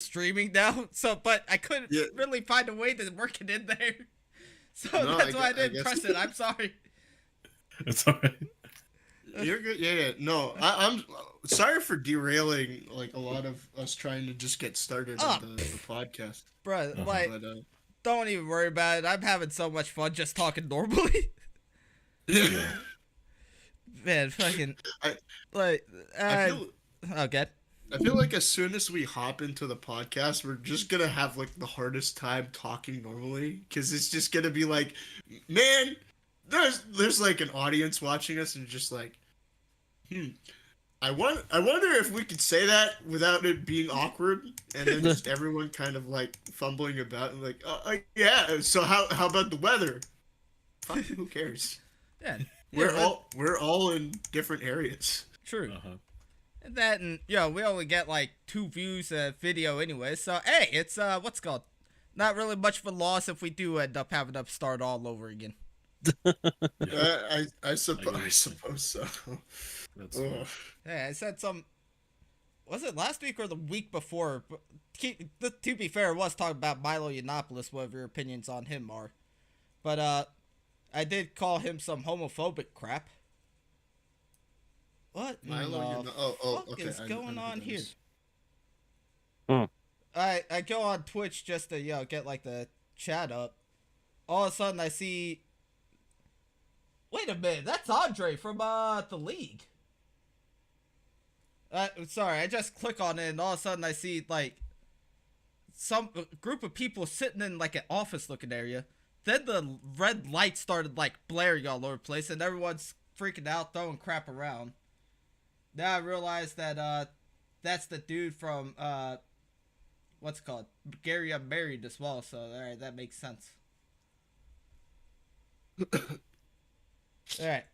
streaming now. So, but I couldn't Yeah. really find a way to work it in there. So No, that's why I I didn't guess press it. I'm sorry. It's alright. you're good. Yeah, yeah. No, I'm sorry for derailing like a lot of us trying to just get started Oh, on the podcast. bro, Uh-huh. like, But don't even worry about it. I'm having so much fun just talking normally. yeah, Man, fucking, I like, I feel okay. I feel like as soon as we hop into the podcast, we're just gonna have like the hardest time talking normally because it's just gonna be like, man, there's like an audience watching us and just like, hmm, I wonder if we could say that without it being awkward, and then just everyone kind of like fumbling about and like, yeah. So how about the weather? Fuck, who cares? Yeah, We're all in different areas. true. Uh-huh. And that, and we only get like 2 views a video anyway. So hey, it's what's it called? Not really much of a loss if we do end up having to start all over again. I suppose so. That's Ugh. Hey, I said some. Was it last week or the week before? But to be fair, I was talking about Milo Yiannopoulos, whatever your opinions on him are. But I did call him some homophobic crap. What Milo, the fuck okay. is going on here? Hmm. I go on Twitch just to get like the chat up. All of a sudden I see. Wait a minute, that's Andre from the league. Sorry, I just click on it and all of a sudden I see like some group of people sitting in like an office looking area. Then the red light started like blaring all over the place and everyone's freaking out, throwing crap around. Now I realize that that's the dude from what's it called? Gary Unmarried as well, so alright, that makes sense. Alright.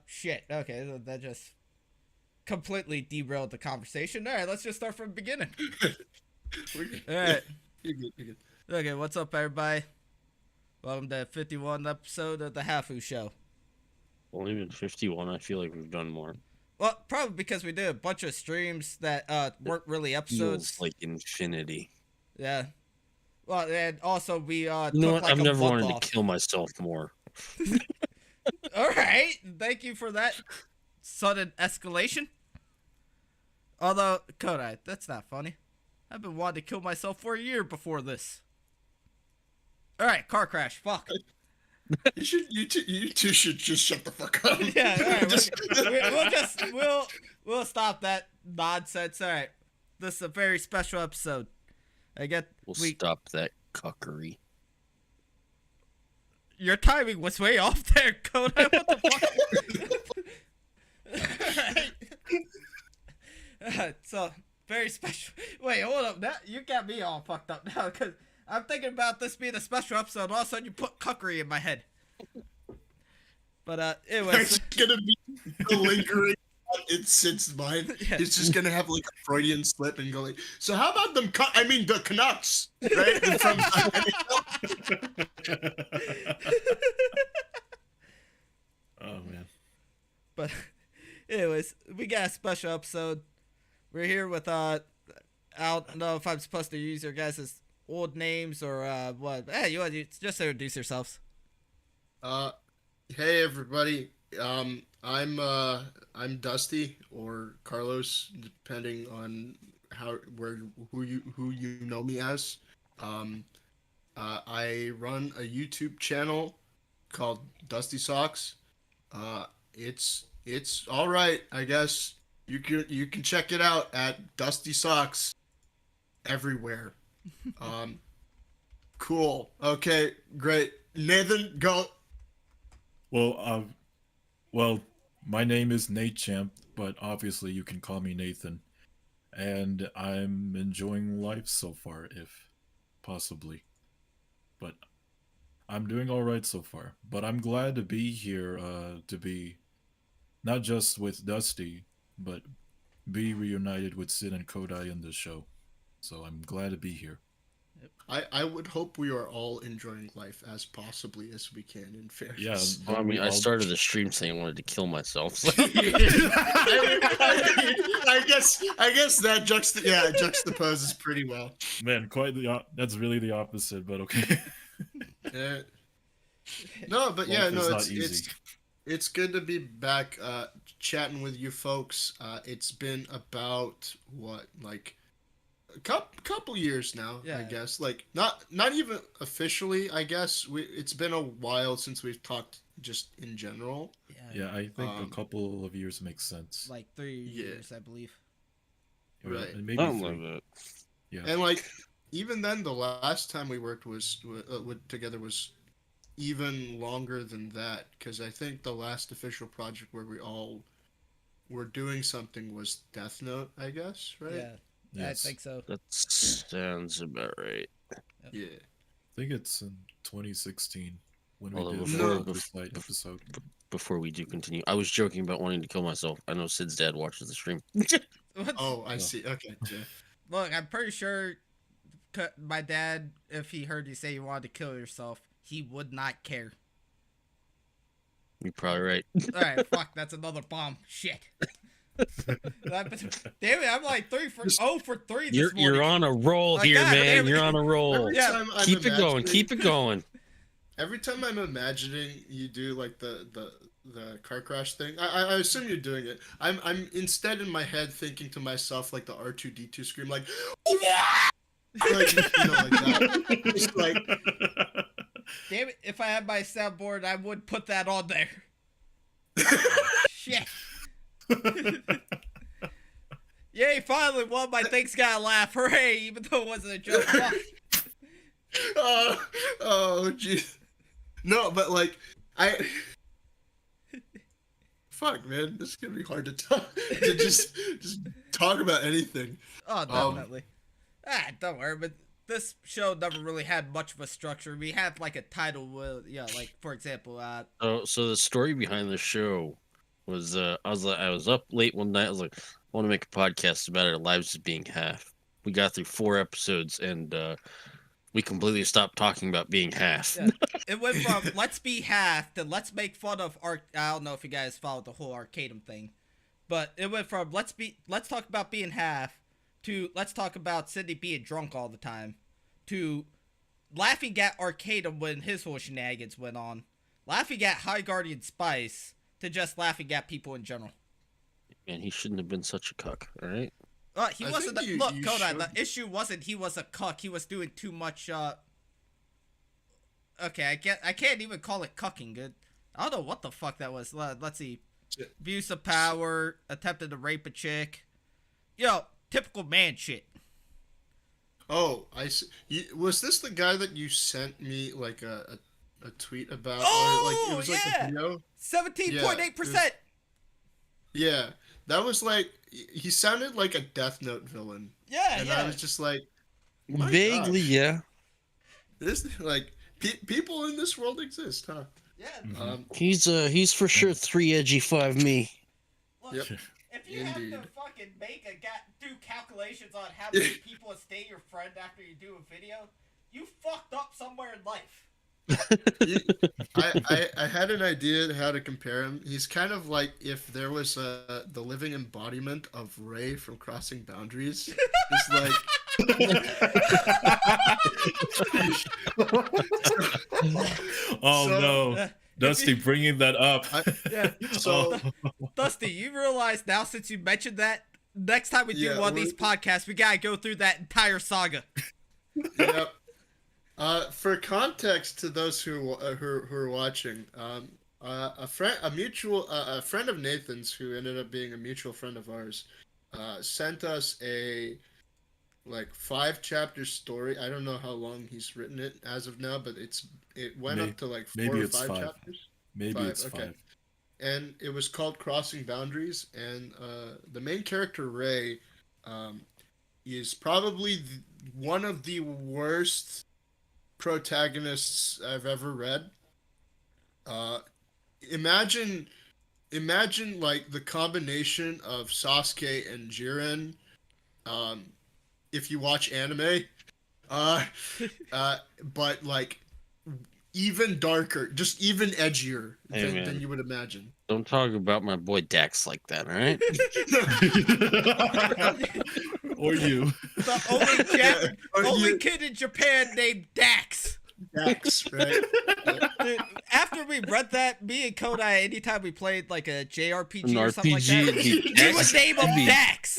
Shit. Okay, that just completely derailed the conversation. Alright, let's just start from the beginning. Alright. You're good. You're good. Okay, what's up, everybody? Welcome to 51 episode of the Hafu Show. Only been 51. I feel like we've done more. Well, probably because we did a bunch of streams that weren't really episodes. Feels like infinity. Yeah. Well, and also we You know took what? like I've a never month wanted off. to kill myself more. Alright, thank you for that sudden escalation. Although, Kodai, that's not funny. I've been wanting to kill myself for a year before this. Alright, car crash, fuck. You two should just shut the fuck up. Yeah, alright, we'll stop that nonsense. Alright, this is a very special episode. We'll stop that cuckery. Your timing was way off there, Kodai. What the fuck? So, very special. Wait, hold up. Now, you got me all fucked up now, because I'm thinking about this being a special episode, and all of a sudden you put cuckery in my head. But, anyway. It's gonna be lingering in Sid's mind. Yeah. It's just gonna have like a Freudian slip and go like, so how about them the Canucks, right? And from Oh man. But, anyways, we got a special episode. We're here with, I don't know if I'm supposed to use your guys' old names or, what. Hey, you want to just introduce yourselves. Hey everybody. I'm Dusty or Carlos, depending on who you know me as. I run a YouTube channel called Dusty Socks. It's all right, I guess. You can check it out at Dusty Socks everywhere. Cool. Okay, great. Nathan, go. Well, my name is Nate Champ, but obviously you can call me Nathan. And I'm enjoying life so far, if possibly. But I'm doing all right so far. But I'm glad to be here, to be not just with Dusty, but be reunited with Sid and Kodai in the show. So I'm glad to be here. I would hope we are all enjoying life as possibly as we can. In fairness. Yeah, Well, I then we mean, I all- started the stream saying I wanted to kill myself. So. I guess that juxtaposes pretty well. Man, quite that's really the opposite, but okay. Uh, no, but yeah, Life no, is not it's easy. it's good to be back chatting with you folks. It's been about what, like a couple years now, I Yeah. guess. Like not even officially, I guess. It's been a while since we've talked just in general. Yeah, I think a Um, couple of years makes sense. Like 3 Yeah. years, I believe. Right. And maybe Something 3. like that. Yeah. And like even then, the last time we worked together was even longer than that, because I think the last official project where we all were doing something was Death Note, I guess, right? Yeah, Yes. I think so. That sounds about right. Yeah. I think it's in 2016 when we Although did before- the before- first light episode. Before we do continue, I was joking about wanting to kill myself. I know Sid's dad watches the stream. What? Oh, I see. Okay. Yeah. Look, I'm pretty sure my dad, if he heard you say you wanted to kill yourself, he would not care. You're probably right. Alright, fuck, that's another bomb. Shit. Damn it, I'm like 0 for 3 this morning. You're on a roll Oh, here, God damn man. it. You're on a roll. Every Yeah, time I'm Keep it going. imagining- Keep it going. Every time I'm imagining you do like the car crash thing, I assume you're doing it. I'm instead in my head thinking to myself like the R2D2 scream, like, like like that. Just like, Damn it, if I had my soundboard, I would put that on there. Shit. Yay, finally one of my things got a laugh. Hooray, even though it wasn't a joke. Fuck. oh, jeez. No, but like, fuck, man, this is gonna be hard to talk, to just talk about anything. Oh, definitely. Don't worry, but this show never really had much of a structure. We had like a title with, like for example, So the story behind the show was I was up late one night. I was like, I want to make a podcast about our lives as being half. We got through 4 episodes and we completely stopped talking about being half. Yeah. It went from let's be half to let's make fun of I don't know if you guys followed the whole Arcadum thing, but it went from let's talk about being half to let's talk about Sydney being drunk all the time to laughing at Arcadum when his whole shenanigans went on, laughing at High Guardian Spice to just laughing at people in general. Man, he shouldn't have been such a cuck. All right. He I wasn't. think you Look, Koda, should- the issue wasn't he was a cuck. He was doing too much. Okay, I can't even call it cucking. Good. I don't know what the fuck that was. Let's see. Abuse of power, attempted to rape a chick. Yo, typical man shit. Oh, I see. Was this the guy that you sent me like a tweet about? Oh, or like it was like yeah! a video? 17.8%. Yeah, that was like he sounded like a Death Note villain, Yeah, and yeah. I was just like, my Vaguely, gosh, yeah. this like people in this world exist, huh? Yeah. Mhm. He's for sure 3 edgy 5 me. Look, Yep. if you have to Indeed. fucking do calculations on how many people will stay your friend after you do a video, you fucked up somewhere in life. I had an idea how to compare him. He's kind of like if there was the living embodiment of Ray from Crossing Boundaries. It's like Oh So- no, Dusty, bringing that up. Yeah. so. Dusty, you realize now since you mentioned that, next time we do Yeah, one of these podcasts, we gotta go through that entire saga. Yep. For context to those who are watching, a friend of Nathan's who ended up being a mutual friend of ours, sent us a like 5-chapter story. I don't know how long he's written it as of now, but it went up to like 4 maybe or it's 5 5. chapters. Maybe 5, it's okay. 5. And it was called Crossing Boundaries, and the main character Ray is probably one of the worst protagonists I've ever read. Imagine like the combination of Sasuke and Jiren, if you watch anime, Uh, but like even darker, just even edgier Hey, than man. you would imagine. Don't talk about my boy Dax like that, all right? Or you. The only Yeah, or only you- kid in Japan named Dax. Dax, right? Dude, after we read that, me and Kodai, anytime we played like a JRPG An or something like RPG that, would be we would Dax. name him It'd be- Dax.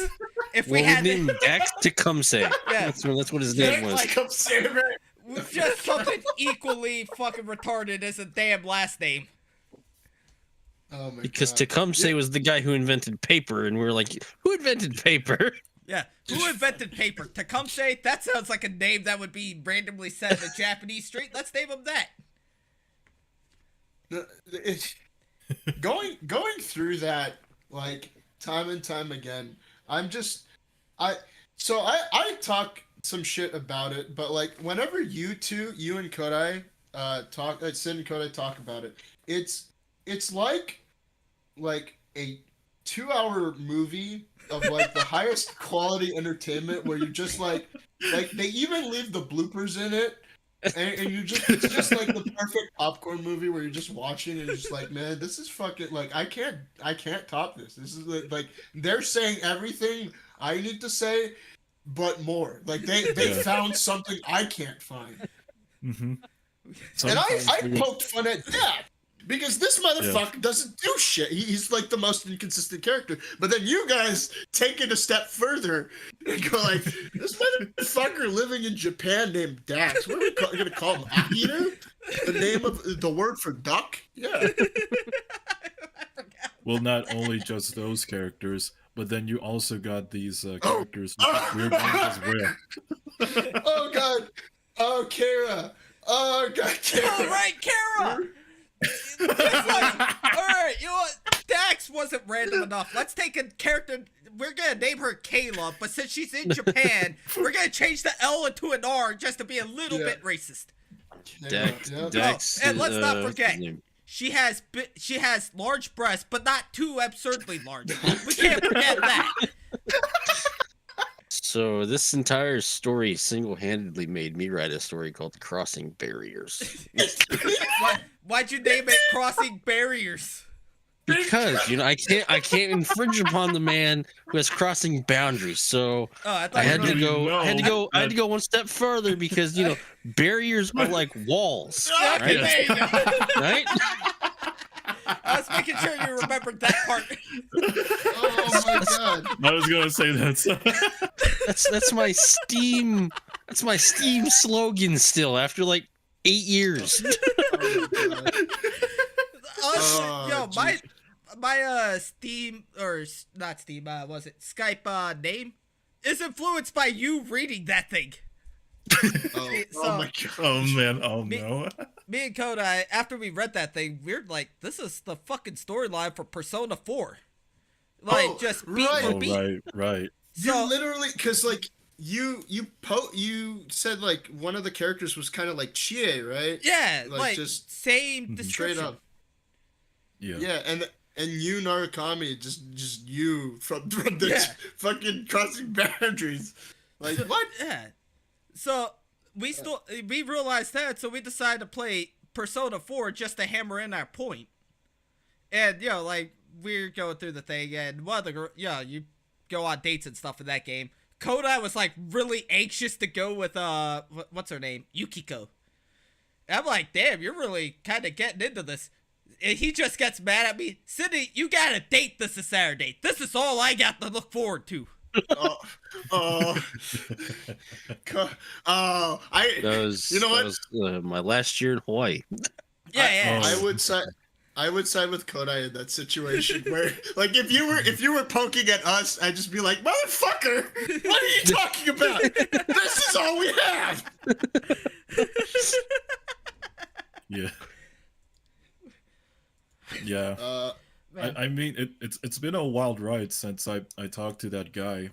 If we Well, we had named him Dax Tecumseh. Yeah. That's what his name was. Like I'm saying, right? with just something equally fucking retarded as a damn last name. Oh my Because god. Tecumseh was the guy who invented paper, and we were like, who invented paper? Yeah, who invented paper? Tecumseh? That sounds like a name that would be randomly said in a Japanese street. Let's name him that. Going through that like time and time again, I talk some shit about it, but like whenever you and Kodai talk, Sid and Kodai talk about it, it's like a 2-hour movie of like the highest quality entertainment where you just like they even leave the bloopers in it. And you just, it's just like the perfect popcorn movie where you're just watching and you're just like, man, this is fucking, like, I can't top this. This is like, they're saying everything I need to say, but more. Like, they Yeah. found something I can't find. Mm-hmm. And I poked fun at that. Because this motherfucker doesn't do shit. He's like the most inconsistent character. But then you guys take it a step further and go like, this motherfucker living in Japan named Dax. What are we going to call him? Akira? The name of the word for duck? Yeah. Well, not only just those characters, but then you also got these characters with weird names as well. Oh god. Oh, Kara. Oh god, Kara. All right, Kara. Just like, all right, you know what? Dax wasn't random enough. Let's take a character. We're gonna name her Kayla, but since she's in Japan, we're gonna change the L into an R just to be a little bit racist. Dax. Yeah. Dax. and let's not what's forget, his name? she has large breasts, but not too absurdly large. We can't forget that. So this entire story single-handedly made me write a story called Crossing Barriers. Why'd you name it Crossing Barriers? Because I can't infringe upon the man who has crossing boundaries. So Oh, I thought I had you to were go. I had to go one step further because barriers are like walls, Okay, there you go. right? I was making sure you remembered that part. Oh my god. I was gonna say that. That's my Steam. That's my Steam slogan still after like 8 years. Oh my god. Oh, My Steam or not Steam, was it Skype name is influenced by you reading that thing. Oh, So- oh my god. Oh man, oh Me- no. Me and Kodai, after we read that thing, we're like, this is the fucking storyline for Persona 4. Like, Oh, just beat right. for Oh beat. right. You So, literally, because like you said like one of the characters was kind of like Chie, right? yeah, like, like, just same Mhm. description. Straight up. Yeah. Yeah, and you Narukami just you from the Yeah. fucking crossing boundaries. Like what? Yeah. So, we realized that, so we decided to play Persona 4 just to hammer in our point. And, like, we're going through the thing, and one of the you go on dates and stuff in that game. Kodai was, like, really anxious to go with, what's her name? Yukiko. And I'm like, damn, you're really kind of getting into this. And he just gets mad at me. Sydney, you got a date this is Saturday. This is all I got to look forward to. I That was, You know what? That was my last year in Hawaii. Yeah. Oh. I would side with Kodai in that situation where, like, if you were poking at us, I'd just be like, motherfucker, what are you talking about? This is all we have. Yeah. Yeah. I mean, it's been a wild ride since I talked to that guy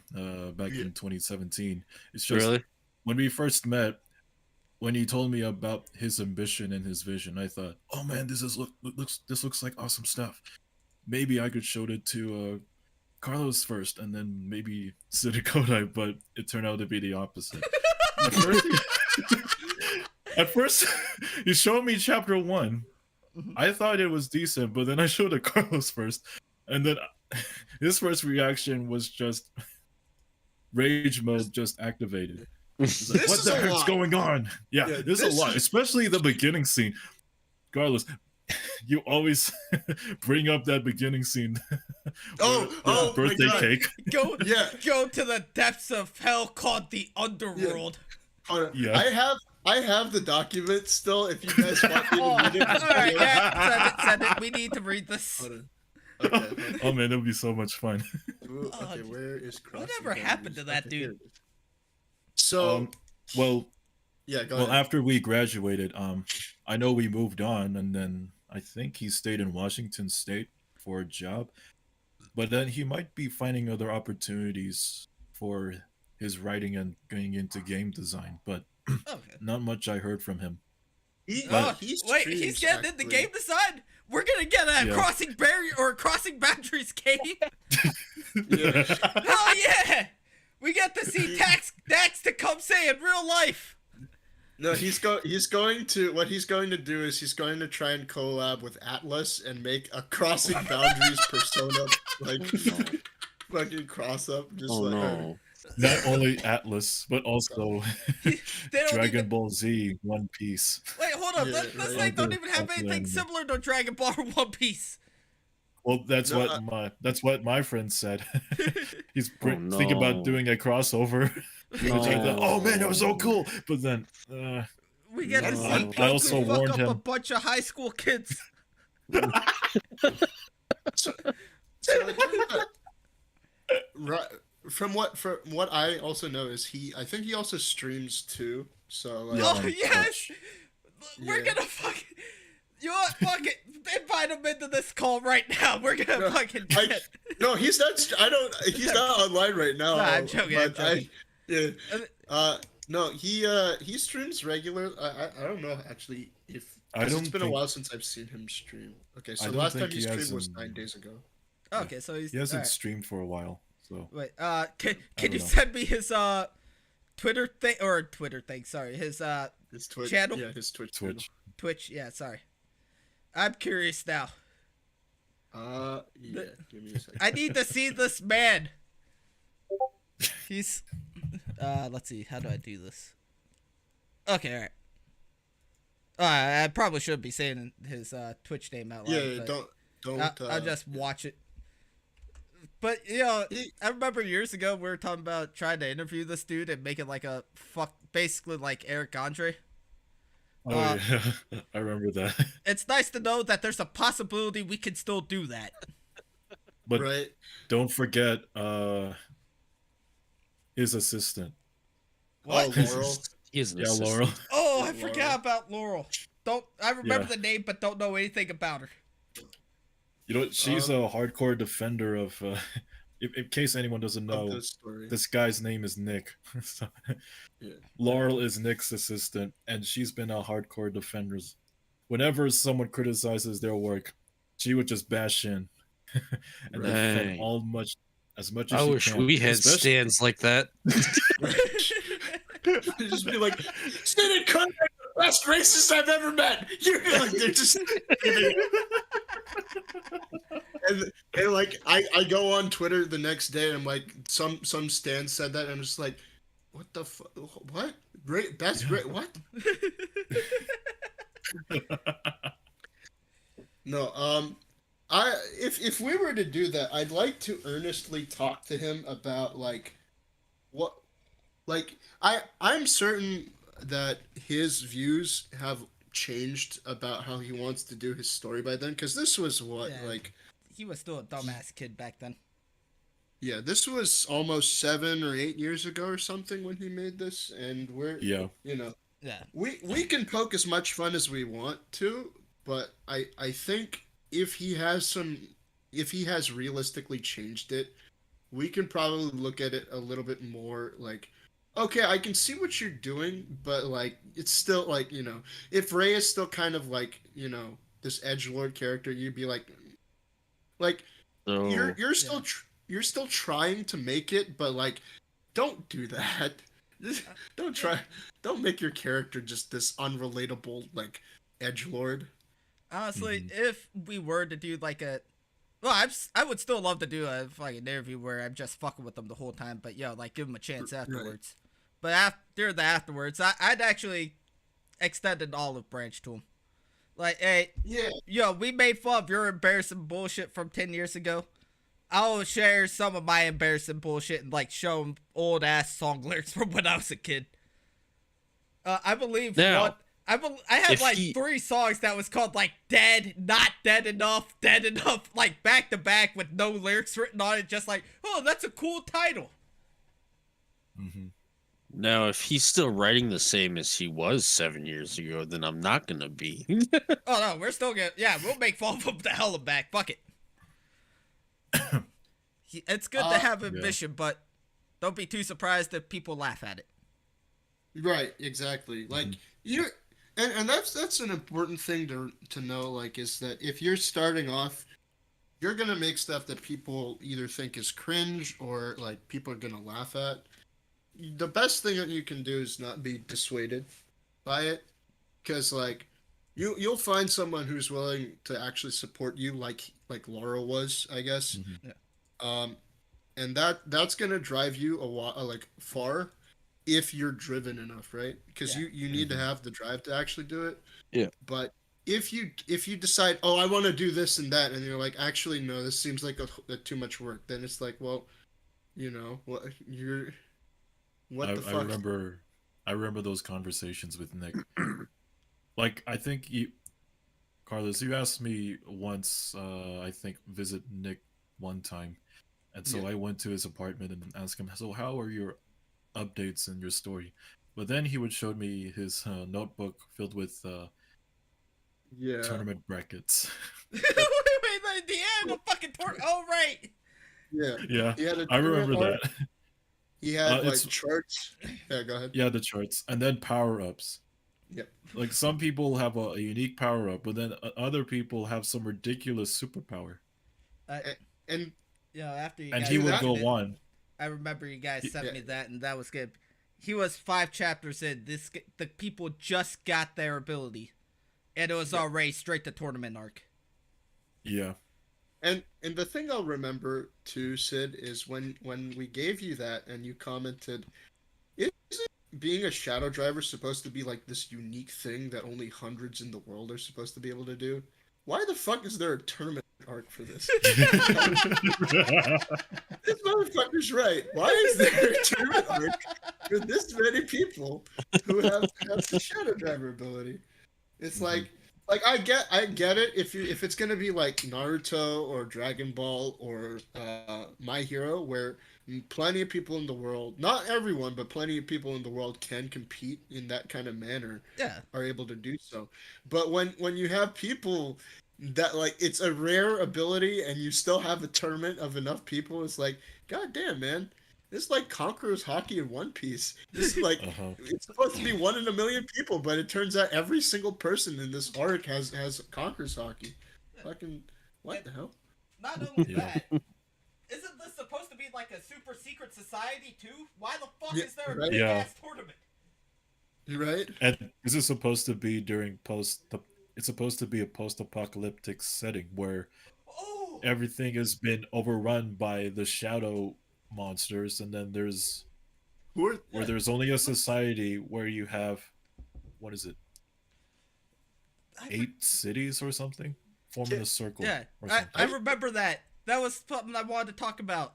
back in 2017. It's just Really? when we first met, when he told me about his ambition and his vision, I thought, oh man, this looks like awesome stuff. Maybe I could show it to Carlos first, and then maybe Kodai, but it turned out to be the opposite. At first, at first, he showed me chapter 1. I thought it was decent, but then I showed it Carlos first, and then his first reaction was just rage mode just activated. It's like, This what is the a heck's lot. going on? Yeah, Yeah, there's a this lot, is- especially the beginning scene. Carlos, you always bring up that beginning scene. Oh, where oh the my birthday God. cake. Go, Yeah. go to the depths of hell called the underworld. Hold on. Yeah. I have the document still. If you guys want me Oh, to read it, all right, yeah, send it. We need to read this. Hold on. Okay. Oh man, it'll be so much fun. Okay, where is crossing? Whatever happened to that Okay, here dude? it is. So Well, yeah, go well, ahead. after we graduated, I know we moved on, and then I think he stayed in Washington State for a job, but then he might be finding other opportunities for his writing and going into game design. But Okay. not much I heard from him. He, But- he Wait, streams, he's getting into actually. game design. We're gonna get a Yeah. crossing barrier or crossing boundaries game. Yeah. Hell yeah! We get to see Dax to come say in real life. No, he's going to what he's going to do is he's going to try and collab with Atlas and make a crossing boundaries persona like fucking cross up just Oh like no. Not only Atlas, but also They don't Dragon even, Ball Z, One Piece. wait, hold up. Yeah, This right. thing don't Other even have popular anything anime. similar to Dragon Ball or One Piece. Well, that's No, what my friend said. He's Oh, thinking about no. doing a crossover. No. Which I thought, oh man, that was so cool. But then, We get to No. see I Goku also fuck warned up him. a bunch of high school kids. so, right, from what I also know is I think he also streams too. So like, Yeah. Oh on yes, we're Yeah. gonna fucking. You know what? Fuck it. Invite him into this call right now. We're gonna No, fucking I- get. no, he's not. He's not online right now. Nah, I'm joking, I'm but joking. yeah. No, he streams regular. I don't know actually if I don't it's been a think- while since I've seen him stream. Okay, I so don't last time think he he streamed has was an- 9 days ago. Okay, so he's. he hasn't alright. streamed for a while. So Wait, can don't you know. send me his Twitter thing or Twitter thing? Sorry, his His Twitch Channel? Yeah, his Twitch. Twitch. Twitch. Yeah, sorry. I'm curious now. Channel. Yeah. Give me a second. I need to see this man. He's. Let's see. How do I do this? Okay, alright. I probably shouldn't be saying his Twitch name out loud. Yeah, but don't. I'll just watch it. But you know, I remember years ago we were talking about trying to interview this dude and make it like a basically like Eric Andre. Oh yeah, I remember that. It's nice to know that there's a possibility we can still do that. But right. don't forget his assistant. What? Oh, Laurel. He is an Yeah, assistant. Laurel. Oh, I Laurel. forgot about Laurel. I remember Yeah. the name, but don't know anything about her. You know, she's a hardcore defender of. In case anyone doesn't Of know, this story. this guy's name is Nick. So, Yeah. Laurel is Nick's assistant, and she's been a hardcore defender. Whenever someone criticizes their work, she would just bash in and defend Dang. as much as I she wish can. we had Especially- stands like that. Just be like, Sid and Connor are the best racists I've ever met. You're like, they're just. and like, I go on Twitter the next day and I'm like, some stan said that and I'm just like, what the what? Great, that's great. What? No, if we were to do that, I'd like to earnestly talk to him about like what, like I'm certain that his views have changed about how he wants to do his story by then, because this was what Yeah. like He was still a dumbass kid back then. yeah, this was almost 7 or 8 years ago or something when he made this, and we're Yeah. you know. Yeah. We can poke as much fun as we want to, but I think if he has realistically changed it, we can probably look at it a little bit more like, okay, I can see what you're doing, but like it's still like, you know, if Ray is still kind of like, you know, this edgelord character, you'd be like So you're still you're still trying to make it, but like don't do that. Don't make your character just this unrelatable like edgelord. Honestly, if we were to do like I would still love to do a fucking interview where I'm just fucking with them the whole time, but like give them a chance afterwards. But after the afterwards, I'd actually extend an olive branch to them. Like, hey, we made fun of your embarrassing bullshit from 10 years ago. I'll share some of my embarrassing bullshit and like show them old ass song lyrics from when I was a kid. I believe now, I had like 3 songs that was called like Dead, Not Dead Enough, like back to back with no lyrics written on it, just like, oh, that's a cool title. Now, if he's still writing the same as he was 7 years ago, then I'm not gonna be. Oh no, we're still gonna, we'll make fun of him the hell of back. Fuck it. It's good to have ambition, but don't be too surprised if people laugh at it. Right, exactly. Like and that's an important thing to know. Like, is that if you're starting off, you're gonna make stuff that people either think is cringe or like people are gonna laugh at. The best thing that you can do is not be dissuaded by it, because like you'll find someone who's willing to actually support you, like Laura was, I guess. And that's gonna drive you a lot, like far, if you're driven enough, right? Because you need to have the drive to actually do it. Yeah. But if you decide, oh, I want to do this and that, and you're like, actually, no, this seems like a too much work, then it's like, well, what the fuck? I remember those conversations with Nick. Like, I think Carlos, you asked me once, I think visit Nick one time. And so I went to his apartment and asked him, so how are your updates in your story? But then he would show me his notebook filled with tournament brackets. wait, the end of fucking tournament. Oh, right. Yeah. I remember that. He had like charts. Yeah, go ahead. Yeah, the charts. And then power-ups. Yep. Like, some people have a unique power-up, but then other people have some ridiculous superpower. And after you and guys he would go it, on. I remember you guys sent me that, and that was good. He was 5 chapters in. The people just got their ability, and it was already straight to tournament arc. Yeah. And the thing I'll remember too, Sid, is when we gave you that and you commented, isn't being a shadow driver supposed to be like this unique thing that only hundreds in the world are supposed to be able to do? Why the fuck is there a tournament arc for this? This motherfucker's right. Why is there a tournament arc for this many people who have the shadow driver ability? It's like I get it if it's gonna be like Naruto or Dragon Ball or My Hero, where plenty of people in the world, not everyone, but plenty of people in the world can compete in that kind of manner, are able to do so. But when you have people that like it's a rare ability and you still have a tournament of enough people, it's like, god damn, man. This is like Conqueror's Hockey in One Piece. This is like it's supposed to be 1 in a million people, but it turns out every single person in this arc has Conqueror's Hockey. Fucking what the hell? Not only that, isn't this supposed to be like a super secret society too? Why the fuck is there a big ass tournament? Right? And this is supposed to be during it's supposed to be a post-apocalyptic setting where everything has been overrun by the shadow monsters, and then there's there's only a society where you have, what is it, 8 cities or something forming a circle. I remember that was something I wanted to talk about.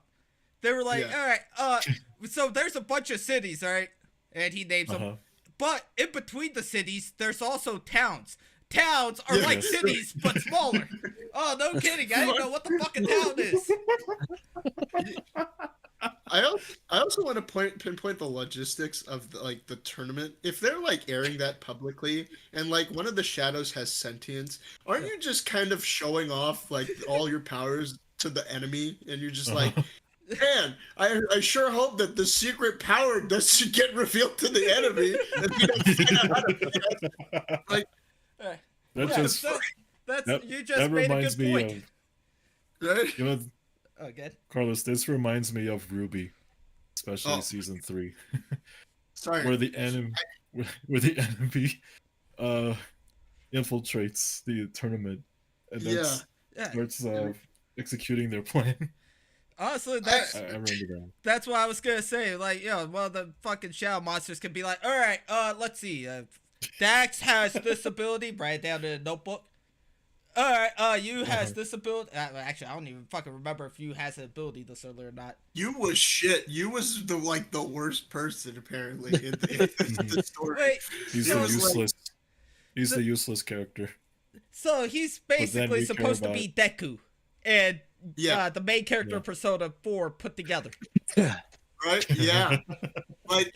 They were like, all right, so there's a bunch of cities, all right, and he names them, but in between the cities there's also towns. Towns are like cities, but smaller. Oh, no kidding. I didn't know what the fucking town is. I also want to pinpoint the logistics of the tournament. If they're like airing that publicly and like one of the shadows has sentience, aren't you just kind of showing off like all your powers to the enemy, and you're just like, man, I sure hope that the secret power doesn't get revealed to the enemy and we don't find out how to do that. Like, you just made a good point. Right? You know, good. Carlos, this reminds me of Ruby, especially season 3. sorry. where the enemy uh infiltrates the tournament and then Yeah. Yeah. starts executing their plan. Honestly, that's I remember that. that's what I was gonna say. Like, one of the fucking shadow monsters can be like, all right, let's see. Dax has this ability. Write it down in a notebook. All right, you has this ability. Actually, I don't even fucking remember if you has an ability this early or not. You was shit. You was the worst person apparently in the story. Wait, He's It the was like- useless. He's the useless character. so he's then basically we care supposed to be Deku, and Yeah. the main character Yeah. of Persona 4 put together. Right? Yeah. Like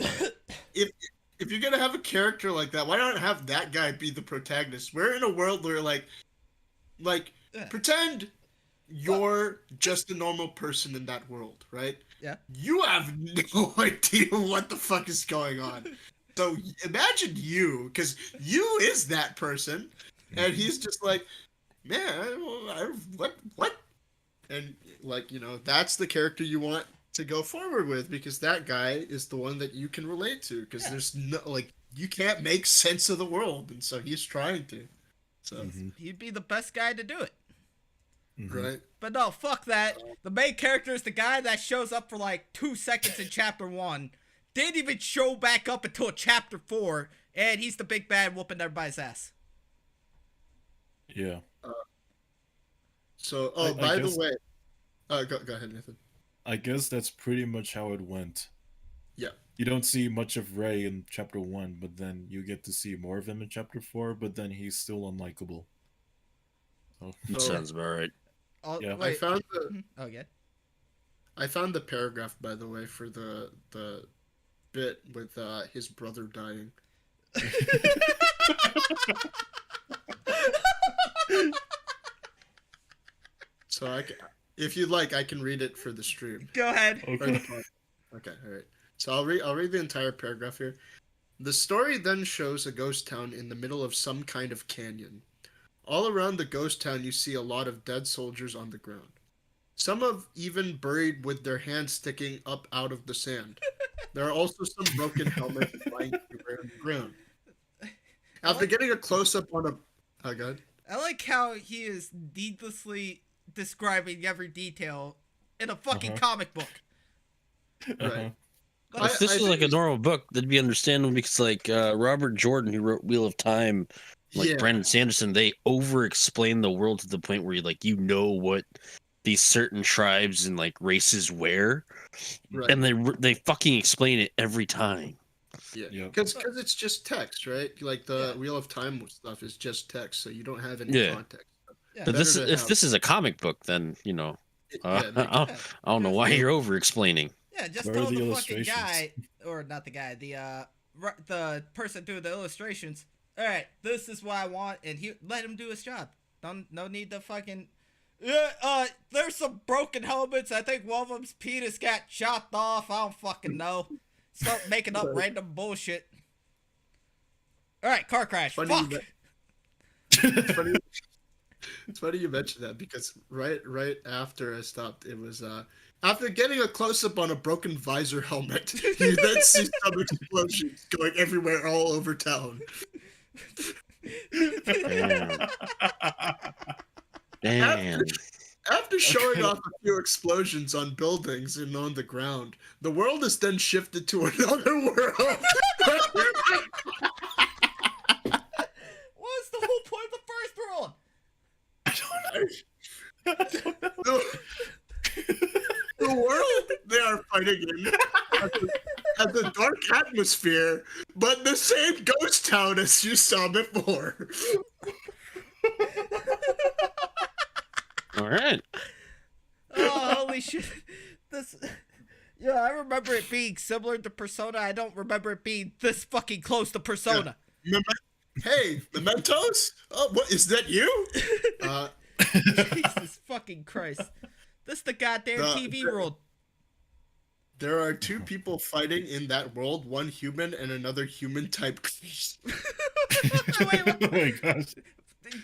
if you're gonna have a character like that, why not have that guy be the protagonist? We're in a world where like Yeah. pretend you're just a normal person in that world, right? Yeah. You have no idea what the fuck is going on. So imagine you, because you is that person, and he's just like, man, what? And like, that's the character you want to go forward with, because that guy is the one that you can relate to, because there's no, like, you can't make sense of the world, and so he's trying to. So, Mhm. He'd be the best guy to do it. Mhm. right? But no, fuck that. The main character is the guy that shows up for like 2 seconds in chapter 1. Didn't even show back up until chapter 4. And he's the big bad whooping everybody's ass. Yeah. So, I by guess- the way, go ahead, Nathan. I guess that's pretty much how it went. Yeah. You don't see much of Ray in chapter 1, but then you get to see more of him in chapter 4, but then he's still unlikable. So, That sounds about right. Oh, Yeah. wait. I found the Oh, yeah. paragraph, by the way, for the bit with his brother dying. So if you'd like, I can read it for the stream. Go ahead. Or the okay. pod. Okay, all right. So I'll read the entire paragraph here. The story then shows a ghost town in the middle of some kind of canyon. All around the ghost town, you see a lot of dead soldiers on the ground. Some have even buried with their hands sticking up out of the sand. There are also some broken helmets lying everywhere on the ground. After getting a close-up on a... Oh, God. I like how he is needlessly describing every detail in a fucking comic book. Right. If this was like a normal book, that'd be understandable because, like, Robert Jordan, who wrote Wheel of Time, like Yeah. Brandon Sanderson, they over-explain the world to the point where what these certain tribes and like races wear, Right. and they fucking explain it every time. Yeah, Yeah. because it's just text, right? Like the Yeah. Wheel of Time stuff is just text, so you don't have any Yeah. context. Yeah. But Better this, to if have- this is a comic book, then Yeah, I don't know why you're over-explaining. Yeah, just Where are tell the the fucking illustrations? guy, or not the guy, the person doing the illustrations. All right, this is what I want, and let him do his job. No need to fucking. Yeah, there's some broken helmets. I think one of them's penis got chopped off. I don't fucking know. Start making up random bullshit. All right, car crash. Funny Fuck. that- it's funny you mentioned that, because right after I stopped, it was after getting a close up on a broken visor helmet, you then see some explosions going everywhere all over town. Damn. After showing off a few explosions on buildings and on the ground, the world is then shifted to another world. What was the whole point of the first world? The world they are fighting in has a dark atmosphere, but the same ghost town as you saw before. All right. Oh, holy shit. This. Yeah, I remember it being similar to Persona. I don't remember it being this fucking close to Persona. Hey, Mementos? Oh, what is that you? Jesus fucking Christ. This is the goddamn The- TV world. There are two people fighting in that world, one human and another human type. Wait, Oh my gosh.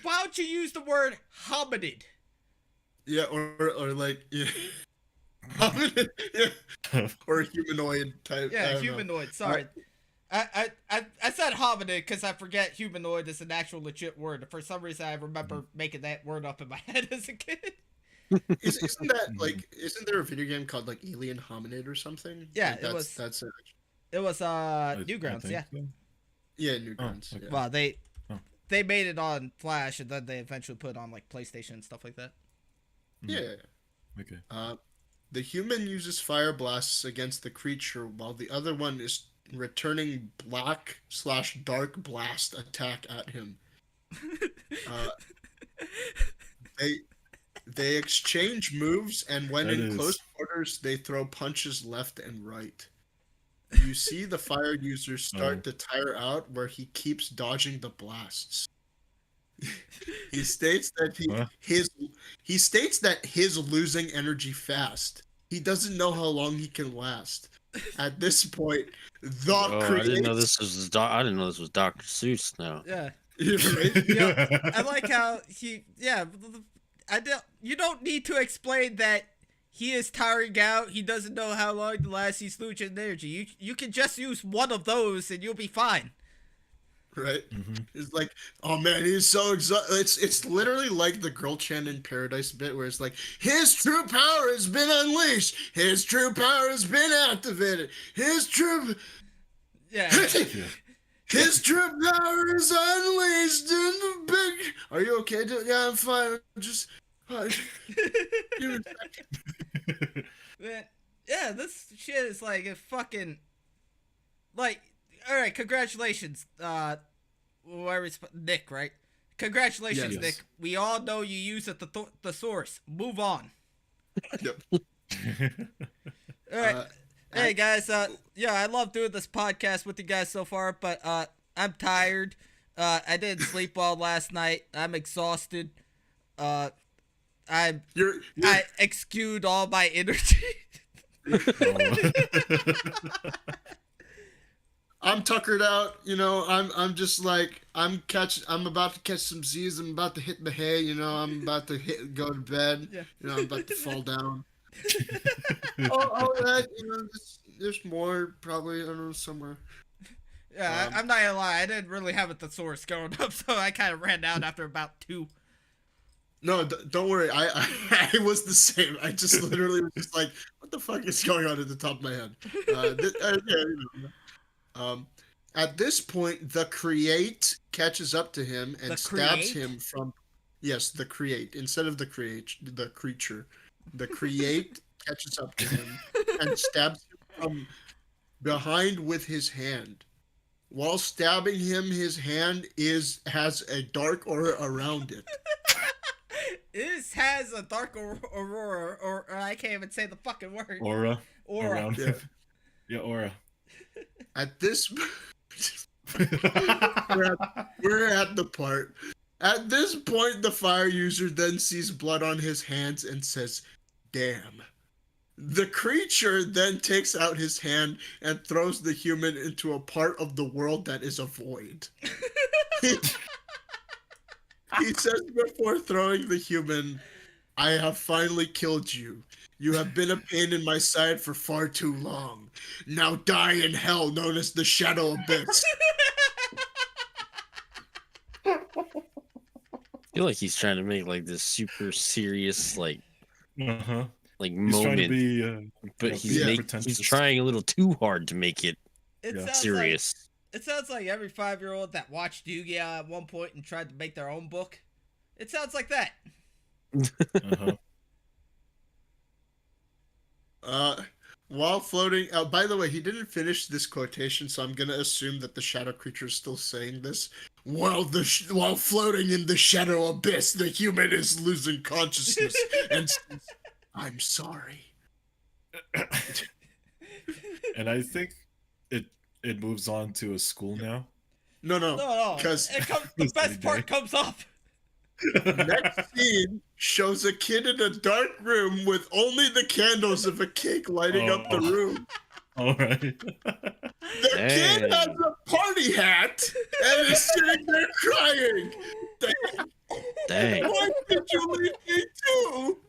why don't you use the word hominid? Yeah, or like yeah. Yeah. Or humanoid type. I Yeah, don't know. humanoid. Sorry. I said hominid because I forget humanoid is an actual legit word. For some reason, I remember making that word up in my head as a kid. Isn't that like? Isn't there a video game called like Alien Hominid or something? Yeah, Like, it was. That's it. It was I Newgrounds, think yeah. so. Yeah, Newgrounds. okay. Yeah. Well, Oh. they made it on Flash, and then they eventually put it on like PlayStation and stuff like that. Yeah. Okay. The human uses fire blasts against the creature, while the other one is returning black/dark blast attack at him. Uh, they exchange moves, and when That in is- close quarters, they throw punches left and right. You see the fire user start to tire out, where he keeps dodging the blasts. He states that Huh? he states that he's losing energy fast. He doesn't know how long he can last. At this point, the I didn't know this was. I didn't know this was Dr. Seuss. Now. Yeah. Right? Yeah, I like how he. Yeah, You don't need to explain that he is tiring out. He doesn't know how long to last. He's losing energy. You can just use one of those and you'll be fine. Right? Mm-hmm. It's like, oh man, he's so exhausted. It's literally like the Girl Chan in Paradise bit where it's like, his true power has been unleashed. His true power has been activated. His true Yeah. his true power is unleashed in the big. Are you okay? Yeah, I'm fine. Just. Give me a second. Man, yeah, this shit is like a fucking. Like, alright, congratulations. Nick, right? Congratulations, Yes. Nick. We all know you use a thesaurus. Move on. Yep. Alright. Hey guys, yeah, I love doing this podcast with you guys so far, but I'm tired. I didn't sleep well last night. I'm exhausted. I exude all my energy. I'm tuckered out, you know. I'm just like I'm about to catch some Z's. I'm about to hit the hay, you know. I'm about to go to bed. Yeah. You know, I'm about to fall down. Oh, that, you know, there's more probably. I don't know, somewhere. Yeah, I'm not gonna lie. I didn't really have a thesaurus growing up, so I kind of ran out after about 2. No, don't worry. I was the same. I just literally was just like, what the fuck is going on at the top of my head? At this point, the create catches up to him and stabs him from. Yes, the create instead of the creature. The create catches up to him and stabs him from behind with his hand. While stabbing him, his hand has a dark aura around it. This has a dark aurora, or I can't even say the fucking word. Aura. Aura. Around. Yeah. Yeah, aura. At this, we're at the part. At this point, the fire user then sees blood on his hands and says, "Damn." The creature then takes out his hand and throws the human into a part of the world that is a void. He says before throwing the human, "I have finally killed you. You have been a pain in my side for far too long. Now die in hell known as the Shadow Abyss." I feel like he's trying to make like this super serious like Uh-huh. like He's trying to moment, be. but he's pretentious. trying a little too hard to make it It Yeah. sounds serious. Like, it sounds like every 5-year-old that watched Yu-Gi-Oh at one point and tried to make their own book. It sounds like that. Uh-huh. While floating, by the way, he didn't finish this quotation, so I'm gonna assume that the shadow creature is still saying this. While floating in the shadow abyss, the human is losing consciousness and says, "I'm sorry." And I think it moves on to a school now. No, No, because the best part comes up. next scene shows a kid in a dark room with only the candles of a cake lighting up the room. All right. The kid has a party hat and is sitting there crying. Dang. Why did you leave me too?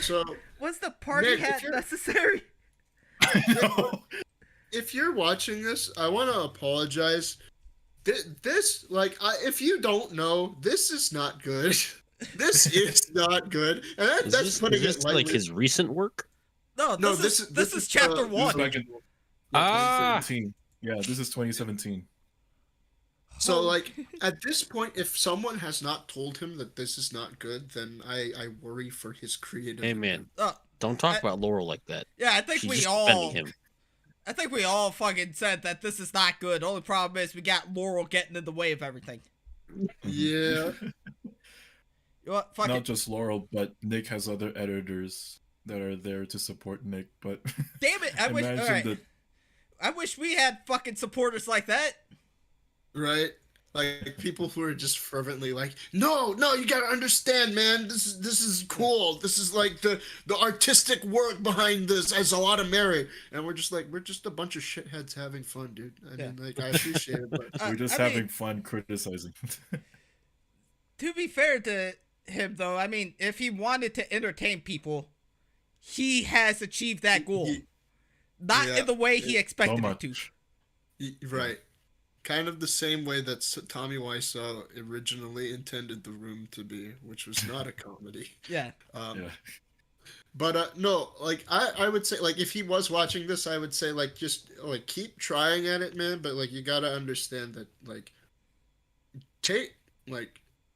So Nick, hat if you're- necessary? No. If you're watching this, I want to apologize. This, like, if you don't know, this is not good. This is not good, and that's putting is this it lightly. like his recent work? No, No, this is chapter This is 1. back in Ah. 2017. Yeah, this is 2017. So, like, at this point, if someone has not told him that this is not good, then I worry for his creative. Hey man, Uh, don't talk I- about Laurel like that. yeah, I think She's we just all. defending him. I think we all fucking said that this is not good. Only problem is we got Laurel getting in the way of everything. Yeah. You know what? Fuck Not it. just Laurel, but Nick has other editors that are there to support Nick. But Damn it! I wish. imagine Alright. that. I wish we had fucking supporters like that. Right? Like people who are just fervently like, no, you gotta understand, man. This is cool. This is like the artistic work behind this has a lot of merit. And we're just a bunch of shitheads having fun, dude. I mean, like, I appreciate it, but We're just I having mean- fun criticizing. To be fair to him, though, I mean, if he wanted to entertain people, he has achieved that goal. Not Yeah. in the way he So expected it much. to. right. Kind of the same way that Tommy Wiseau originally intended The Room to be, which was not a comedy. Yeah. Yeah. But no, like I would say, like, if he was watching this, I would say, like, just like keep trying at it, man. But like you gotta understand that, like,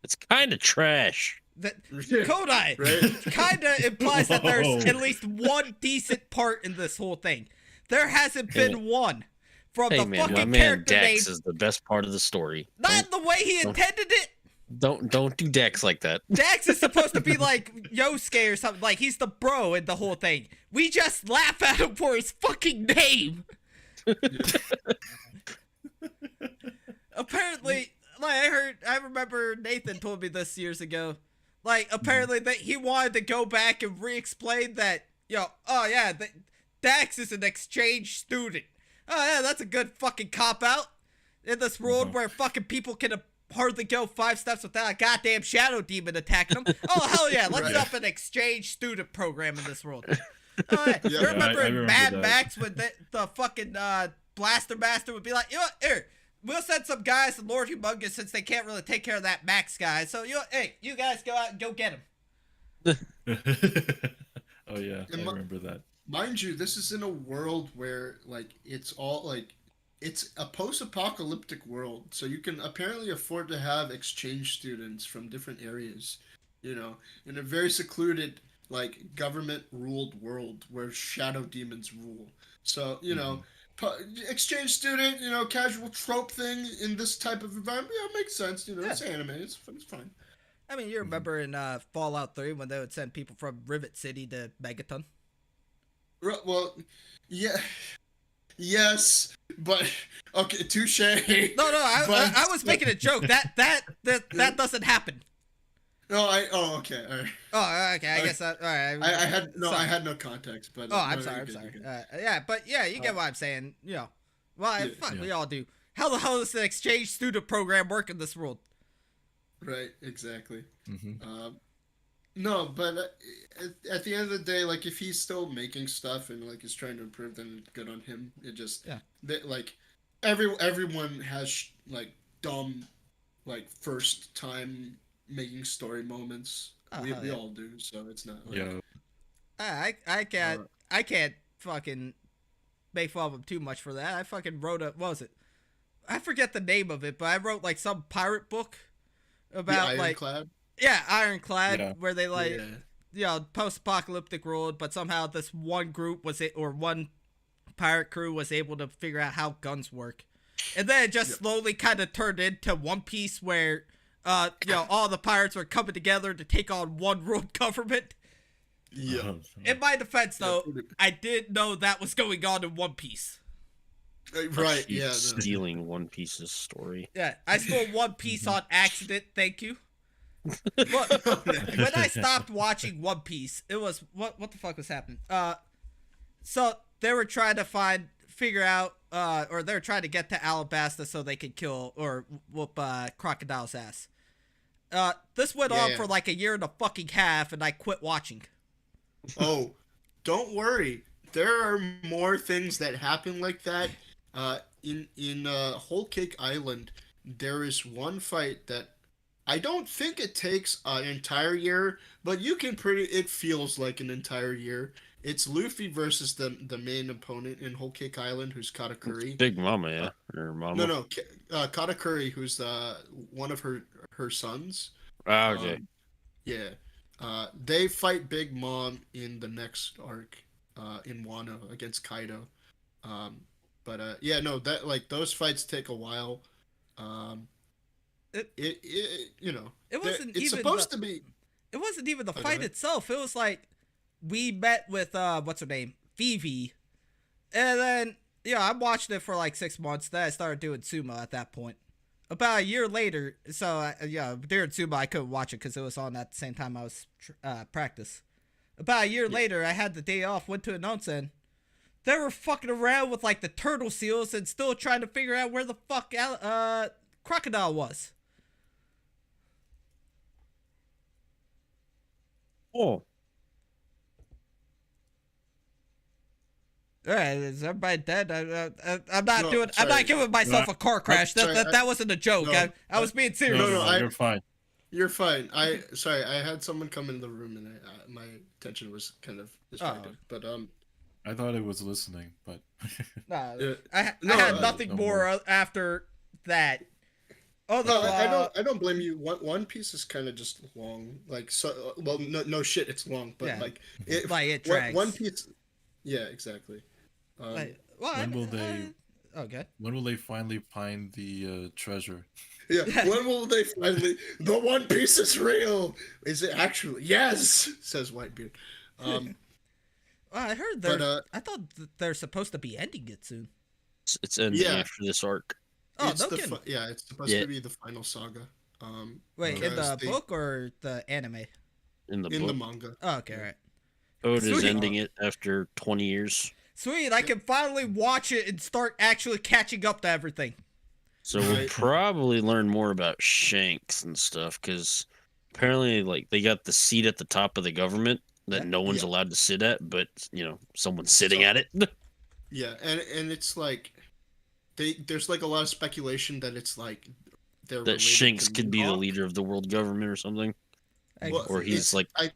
It's kind of trash. That Kodai right? kind of implies that there's Whoa. at least one decent part in this whole thing. There hasn't been one from Hey the man, my fucking man character name. Dax is the best part of the story. Not in the way he don't- intended it. Don't do Dax like that. Dax is supposed to be like Yosuke or something. Like, he's the bro in the whole thing. We just laugh at him for his fucking name. Apparently, like, I remember Nathan told me this years ago. Like, apparently that he wanted to go back and re-explain that, Dax is an exchange student. Oh yeah, that's a good fucking cop-out. In this world where fucking people can hardly go 5 steps without a goddamn shadow demon attacking them. Oh hell yeah, let's Right. up an exchange student program in this world. Oh, yeah. Yeah. You remember I in remember Mad that. Max when the fucking Blaster Master would be like, you know what, here, we'll send some guys to Lord Humongous since they can't really take care of that Max guy. So you guys go out and go get him. Oh yeah, I And my- remember that. Mind you, this is in a world where, like, it's all like it's a post-apocalyptic world, so you can apparently afford to have exchange students from different areas, you know, in a very secluded, like, government-ruled world where shadow demons rule. So, you know, exchange student, you know, casual trope thing in this type of environment, yeah, it makes sense. You know, it's anime, it's fine. I mean, you remember in Fallout 3 when they would send people from Rivet City to Megaton? Well, yeah. Yes, but okay, touche. No, I was making a joke. That doesn't happen. No, okay, all right. Oh, okay. I guess that. All right. I had no context, but Oh, I'm no, sorry. you're I'm good, sorry. you're good. Yeah, but yeah, you get what I'm saying. You know, well, fuck, we all do. How the hell does the exchange student program work in this world? Right, exactly. Mm-hmm. No, but at the end of the day, like, if he's still making stuff and, like, is trying to improve, then good on him. It just like everyone has like dumb, like, first time making story moments. We all do, so it's not like, Yeah. I can't fucking make fun of him too much for that. I fucking wrote what was it? I forget the name of it, but I wrote like some pirate book about the like Ironclad. Ironclad, where they like Yeah. post-apocalyptic world, but somehow this one group one pirate crew was able to figure out how guns work, and then it just slowly kind of turned into One Piece, where all the pirates were coming together to take on one world government. Yeah. In my defense, though, I didn't know that was going on in One Piece. Right. He's Yeah. stealing One Piece's story. Yeah, I stole One Piece on accident. Thank you. But when I stopped watching One Piece, it was what the fuck was happening? So they were trying to figure out, or they were trying to get to Alabasta so they could kill or whoop Crocodile's ass. This went on for like a year and a fucking half, and I quit watching. Oh, don't worry. There are more things that happen like that. In Whole Cake Island, there is one fight that I don't think it takes an entire year, but it feels like an entire year. It's Luffy versus the main opponent in Whole Cake Island, who's Katakuri. Big Mama, yeah, or Mama. No, Katakuri, who's one of her sons. Ah, okay. Yeah. They fight Big Mom in the next arc, in Wano against Kaido. Yeah, no, that like those fights take a while. It wasn't it's even supposed to be. It wasn't even the Oh, go fight ahead. itself. It was like we met with what's her name, Vivi, and then I watched it for like 6 months. Then I started doing sumo at that point. About a year later, so during sumo I couldn't watch it because it was on at the same time I was practice. About a year later, I had the day off, went to an onsen. They were fucking around with like the turtle seals and still trying to figure out where the fuck Crocodile was. Oh, All right, is everybody dead? I'm not No, doing. I'm sorry. not giving myself No, a car crash. sorry, That wasn't a joke. no, I was being serious. No, I- you're fine. You're fine. Sorry, I had someone come into the room and my attention was kind of distracted. But I thought it was listening, but Nah, Yeah. I had nothing no more more. after that. Oh, no, I don't blame you. One Piece is kind of just long. Like so, well, no shit, it's long, but Yeah. like it drags. One Piece. Yeah, exactly. when will they? Okay. When will they finally find the treasure? Yeah. When will they finally? The One Piece is real. Is it actually? Yes, says Whitebeard. Well, I heard I thought they're supposed to be ending it soon. it's ending Yeah. after this arc. Oh, it's no the kidding. it's supposed Yeah. to be the final saga. Wait, in because the they- book or the anime? In the in book, the manga. Oh, okay, all right. Ode is Sweet. ending it after 20 years. Sweet, I can finally watch it and start actually catching up to everything. So we'll Right. probably learn more about Shanks and stuff, because apparently, like, they got the seat at the top of the government that Yeah. no one's Yeah. allowed to sit at, but someone's sitting So- at it. Yeah, and it's like there's like a lot of speculation that it's like they're That related Shanks to could be the Mihawk. leader of the world government or something, I Well, guess or it he's is. like, I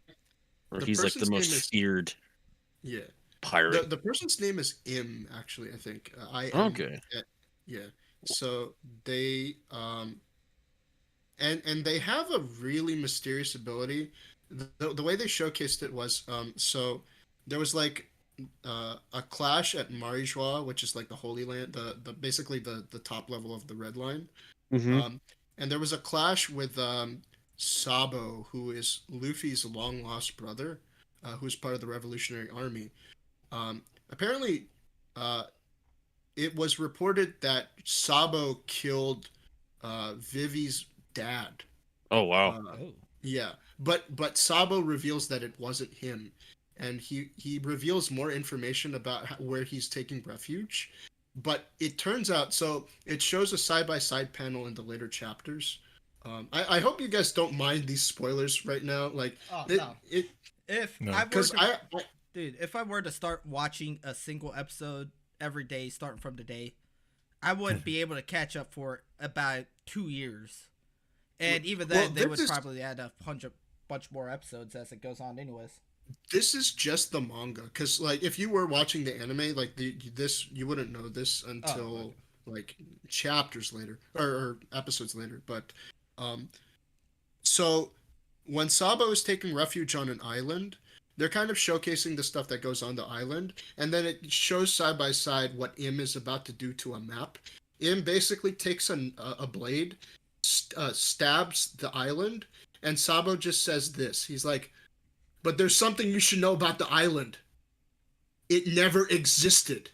or the he's like the person's name most is- feared yeah. pirate. The person's name is Im, actually, I think. Okay. Yeah. So they and they have a really mysterious ability. The way they showcased it was so there was like a clash at Marijua, which is like the Holy Land, the basically the top level of the Red Line. Mhm. And there was a clash with Sabo, who is Luffy's long lost brother, who's part of the Revolutionary Army. Apparently, it was reported that Sabo killed Vivi's dad. Oh wow. Oh. Yeah, but Sabo reveals that it wasn't him, and he reveals more information about where he's taking refuge. But it turns out, so it shows a side-by-side panel in the later chapters. I hope you guys don't mind these spoilers right now. Like, Oh, it, no. it If No. I were because to, dude, if I were to start watching a single episode every day, starting from today, I wouldn't be able to catch up for about 2 years. And even then, Well, they this would is- probably add a bunch more episodes as it goes on, anyways. this is just the manga, because like if you were watching the anime, like this you wouldn't know this until okay. like chapters later or episodes later. But so when Sabo is taking refuge on an island, they're kind of showcasing the stuff that goes on the island, and then it shows side by side what Im is about to do to a map. Im basically takes a blade, stabs the island, and Sabo just says this. He's like, "But there's something you should know about the island. It never existed."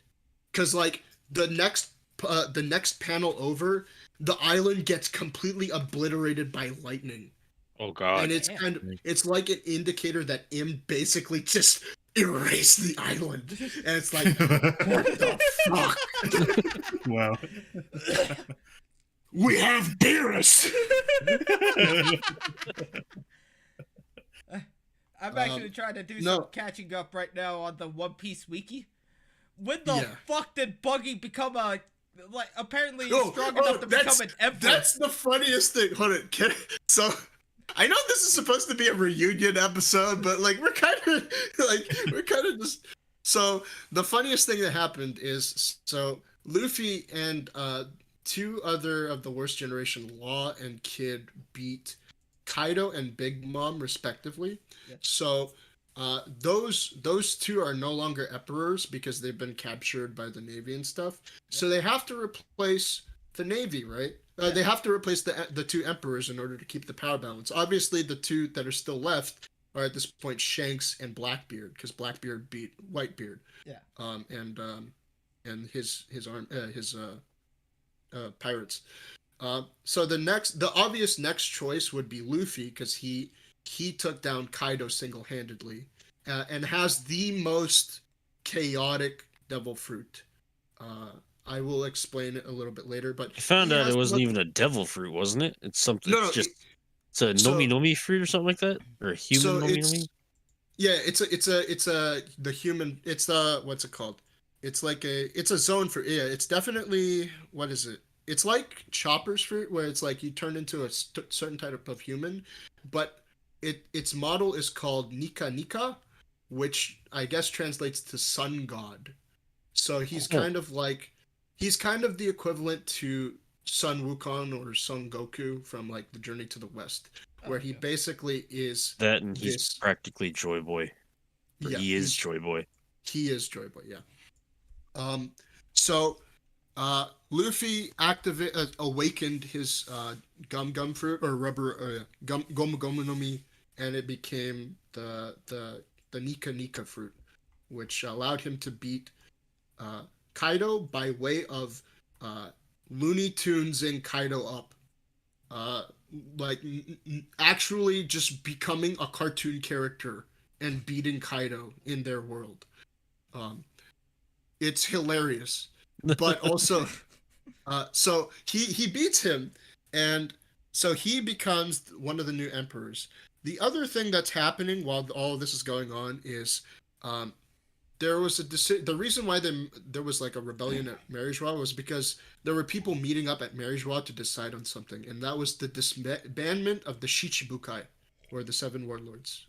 Because like the next panel over, the island gets completely obliterated by lightning. Oh god. And it's damn. it's like an indicator that Im basically just erased the island. And it's like, what the fuck? Wow. We have Beerus! I'm actually trying to do some catching up right now on the One Piece wiki. When the fuck did Buggy become a apparently he's strong enough to become an emperor? That's the funniest thing. Hold on. So I know this is supposed to be a reunion episode, but like we're kind of just. So the funniest thing that happened is Luffy and two other of the worst generation, Law and Kid, beat Kaido and Big Mom respectively. Yeah. So those two are no longer emperors because they've been captured by the Navy and stuff. Yeah. So they have to replace the Navy, right? They have to replace the two emperors in order to keep the power balance. Obviously, the two that are still left are at this point Shanks and Blackbeard, because Blackbeard beat Whitebeard. Yeah. And his pirates. So the obvious next choice would be Luffy, because he took down Kaido single-handedly, and has the most chaotic devil fruit. I will explain it a little bit later, but I found out it wasn't even a devil fruit, wasn't it? It's something. No, it's a Nomi fruit or something like that, or a human Nomi. Yeah, it's the human. It's what's it called? It's a zone for It's definitely, what is it? It's like Chopper's fruit, where it's like you turn into a certain type of human, but its model is called Nika Nika, which I guess translates to sun god. So he's kind of the equivalent to Sun Wukong or Son Goku from like the Journey to the West, where he basically is that, and he's practically Joy Boy. Yeah, he is Joy Boy. He is Joy Boy, yeah. So Luffy awakened his Gum Gum fruit or rubber Gomu Gomu no Mi, and it became the Nika Nika fruit, which allowed him to beat Kaido by way of Looney Tunesing Kaido up, actually just becoming a cartoon character and beating Kaido in their world. It's hilarious, but also, so he beats him, and so he becomes one of the new emperors. The other thing that's happening while all of this is going on is, there was the reason why there was like a rebellion at Mariejois was because there were people meeting up at Mariejois to decide on something, and that was the disbandment of the Shichibukai, or the Seven Warlords.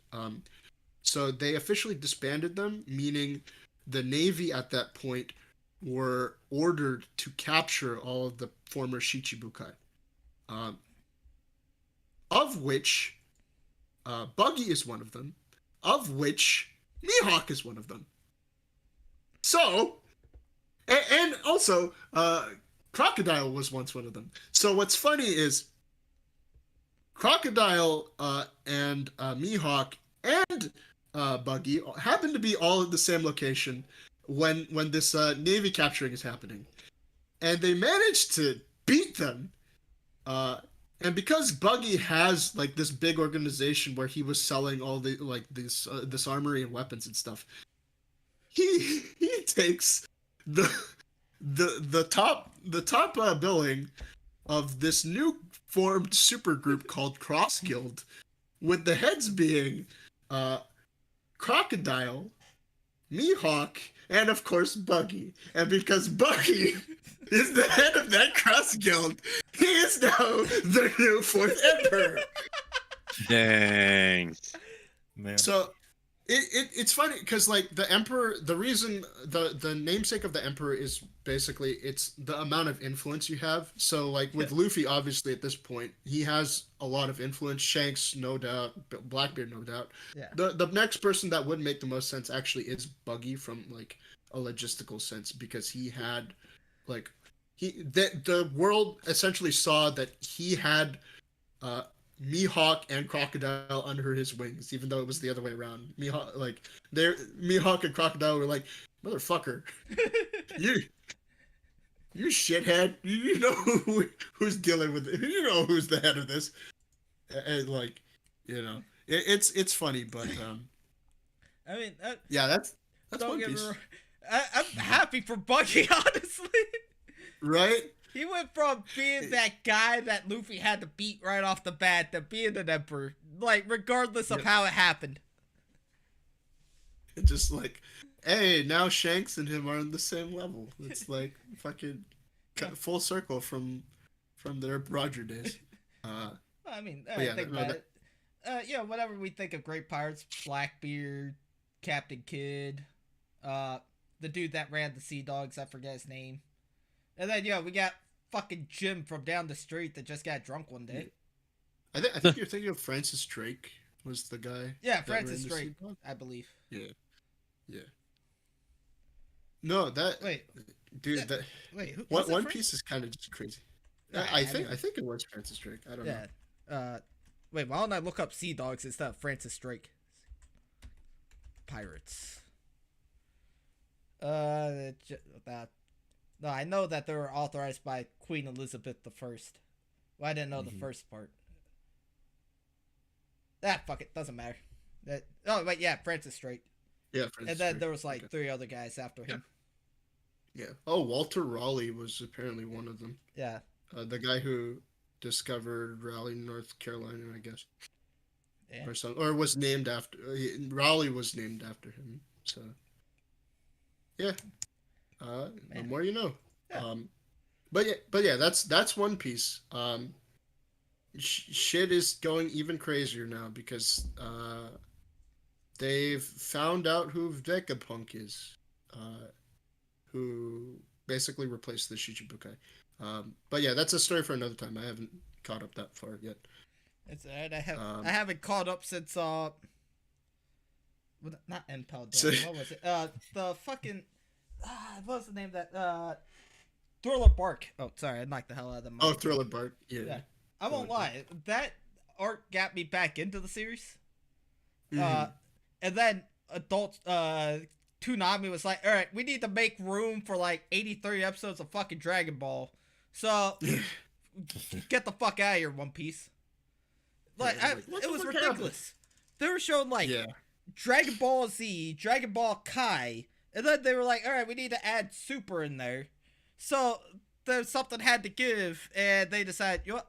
So they officially disbanded them, meaning the Navy at that point were ordered to capture all of the former Shichibukai, of which Buggy is one of them, of which Mihawk is one of them. So, and also, Crocodile was once one of them. So what's funny is Crocodile and Mihawk and Buggy happen to be all at the same location when this Navy capturing is happening. And they managed to beat them. And because Buggy has like this big organization where he was selling all the this armory and weapons and stuff, he takes the top billing of this new formed supergroup called Cross Guild, with the heads being Crocodile, Mihawk, and of course Buggy. And because Buggy is the head of that Cross Guild, he is now the new fourth emperor. Dang. Man. So it's funny because like the emperor, the reason the namesake of the emperor is basically it's the amount of influence you have. So like with Luffy, obviously at this point he has a lot of influence. Shanks, no doubt. Blackbeard, no doubt. Yeah. The next person that would make the most sense actually is Buggy from like a logistical sense, because he had like the world essentially saw that he had Mihawk and Crocodile under his wings, even though it was the other way around. Mihawk and Crocodile were like, motherfucker, you shithead, you know who's dealing with it, you know who's the head of this, and like, you know, it's funny, but I mean, that's don't One get me Piece. wrong. I'm happy for Buggy, honestly. Right? He went from being that guy that Luffy had to beat right off the bat to being an emperor, like regardless of how it happened. Just like, hey, now Shanks and him are on the same level. It's like fucking full circle from their Roger days. I mean, yeah, think about it. Whenever we think of great pirates, Blackbeard, Captain Kidd, the dude that ran the Sea Dogs, I forget his name. And then, we got fucking Jim from down the street that just got drunk one day. I think you're thinking of Francis Drake was the guy. Yeah, Francis Drake, I believe. Yeah. No, that... Wait. Dude, that... Wait, who, One Piece is kind of just crazy. Yeah, I think it was Francis Drake. I don't know. Wait, why don't I look up Sea Dogs instead of Francis Drake? Pirates. No, I know that they were authorized by Queen Elizabeth I. Well, I didn't know the first part. Fuck it, doesn't matter. Francis Drake. Yeah, Francis And then Drake. there was like 3 other guys after him. Yeah. Oh, Walter Raleigh was apparently one of them. Yeah. The guy who discovered Raleigh, North Carolina, I guess. Yeah. Or was named after... Raleigh was named after him, so... Yeah. The more you know. Yeah. But yeah, that's One Piece. Shit is going even crazier now because they've found out who Vegapunk is, who basically replaced the Shichibukai. But yeah, that's a story for another time. I haven't caught up that far yet. It's alright. I haven't caught up since not Impel Down. What was it? The fucking what was the name of that Thriller Bark. Oh, sorry, I knocked the hell out of them. Oh, Thriller Bark. Yeah. I won't lie. That arc got me back into the series. Mhm. And then Toonami was like, all right, we need to make room for like 83 episodes of fucking Dragon Ball. So get the fuck out of here, One Piece. Like, it was ridiculous. They were showing like Dragon Ball Z, Dragon Ball Kai, and then they were like, all right, we need to add Super in there. So there's something had to give, and they decided, you know what?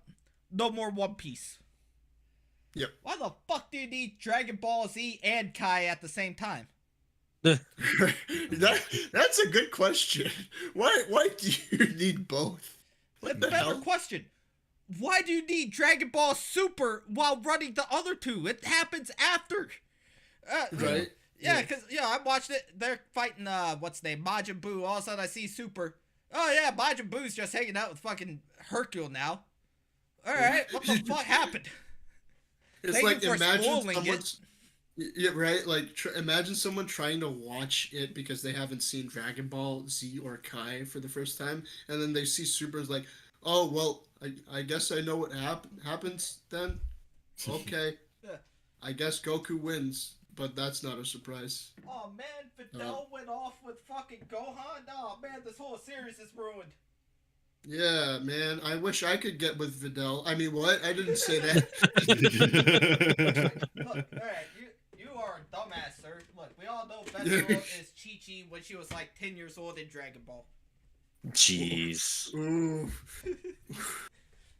No more One Piece. Yep. Why the fuck do you need Dragon Ball Z and Kai at the same time? That's a good question. Why do you need both? Better question. Why do you need Dragon Ball Super while running the other two? It happens after. Right? Yeah, because, I'm watching it. They're fighting, what's his name? Majin Buu. All of a sudden I see Super. Oh, yeah, Majin Buu's just hanging out with fucking Hercule now. Alright, what the fuck happened? It's like, imagine someone's... Yeah, right? Like, imagine someone trying to watch it because they haven't seen Dragon Ball Z or Kai for the first time, and then they see Super is like, oh, well, I guess I know what happens then. Okay. I guess Goku wins, but that's not a surprise. Oh, man, Videl went off with fucking Gohan? Oh, man, this whole series is ruined. Yeah, man, I wish I could get with Videl. I mean, what? I didn't say that. Look, alright, you are a dumbass, sir. Look, we all know best girl is Chi-Chi when she was like 10 years old in Dragon Ball. Jeez. Ooh.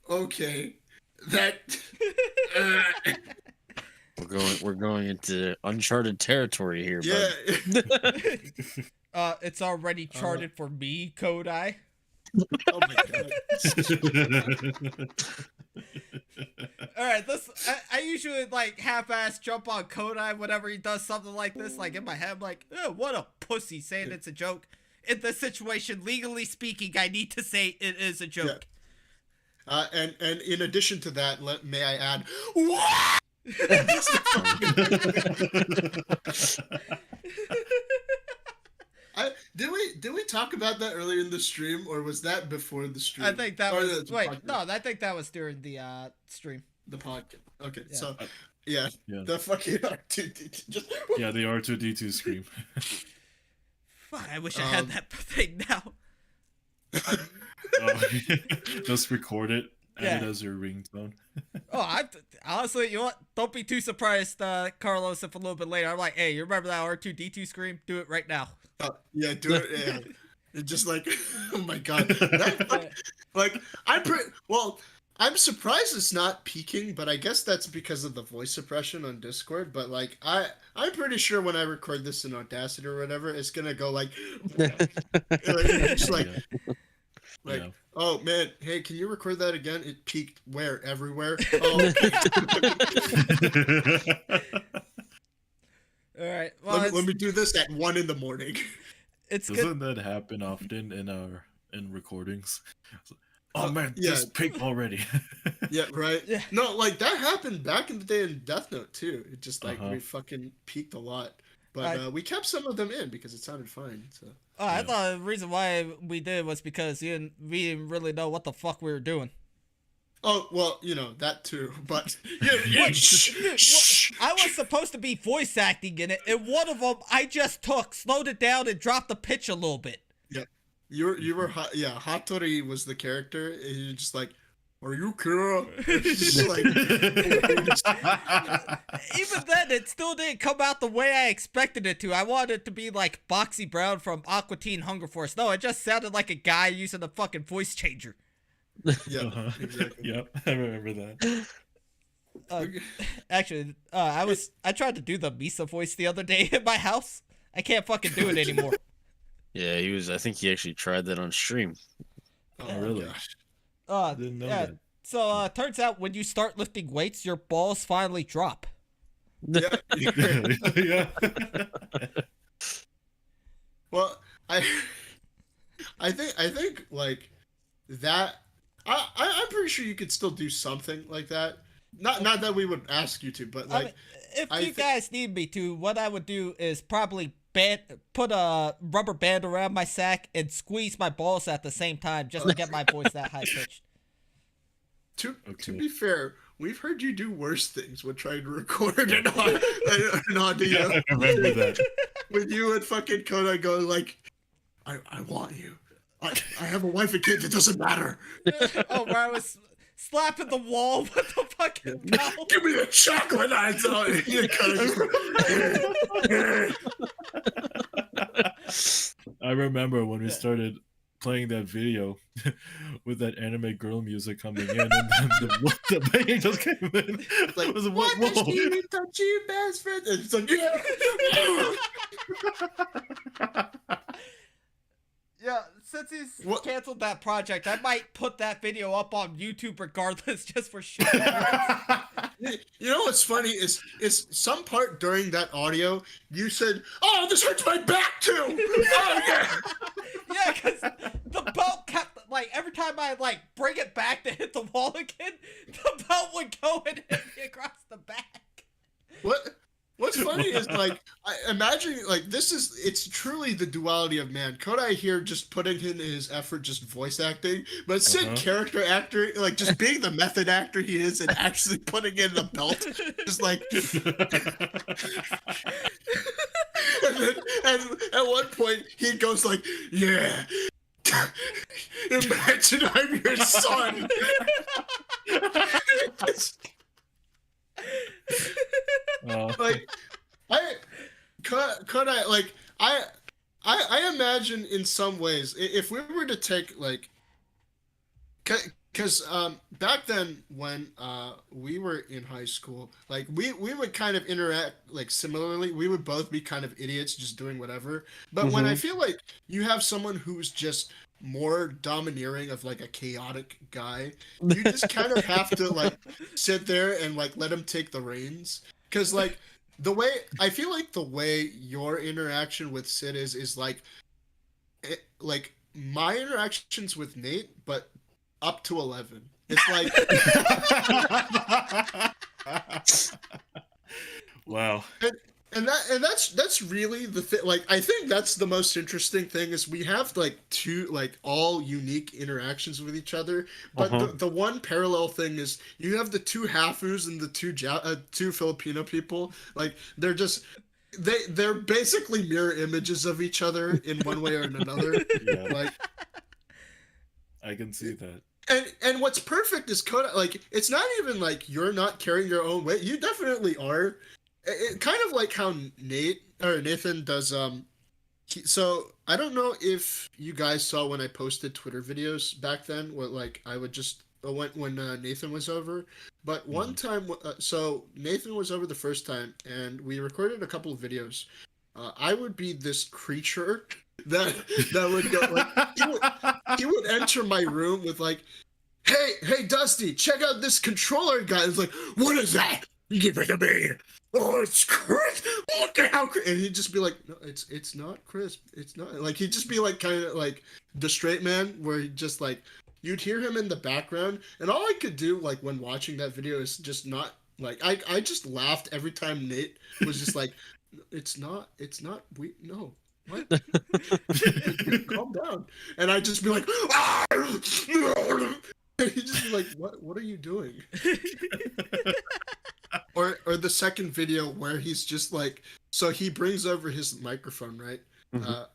Okay. That... We're going into uncharted territory here, yeah. bud. It's already charted for me, Kodai. Oh my god. Alright, I usually like half-ass jump on Kodai whenever he does something like this. Like in my head, I'm like, oh, what a pussy saying it's a joke. In this situation, legally speaking, I need to say it is a joke. Yeah. And in addition to that, may I add, what? Did we talk about that earlier in the stream, or was that before the stream? I think that was podcast? I think that was during the stream. The podcast. Okay, Yeah. so the fucking R2D2 just the R2D2 scream. Fuck, I wish I had that thing now. Just record it. Add it as your ringtone. Honestly, you know what? Don't be too surprised, Carlos, if a little bit later I'm like, hey, you remember that R2D2 scream? Do it right now. Yeah, do it. Yeah. It's just like, oh my god. Like, I'm surprised it's not peaking, but I guess that's because of the voice suppression on Discord. But like I'm pretty sure when I record this in Audacity or whatever, it's gonna go like, just like Yeah. like Yeah. oh man, hey, can you record that again? It peaked where? Everywhere. Oh, okay. All right. Well, let me do this at 1 in the morning. it's good. Doesn't that happen often in recordings? Oh man, yeah. this peaked already. Yeah, right. Yeah. No, like that happened back in the day in Death Note too. It just like Uh-huh. we fucking peaked a lot, but we kept some of them in because it sounded fine. So. Oh, I Yeah. thought the reason why we did was because we didn't really know what the fuck we were doing. Oh well, you know that too, but I was supposed to be voice acting in it, and one of them I just slowed it down, and dropped the pitch a little bit. you were Hattori was the character, and you're just like, are you Kira? Just like, Even then, it still didn't come out the way I expected it to. I wanted it to be like Boxy Brown from Aqua Teen Hunger Force. No, it just sounded like a guy using a fucking voice changer. yeah, Uh-huh. exactly. Yep, I remember that. Actually, I tried to do the Misa voice the other day in my house. I can't fucking do it anymore. Yeah, he was. I think he actually tried that on stream. Oh, really? gosh. Didn't know Yeah. that. So, turns out when you start lifting weights, your balls finally drop. Yeah. Yeah. Well, I think like that. I'm pretty sure you could still do something like that. Not that we would ask you to, but I like mean, if I you guys need me to, what I would do is probably put a rubber band around my sack and squeeze my balls at the same time just to get my voice that high pitched. to Okay. be fair, we've heard you do worse things when trying to record an audio. I remember that. With you and fucking Kodai going like, I want you. I have a wife and kids. It doesn't matter. Oh, where I was slapping the wall with the fucking towel. Give me the chocolate. I thought you I remember when we started playing that video with that anime girl music coming in, and then the banging just came in. like, It was what whoa. does she touch you, best friend? And it's like, yeah. Yeah, since he's What- canceled that project, I might put that video up on YouTube regardless, just for shit. You know what's funny is some part during that audio you said, "Oh, this hurts my back too." Oh yeah. Yeah, because the belt kept, like, every time I, like, bring it back to hit the wall again, the belt would go and hit me across the back. What's funny is like I imagine like it's truly the duality of man. Kodai here just putting in his effort just voice acting, but Sid character actor, like just being the method actor he is and actually putting in the belt. Just like and at one point he goes like, yeah. Imagine I'm your son. Like I imagine in some ways if we were to take like because back then when we were in high school, like we would kind of interact like similarly. We would both be kind of idiots just doing whatever, but when I feel like you have someone who's just more domineering of like a chaotic guy, you just kind of have to like sit there and like let him take the reins, because like the way I feel like the way your interaction with Sid is like like my interactions with Nate, but up to 11. It's like Wow. and that's really the thing. Like I think that's the most interesting thing is we have like two like all unique interactions with each other, but the one parallel thing is you have the two Hafus and the two Filipino people. Like they're just they're basically mirror images of each other in one way or another. Yeah. Like I can see that. and what's perfect is Koda, like it's not even like you're not carrying your own weight. You definitely are. It kind of like how Nathan does. So I don't know if you guys saw when I posted Twitter videos back then, where like I would just when Nathan was over. But one time, so Nathan was over the first time, and we recorded a couple of videos. I would be this creature that would go like he would enter my room with like, hey Dusty, check out this controller guy. It's like, what is that? You give it to me. Oh, it's crisp. Look at how crisp. And he'd just be like, no, it's not crisp. It's not. Like he'd just be like kind of like the straight man, where he just like you'd hear him in the background, and all I could do like when watching that video is just not like I just laughed every time Nate was just like, it's not we no. What? Calm down. And I'd just be like, ah! And he'd just be like, what are you doing? Or the second video where he's just like, so he brings over his microphone, right? Mhm.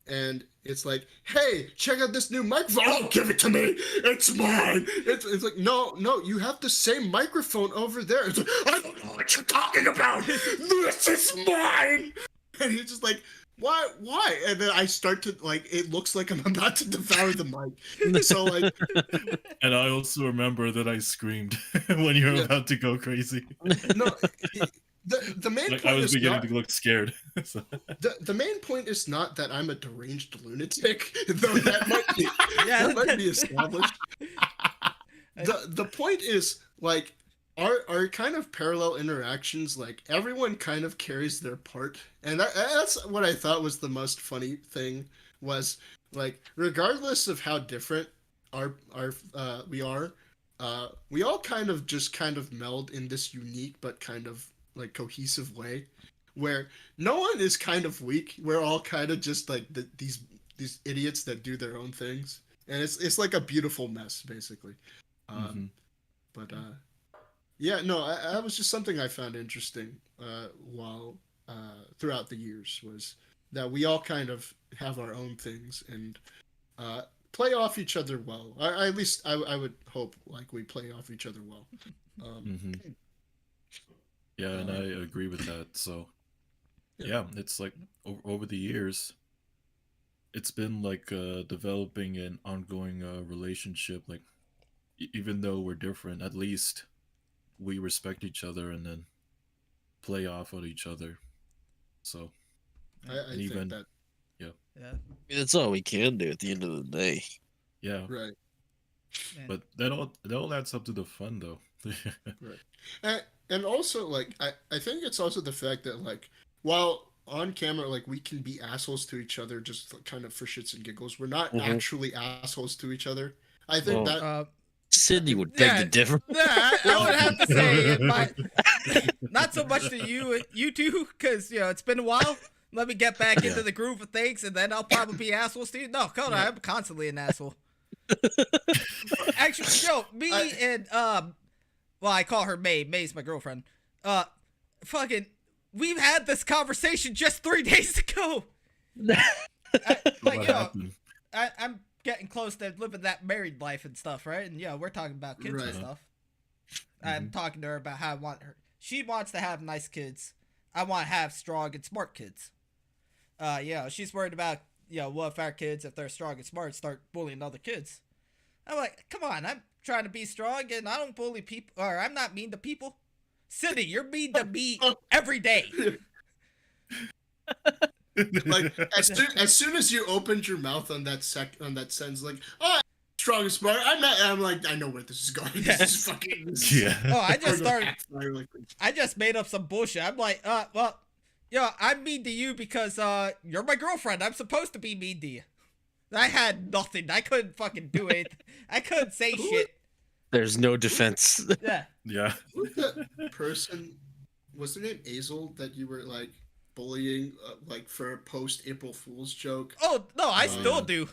And it's like, hey, check out this new microphone. Oh, give it to me. It's mine. It's like, no, you have the same microphone over there. It's like, I don't know what you're talking about. This is mine. And he's just like, why? And then I start to like, it looks like I'm about to devour the mic. So like, And I also remember that I screamed when you were Yeah. about to go crazy. no, the main Like point I was is beginning not, to look scared. So- the main point is not that I'm a deranged lunatic, though that might be established. The point is like our kind of parallel interactions, like everyone kind of carries their part, and that's what I thought was the most funny thing, was like regardless of how different our we are, we all kind of meld in this unique but kind of like cohesive way, where no one is kind of weak. We're all kind of just like these idiots that do their own things, and it's like a beautiful mess basically. Mhm. But yeah, no, that was just something I found interesting while throughout the years, was that we all kind of have our own things and play off each other well. At least I would hope like we play off each other well. Mhm. Yeah, and I agree with that. So, Yeah. yeah, it's like over the years, it's been like developing an ongoing relationship. Like, even though we're different, at least we respect each other and then play off of each other. So, I and think even that Yeah. That's all we can do at the end of the day. yeah, right. but that all adds up to the fun, though. And also like I think it's also the fact that like while on camera like we can be assholes to each other just like, kind of for shits and giggles, we're not Mhm. actually assholes to each other. I think Well, that Sydney would beg Yeah. to differ. Yeah, I would have to say not so much to you two, because it's been a while. Let me get back into Yeah. the groove of things, and then I'll probably be assholes to you. No, Coda, Yeah. I'm constantly an asshole. Actually, me and well, I call her May. May's my girlfriend. Fucking, we've had this conversation just 3 days ago. What happened? I'm getting close to living that married life and stuff, right? And we're talking about kids Right. and stuff. I'm talking to her about how I want her. She wants to have nice kids. I want to have strong and smart kids. She's worried about what if our kids, if they're strong and smart, start bullying other kids. I'm like, come on, I'm trying to be strong and I don't bully people, or I'm not mean to people. Sydney, you're mean to me every day. like as soon as you opened your mouth on that sentence, like, oh, I'm strong and smart. I'm like, I know where this is going. This is fucking. This is Yeah. Oh, I just gonna started. backfire like- I just made up some bullshit. I'm like, I'm mean to you because you're my girlfriend. I'm supposed to be mean to you. I had nothing. I couldn't fucking do it. I couldn't say shit. There's no defense. Yeah. Yeah. Who's that person? Was their name Azel that you were like bullying, like for a post April Fool's joke? Oh no, I still yeah. do.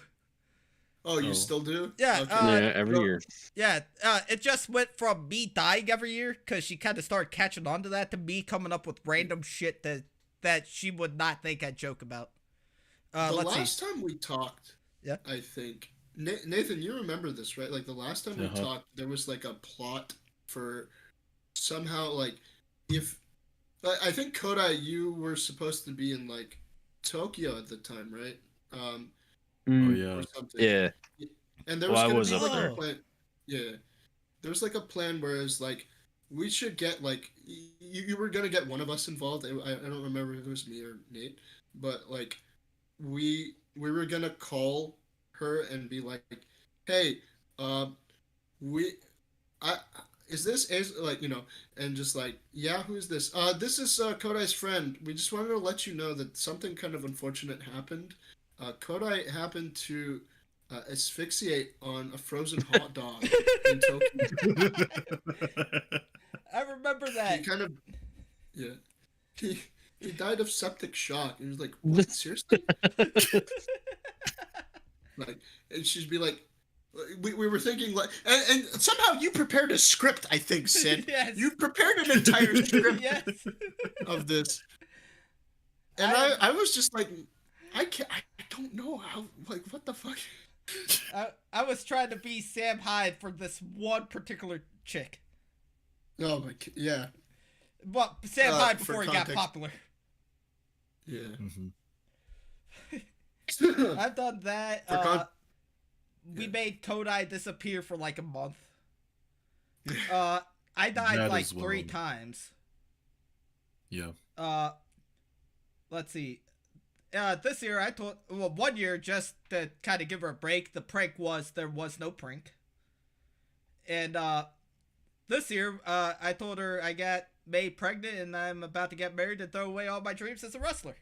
Oh, you Oh. still do? Yeah, Okay. Yeah, every year. Yeah. It just went from me dying every year because she kind of started catching on to that, to me coming up with random shit that she would not think I'd joke about. The Let's last see. time we talked, Yeah. I think Nathan, you remember this, right? Like the last time we Uh-huh. talked, there was like a plot for somehow like if I think Kodai, you were supposed to be in like Tokyo at the time, right? Oh Mm, yeah. Or something. yeah. And there Well, I was was gonna be up like there. a plan. Yeah. there's like a plan where it's like we should get like you were gonna get one of us involved. I don't remember if it was me or Nate, but like we were gonna call her and be like, hey, we I is this like and just like, yeah, who's this? This is Kodai's friend. We just wanted to let you know that something kind of unfortunate happened. Kodai happened to asphyxiate on a frozen hot dog in Tokyo. I remember He that. kind of, yeah, he he died of septic shock. He was like, what, seriously? Like, and she'd be like, we were thinking like, and somehow you prepared a script. I think, Sid. Yes. You prepared an entire script Yes. of this, and I was just like, I don't know how, like, what the fuck. I was trying to be Sam Hyde for this one particular chick. Oh my, yeah, But Sam Hyde for before he got context. popular. yeah. Mhm. I've done that. We Yeah. made Kodai disappear for like a month. I died That like is 3 well. times. Yeah. Let's see. This year I told, well, 1 year just to kind of give her a break. The prank was there was no prank. And this year I told her I got made pregnant and I'm about to get married and throw away all my dreams as a wrestler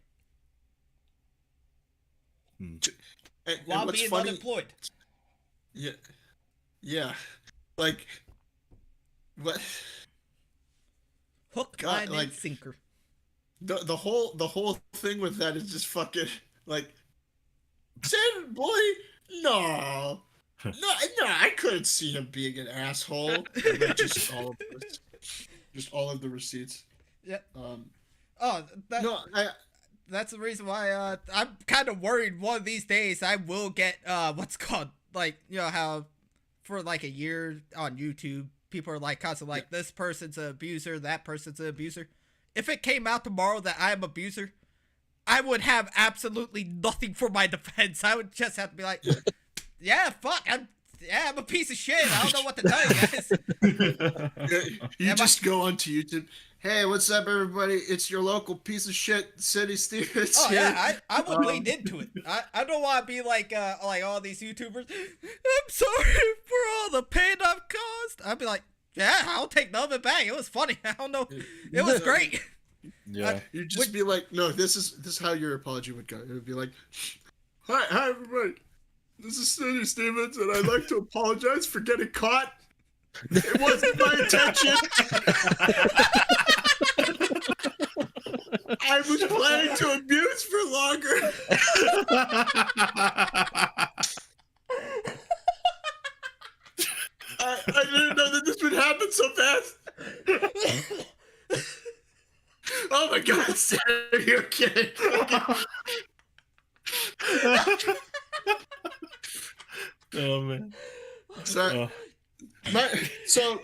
And while what's being funny, unemployed. yeah, yeah, like, what? Hook, God, line, like- and sinker. The whole thing with that is just fucking like, Sid, boy, no, I couldn't see him being an asshole. And then just all of the receipts. Yeah. Um, Oh, no, that's the reason why I'm kind of worried one of these days I will get what's called, like, you know how for like a year on YouTube people are like constantly like, this person's an abuser, that person's an abuser. If it came out tomorrow that I'm an abuser, I would have absolutely nothing for my defense. I would just have to be like, yeah, fuck, I'm a piece of shit. I don't know what to tell you guys. you Am just go onto YouTube. Hey, what's up, everybody? It's your local piece of shit, City Stevens. Oh here." yeah, I would lean into it. I don't want to be like all these YouTubers. I'm sorry for all the pain I've caused. I'd be like, yeah, I'll take none of it back. It was funny. I don't know. It was great. Yeah. You'd just be like, no, this is how your apology would go. It would be like, hi everybody. This is City Stevens, and I'd like to apologize for getting caught. It wasn't my intention. I was planning to abuse for longer. I didn't know that this would happen so fast. Oh my god, Sarah, you're kidding. Oh man. So, Oh.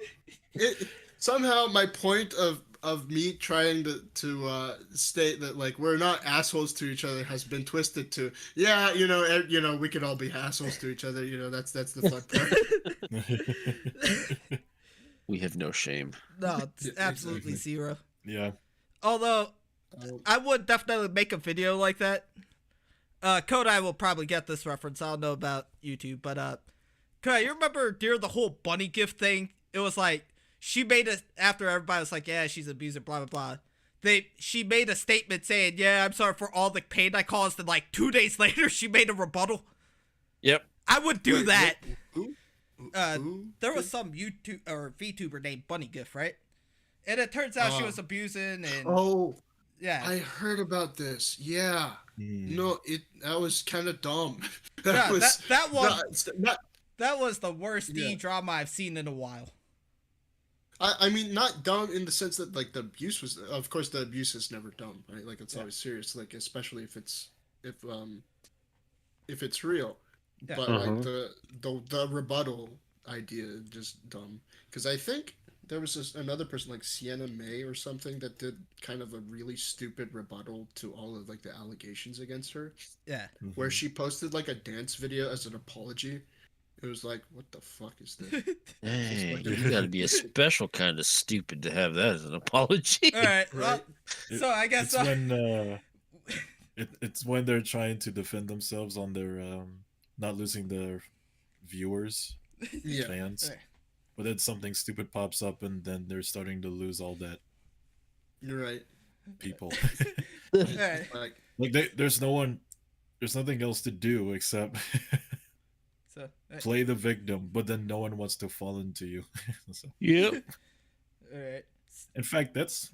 somehow my point of me trying to state that like we're not assholes to each other has been twisted to, yeah, we could all be assholes to each other. That's the fun part. We have no shame. No, it's Yeah, absolutely exactly. zero. Yeah. Although I would definitely make a video like that. Kodai will probably get this reference. I don't know about YouTube, but Kodai, you remember during the whole bunny gift thing? It was like she made it after everybody was like, "Yeah, she's an abuser," blah blah blah. She made a statement saying, "Yeah, I'm sorry for all the pain I caused," and like 2 days later, she made a rebuttal. Yep. I would do Wait, that. Who? There was some YouTube or VTuber named Bunny Gift, right? And it turns out she Oh. was abusing and Oh, yeah. I heard about this. Yeah. Mm. No, that was kind of dumb. Yeah, that one not that was the worst Yeah. D drama I've seen in a while. I mean, not dumb in the sense that like the abuse was. Of course, the abuse is never dumb, right? Like it's always serious. Like especially if it's real. Yeah. But Uh-huh. like the rebuttal idea just dumb. Because I think there was another person like Sienna May or something that did kind of a really stupid rebuttal to all of like the allegations against her, Yeah. where Mhm. she posted like a dance video as an apology. It was like, what the fuck is this? Hey, like- you gotta be a special kind of stupid to have that as an apology. All right. Right. So I guess It's when it's when they're trying to defend themselves on their not losing their viewers, Yeah. fans, Right. but then something stupid pops up and then they're starting to lose all that You're right. people. all right. Like, there's nothing else to do except So play the victim, but then no one wants to fall into you. So, Yep. all right. in fact, that's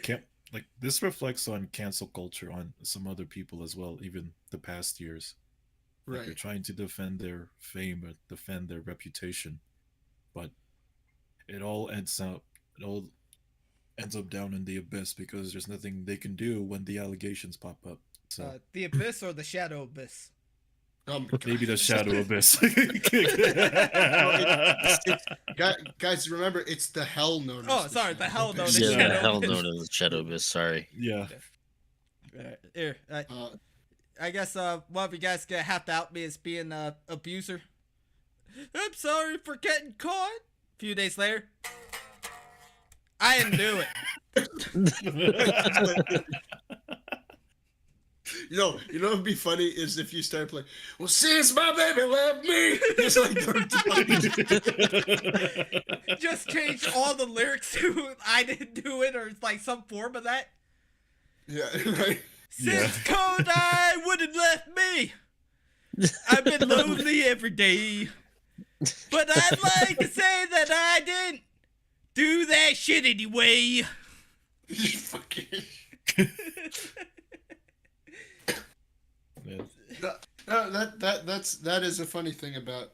can't like this reflects on cancel culture on some other people as well, even the past years. Like they're right. trying to defend their fame or defend their reputation, but it all ends up down in the abyss because there's nothing they can do when the allegations pop up. So The abyss or the shadow abyss? Oh my God. maybe the shadow abyss. Guys, remember, it's the hell known as Oh, sorry, the hell known as Yeah, Shadow the hell Abyss. known as the Shadow Abyss. Sorry. Yeah. All right, here, Uh, I guess one of you guys gonna have to out me as being an abuser. I'm sorry for getting caught. A few days later, I didn't do it. you know what'd be funny is if you start playing, well, since my baby left me, just like Just change all the lyrics to I didn't do it or like some form of that. yeah, right. Since Kodai wouldn't left me, I've been lonely every day. But I'd like to say that I didn't do that shit anyway. You fucking. Yeah. No, that is a funny thing about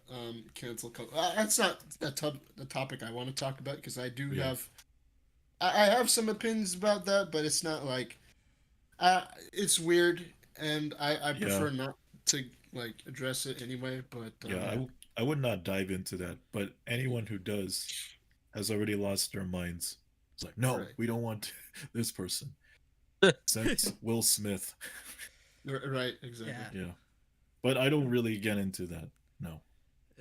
cancel culture. That's not the topic I want to talk about because I do Yeah. have, I have some opinions about that, but it's not like, it's weird, and I prefer not to like address it anyway. But Yeah, I would not dive into that, but anyone who does has already lost their minds. It's like, no, Right. we don't want this person. Since Will Smith. right, exactly. Yeah. Yeah. But I don't really get into that. No.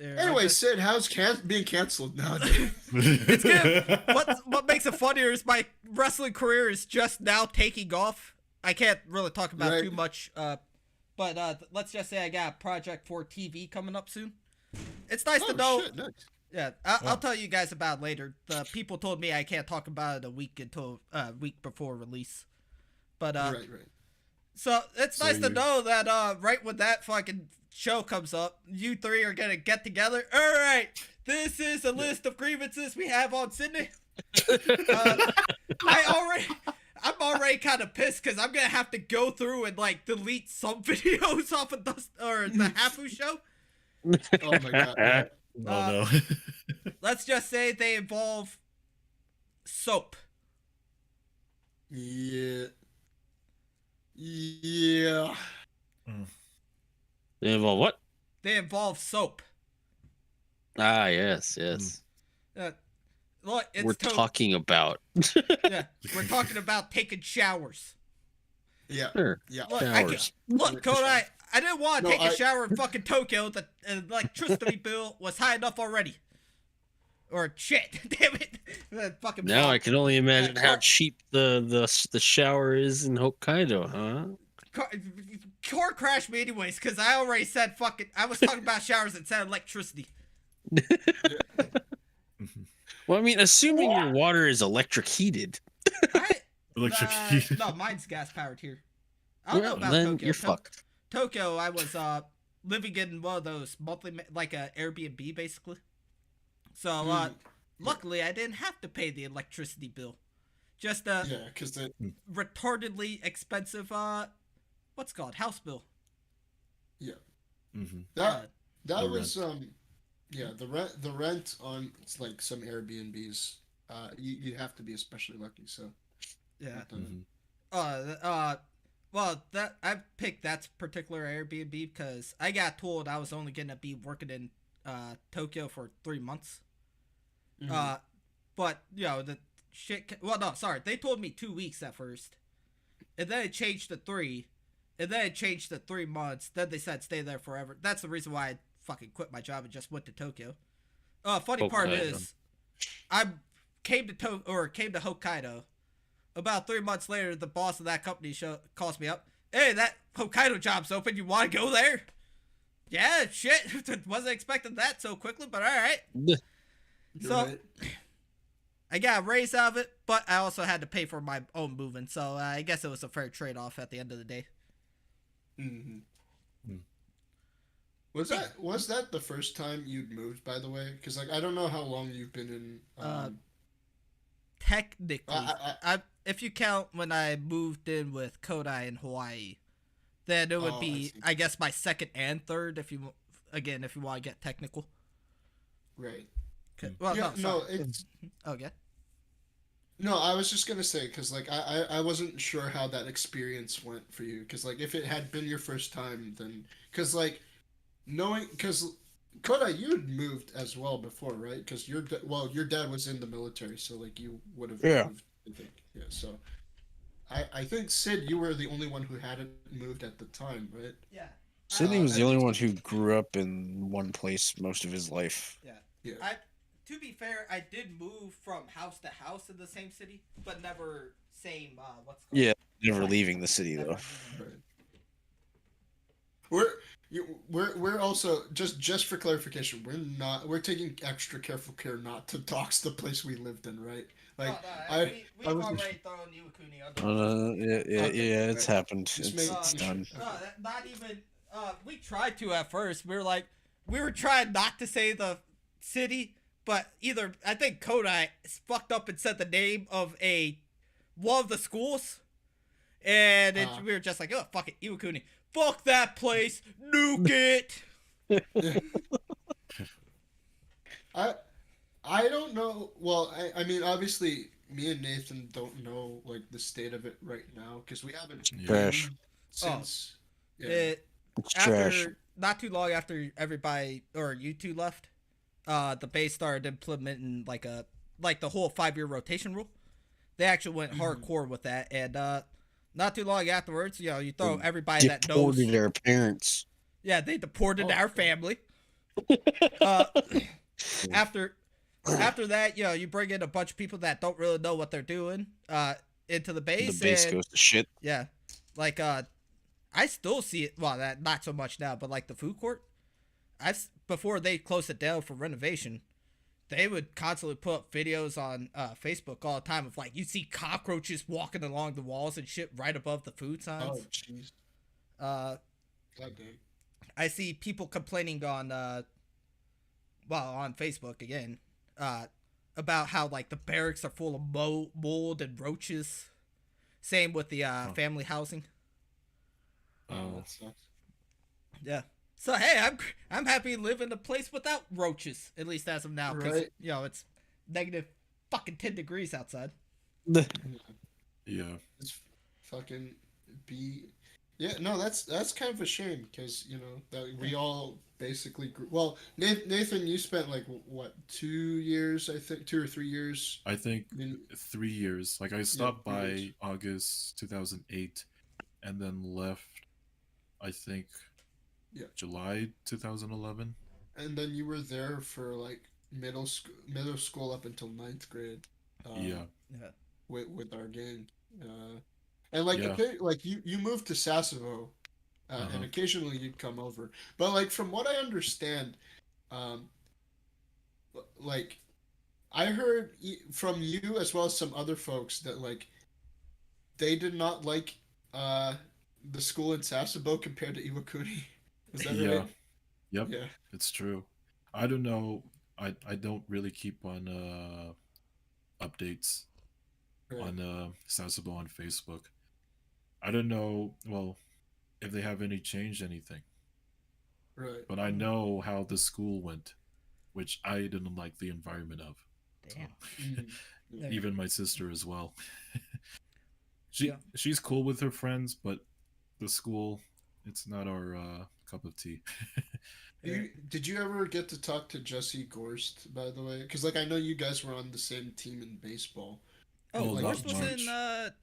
Anyway, Sid, how's being canceled nowadays? It's good. What makes it funnier is my wrestling career is just now taking off. I can't really talk about Right. too much, but let's just say I got a project for TV coming up soon. It's nice to know. Shit, nice. Yeah, I'll tell you guys about it later. The people told me I can't talk about it a week week before release. But Right. so it's So nice to you- know that right when that fucking show comes up, you three are gonna get together. All right, this is a list of grievances we have on Sydney. I'm already kind of pissed because I'm gonna have to go through and like delete some videos off of the Hafu show. Oh my god. Oh no. Let's just say they involve soap. Yeah. Yeah. They involve what? They involve soap. Ah, yes. Look, it's We're talking about. Yeah, we're talking about taking showers. Yeah. Sure. Yeah. Look, Showers. Look, Kodai, I didn't want to No, take a shower in fucking Tokyo. The electricity bill was high enough already. Or shit, damn it. That fucking Now I can only imagine how car- cheap the shower is in Hokkaido, huh? car crashed me anyways, because I already said fucking. I was talking about showers and said electricity. Well, I mean, assuming your water is electric heated, Electric No, mine's gas powered here. I don't know well, about then Tokyo. you're fucked. Tokyo, I was living in one of those monthly, like a Airbnb basically. So luckily I didn't have to pay the electricity bill. Just Yeah, because retardedly expensive what's it called, house bill. yeah. Mm-hmm. That The was yeah, the rent on like some Airbnbs, you have to be especially lucky. So Yeah. Mm-hmm. Well, that I picked that particular Airbnb because I got told I was only gonna be working in Tokyo for 3 months. Mhm. But you know the shit. Well, no, sorry, they told me 2 weeks at first, and then it changed to 3, and then it changed to 3 months. Then they said stay there forever. That's the reason why I fucking quit my job and just went to Tokyo. Funny part Hokkaido. is, I came to Hokkaido. About 3 months later, the boss of that company calls me up. Hey, that Hokkaido job's open. You want to go there? Yeah, shit. Wasn't expecting that so quickly, but all right. So Right. I got a raise out of it, but I also had to pay for my own moving. So I guess it was a fair trade-off at the end of the day. Mm-hmm. Hmm. Was that the first time you'd moved, by the way? Because like I don't know how long you've been in. Technically, if you count when I moved in with Kodai in Hawaii, then it would Oh, I be, see. I guess, my second and third. If you want to get technical. Right. Well, Yeah. no, No. sorry. It's Okay. no. I was just gonna say because like I wasn't sure how that experience went for you because like if it had been your first time then because like knowing because Koda you had moved as well before right because your dad was in the military so like you would have Yeah. moved I think yeah so I think Sid you were the only one who hadn't moved at the time right Yeah. Sydney was I the only think- one who grew up in one place most of his life. Yeah. yeah To be fair, I did move from house to house in the same city, but never same. What's it called? Yeah, never Like, leaving the city never though. leaving. right. We're also just for clarification we're taking extra careful care not to dox the place we lived in right like Oh, no, we've I wasn't already thrown Iwakuni under. Yeah, Okay, it's right. happened. Just It's done. Not even. We tried to at first. We were trying not to say the city, but either I think Kodai fucked up and said the name of one of the schools, and we were just like, oh fuck it, Iwakuni, fuck that place, nuke it. I don't know. Well, I mean, obviously, me and Nathan don't know like the state of it right now because we haven't Yeah. Trash. been since. Yeah. It It's trash. after not too long after everybody or you two left, the base started implementing like the whole 5-year rotation rule. They actually went hardcore with that, and not too long afterwards, you throw everybody that knows. Deported their parents. Yeah, they deported Oh. our family. After that, you bring in a bunch of people that don't really know what they're doing into the base. The base and, goes to shit. yeah, like I still see it. Well, that not so much now, but like the food court, before they closed it down for renovation, they would constantly put up videos on Facebook all the time of like you see cockroaches walking along the walls and shit right above the food Oh, signs. jeez. Uh, God dang. I see people complaining on on Facebook again, about how like the barracks are full of mold and roaches. Same with the family housing. Oh, Oh, that sucks. Yeah. So hey, I'm happy to live in a place without roaches, at least as of now, because Right. it's negative fucking 10 degrees outside. yeah. It's fucking be. Yeah, no, that's kind of a shame because that we all basically grew. Well, Nathan, you spent like what 2 years? I think 2 or 3 years. I think In, 3 years. Like I stopped 3 by years. August 2008, and then left. I think. Yeah. July 2011. and then you were there for like middle school up until 9th grade. Yeah. Yeah. With our gang. And like Yeah. like you moved to Sasebo, and Uh-huh. occasionally you'd come over. But like from what I understand, like I heard from you as well as some other folks that like they did not like the school in Sasebo compared to Iwakuni. Is that Yeah. right? Yep. Yeah. It's true. I don't know. I don't really keep on updates Right. on Sasebo on Facebook. I don't know. Well, if they have changed anything, Right. but I know how the school went, which I didn't like the environment of. Damn. Mhm. Yeah. Even my sister as well. Yeah. She's cool with her friends, but the school, it's not our cup of tea. Did you ever get to talk to Jesse Gorst, by the way? Because like I know you guys were on the same team in baseball. Oh, Well, the not worst was much. in.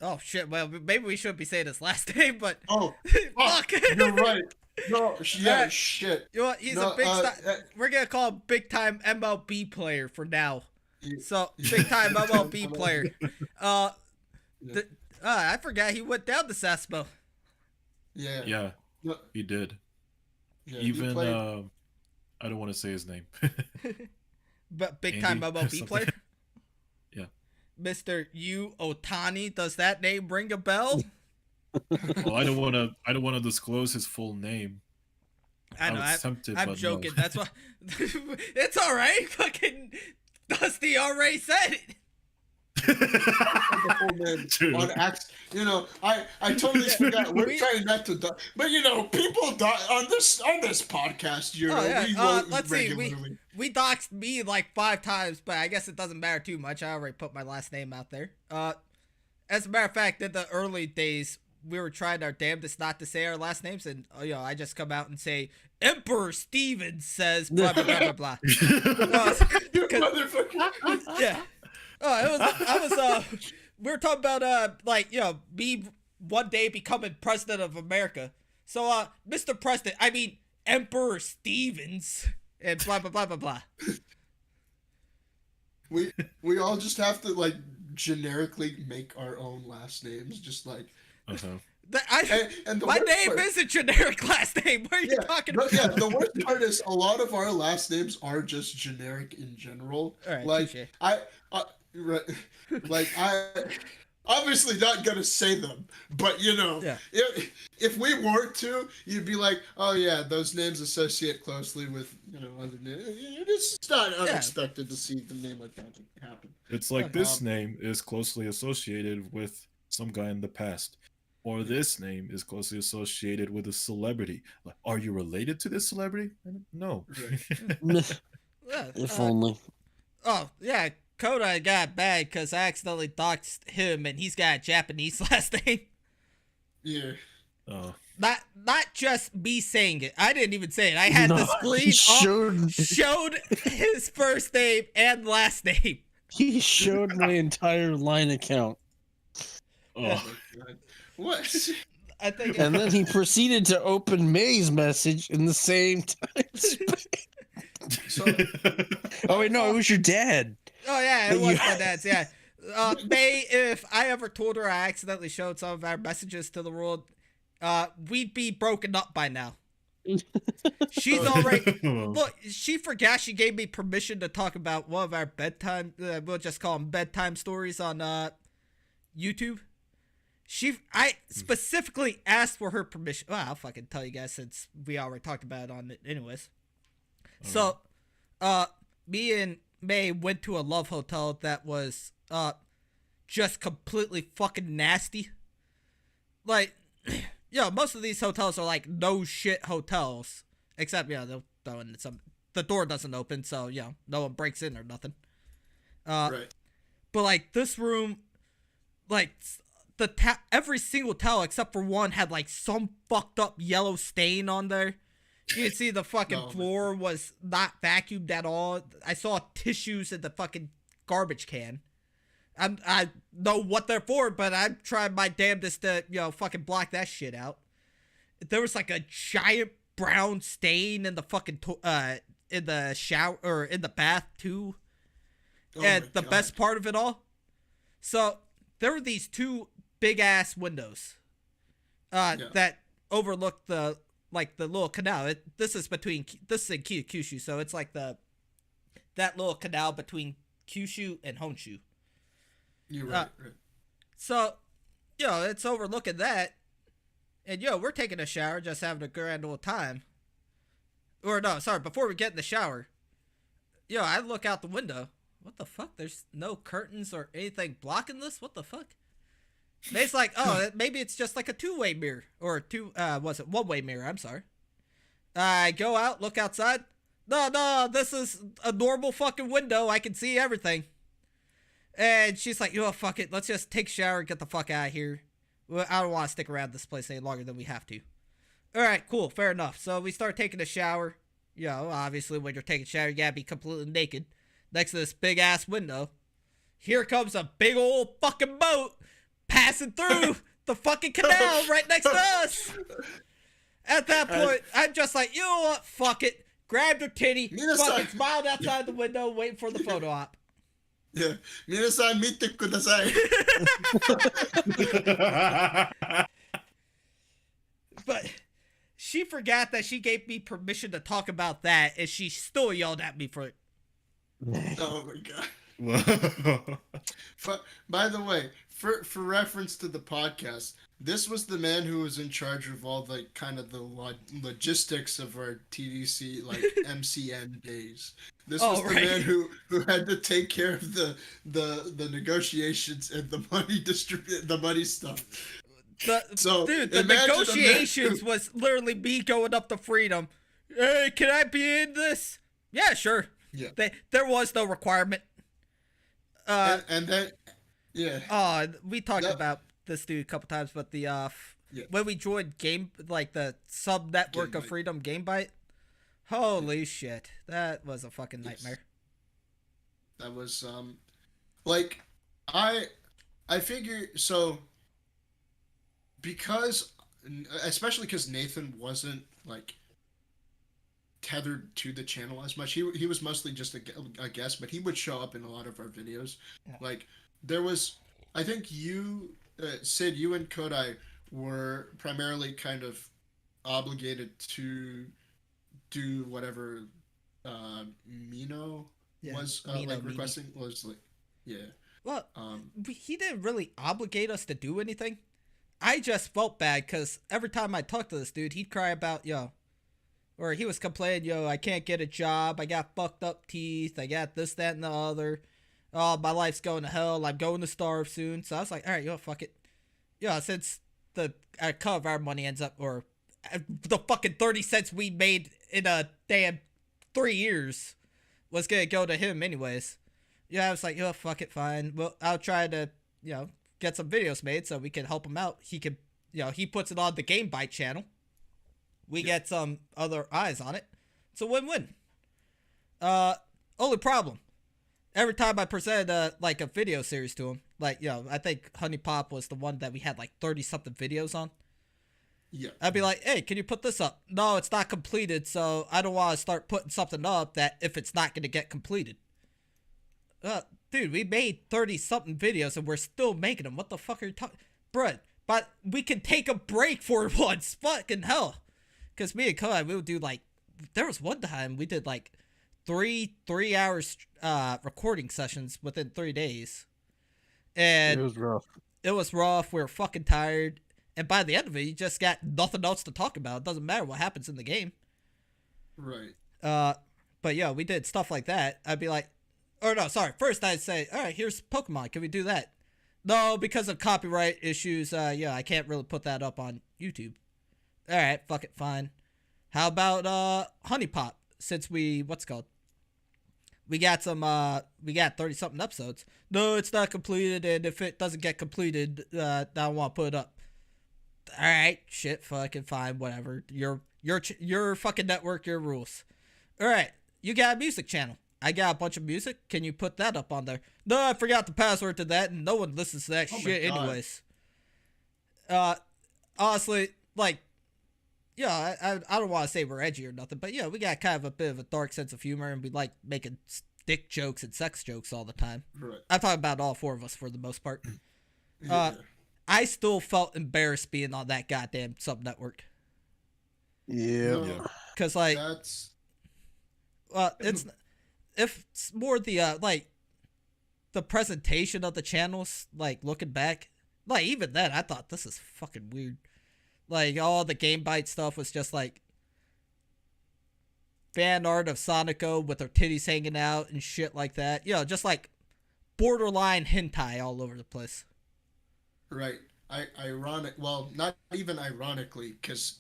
Oh shit. Well, maybe we shouldn't be saying his last name, but Oh, fuck. you're right. No, yeah, Alright. shit. You know what? He's No, a big. We're gonna call him big time MLB player for now. So big time MLB player. Uh, Yeah. I forgot he went down to Saspo. Yeah. Yeah, No, he did. yeah, he Even played- I don't want to say his name. But big time Andy, MLB something. player. Yeah. Mr. Yu Otani. Does that name ring a bell? Well, I don't want to disclose his full name. I know. was tempted, I'm but joking. no. That's why. It's all right. Fucking Dusty already said it. the full name Dude. on acts. You know, I totally forgot. We're We- trying not to die, but you know, people die on this podcast. You know, Oh, yeah. we lo- Let's see. regularly. We doxed me like 5 times, but I guess it doesn't matter too much. I already put my last name out there. As a matter of fact, in the early days, we were trying our damnedest not to say our last names, and I just come out and say Emperor Stevens says blah blah blah blah blah. You 'Cause- motherfucker. Yeah. Oh, we were talking about me one day becoming president of America. So Mr. President, I mean Emperor Stevens and blah blah blah blah blah. We all just have to like generically make our own last names, just like. Uh-huh. And the My worst name part- is a generic last name. What are you talking about? Yeah, the worst part is a lot of our last names are just generic in general. All right, like touche. right, like I obviously not gonna say them, but you know, Yeah. if we were to, you'd be like, oh yeah, those names associate closely with other names. It's not unexpected to see the name like that happen. It's like this name is closely associated with some guy in the past, or this name is closely associated with a celebrity. Like, are you related to this celebrity? No. Yeah, If only. oh yeah, Koda got bad because I accidentally doxed him, and he's got a Japanese last name. Yeah. Oh. Not just me saying it. I didn't even say it. I had the he screen showed, showed his first name and last name. he showed my entire line account. Oh. Oh my God. What? I think. And then he proceeded to open May's message in the same time. So, Oh wait, no, it was your dad. Oh yeah, it But was you- my dad's. Yeah, May. If I ever told her I accidentally showed some of our messages to the world, we'd be broken up by now. She's already. Look, she forgot she gave me permission to talk about one of our bedtime. We'll just call them bedtime stories on YouTube. I specifically asked for her permission. Well, I'll fucking tell you guys since we already talked about it on it anyways. So, me and May went to a love hotel that was, just completely fucking nasty. Like, most of these hotels are like no shit hotels. Except, they'll throw in the door doesn't open, so, no one breaks in or nothing. right. But like this room, like every single towel except for one had like some fucked up yellow stain on there. You can see the fucking No. floor was not vacuumed at all. I saw tissues in the fucking garbage can. I know what they're for, but I'm trying my damnedest to fucking block that shit out. There was like a giant brown stain in the fucking in the shower or in the bath too. Oh And my the God. best part of it all, so there were these two big ass windows that overlooked the little canal. This is in Kyushu, so it's like that little canal between Kyushu and Honshu. You're right. Right. So, it's overlooking that, and we're taking a shower, just having a grand old time. Or no, sorry, before we get in the shower, I look out the window. What the fuck? There's no curtains or anything blocking this? What the fuck? And it's like, maybe it's just like a two-way mirror. Or one-way mirror, I'm sorry. I go out, look outside. No, this is a normal fucking window. I can see everything. And she's like, fuck it. Let's just take a shower and get the fuck out of here. Well, I don't want to stick around this place any longer than we have to. Alright, cool, fair enough. So we start taking a shower. Obviously when you're taking a shower, you gotta be completely naked. Next to this big ass window. Here comes a big old fucking boat passing through the fucking canal right next to us. At that point, I'm just like, you know what? Fuck it. Grabbed her titty, fucking smiled outside the window, waiting for the photo op. Yeah. Minasan, mite kudasai. But she forgot that she gave me permission to talk about that, and she still yelled at me for it. Oh my god. By the way, for reference to the podcast, this was the man who was in charge of all the kind of the logistics of our TDC like MCN days. This was the man who had to take care of the negotiations and the money stuff. The negotiations was literally me going up to Freedom. Hey, can I be in this? Yeah, sure. Yeah. There was no requirement. And then, yeah. We talked about this dude a couple times, but when we joined the sub network of Freedom Gamebyte, holy shit, that was a fucking nightmare. That was like I figure so because especially because Nathan wasn't like tethered to the channel as much. He was mostly just a guest, but he would show up in a lot of our videos. Yeah. Like there was, I think you, Sid, you and Kodai were primarily kind of obligated to do whatever Mino was requesting. Was like, yeah. Well, he didn't really obligate us to do anything. I just felt bad because every time I talked to this dude, he'd cry about, or he was complaining, I can't get a job. I got fucked up teeth. I got this, that, and the other. Oh, my life's going to hell. I'm going to starve soon. So I was like, all right, fuck it. Since the cut of our money ends up, or the fucking 30 cents we made in a damn 3 years was going to go to him anyways. I was like, fuck it, fine. Well, I'll try to, get some videos made so we can help him out. He could, he puts it on the Gamebyte channel. We get some other eyes on it. It's a win-win. Only problem. Every time I presented a video series to him, I think Honey Pop was the one that we had 30-something videos on. Yeah. I'd be like, hey, can you put this up? No, it's not completed, so I don't want to start putting something up that if it's not going to get completed. Dude, we made 30-something videos and we're still making them. What the fuck are you talking? Bruh, but we can take a break for it once. Fucking hell. Because me and Kai, we would do there was one time we did 3 hours recording sessions within 3 days. And it was rough. It was rough. We were fucking tired. And by the end of it, you just got nothing else to talk about. It doesn't matter what happens in the game. Right. But yeah, we did stuff like that. I'd be like, or no, sorry. First I'd say, all right, here's Pokemon. Can we do that? No, because of copyright issues, I can't really put that up on YouTube. All right, fuck it, fine. How about Honey Pop? Since we got 30-something episodes. No, it's not completed, and if it doesn't get completed, I don't want to put it up. All right, shit, fucking fine, whatever. Your fucking network, your rules. All right, you got a music channel. I got a bunch of music. Can you put that up on there? No, I forgot the password to that, and no one listens to that shit anyways. Honestly, I don't want to say we're edgy or nothing, but we got kind of a bit of a dark sense of humor, and we like making dick jokes and sex jokes all the time. Right. I'm talking about all 4 of us for the most part. Yeah. I still felt embarrassed being on that goddamn sub network. Yeah. Because that's it's more the the presentation of the channels, looking back, even then I thought this is fucking weird. All the Gamebyte stuff was just fan art of Sonico with her titties hanging out and shit like that. Just borderline hentai all over the place. Right. Ironic. Well, not even ironically, because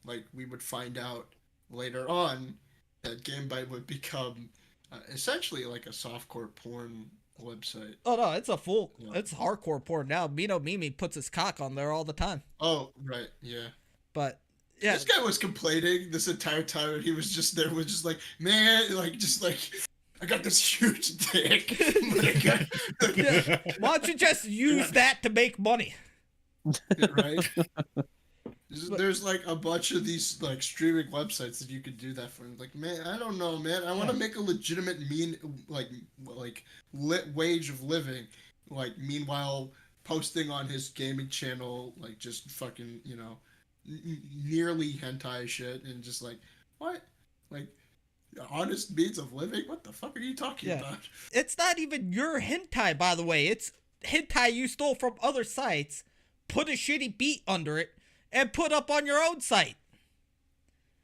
we would find out later on that Gamebyte would become essentially like a softcore porn website. Oh no, it's it's hardcore porn now. Mino Mimi puts his cock on there all the time. Oh right, yeah. But yeah, this guy was complaining this entire time, and he was just there, was just man, I got this huge dick. But I got, Yeah, why don't you just use that to make money? right? There's like a bunch of these like streaming websites that you could do that for. Like, man, I don't know, man. I want to make a legitimate wage of living. Like, meanwhile, posting on his gaming channel, like just fucking, nearly hentai shit, and just like, what, like, honest means of living? What the fuck are you talking about? It's not even your hentai, by the way. It's hentai you stole from other sites, put a shitty beat under it, and put up on your own site.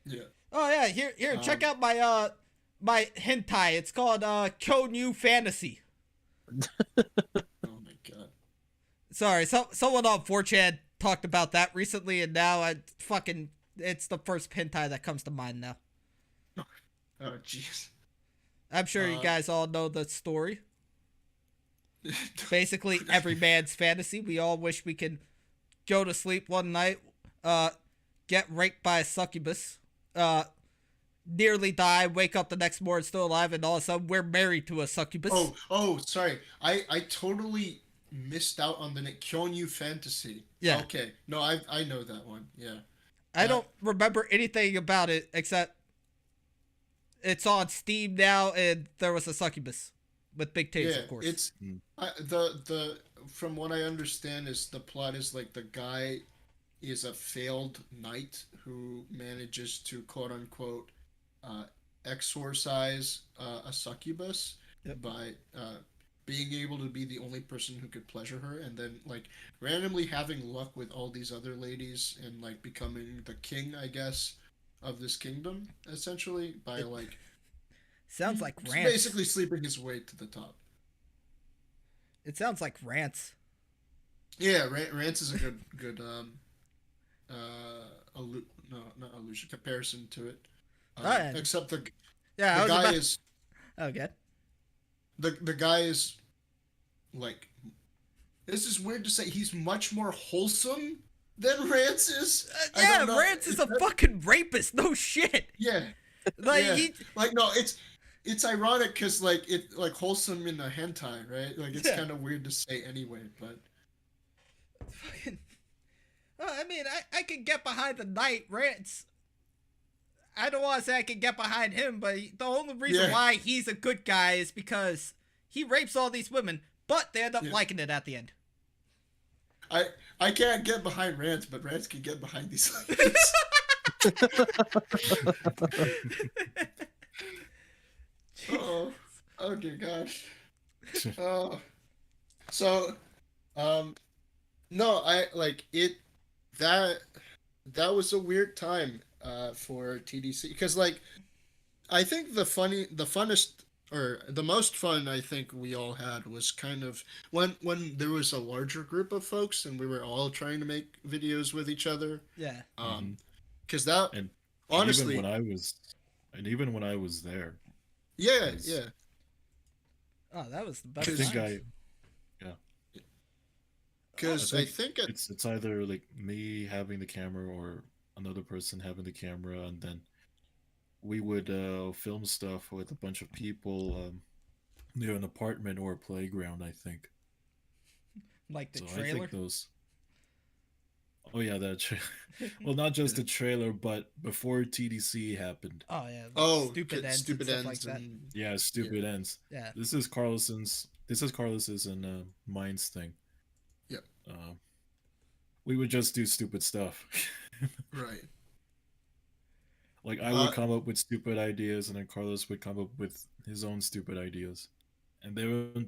Yeah. Oh yeah, here, check out my my hentai. It's called Kyonyu Fantasy. Oh my god. Sorry, someone on 4chan talked about that recently, and now it's the first hentai that comes to mind now. Oh jeez. I'm sure you guys all know the story. Basically, every man's fantasy. We all wish we can go to sleep one night, get raped by a succubus, nearly die, wake up the next morning still alive, and all of a sudden we're married to a succubus. Oh, sorry. I totally missed out on the Kyonyu Fantasy. Yeah. Okay. No, I know that one. Yeah. I don't remember anything about it except it's on Steam now, and there was a succubus with big titties, of course. It's the from what I understand is the plot is like the guy is a failed knight who manages to quote unquote exorcise a succubus by being able to be the only person who could pleasure her, and then like randomly having luck with all these other ladies and like becoming the king, I guess, of this kingdom essentially by like sounds like rants. Basically sleeping his way to the top. It sounds like rants. Yeah, Rance is a good not illusion comparison to it. Except the guy is okay. The guy is like, this is weird to say, he's much more wholesome than Rance is. Yeah, Rance is a fucking rapist. No shit. Yeah. Like yeah. Like no, it's ironic because like it like wholesome in a hentai, right? Like it's kind of weird to say anyway, but. Fucking. I mean, I can get behind the knight Rance. I don't want to say I can get behind him, but the only reason why he's a good guy is because he rapes all these women, but they end up liking it at the end. I can't get behind Rance, but Rance can get behind these ladies. Oh, okay, gosh. Oh, so, no, I like it. That was a weird time for TDC because like I think the funnest or the most fun I think we all had was kind of when there was a larger group of folks and we were all trying to make videos with each other. Yeah. Because that and honestly, even when I was there. Yeah. Oh, that was the best. Because I think it's either like me having the camera or another person having the camera, and then we would film stuff with a bunch of people near an apartment or a playground, I think. Like the so trailer? I think those... Oh yeah, that well, not just the trailer, but before TDC happened. Oh yeah. Stupid ends like that. Yeah, stupid ends. Yeah. This is Carlos's and mine's thing. Yep. We would just do stupid stuff. Right. Like I would come up with stupid ideas, and then Carlos would come up with his own stupid ideas, and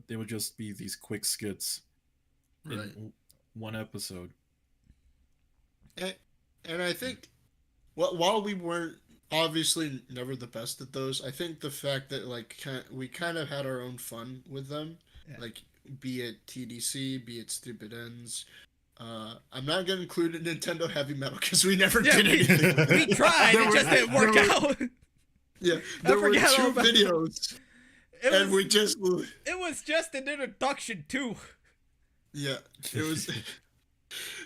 they would just be these quick skits in one episode. And I think, while we weren't obviously never the best at those, I think the fact that like we kind of had our own fun with them, like be it TDC, be it Stupid Ends. I'm not gonna include Nintendo Heavy Metal because we never did anything. With it. We tried, it just didn't work out. Yeah, there were 2 videos, and we just. It was just an introduction too. Yeah, it was.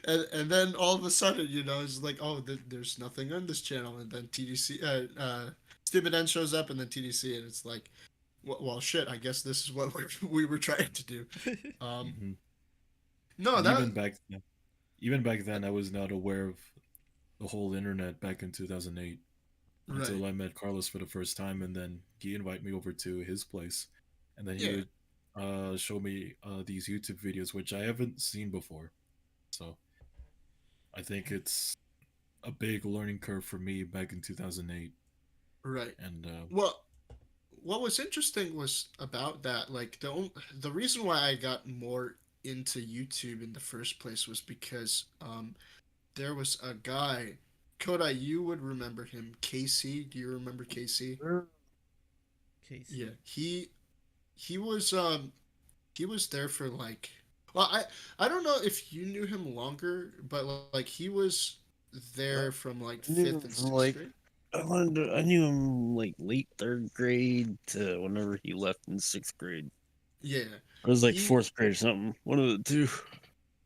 And then all of a sudden, it's like, oh, there's nothing on this channel, and then TDC, Stupid End shows up, and then TDC, and it's like, well, shit. I guess this is what we were trying to do. Um, Mhm. no, And that even back then, I was not aware of the whole internet back in 2008 right. until I met Carlos for the first time, and then he invited me over to his place, and then he Yeah, would show me these YouTube videos which I haven't seen before. So I think it's a big learning curve for me back in 2008, right. and Well, what was interesting was about that. Like the reason why I got more into YouTube in the first place was because there was a guy, Kodai. You would remember him, Casey. Do you remember Casey? Casey. Yeah, he he was there for like, well, I don't know if you knew him longer, but like he was there Uh, from like I knew fifth him and from sixth like grade. I knew him like late third grade to whenever he left in sixth grade. Yeah, It was like he fourth grade or something. One of the two.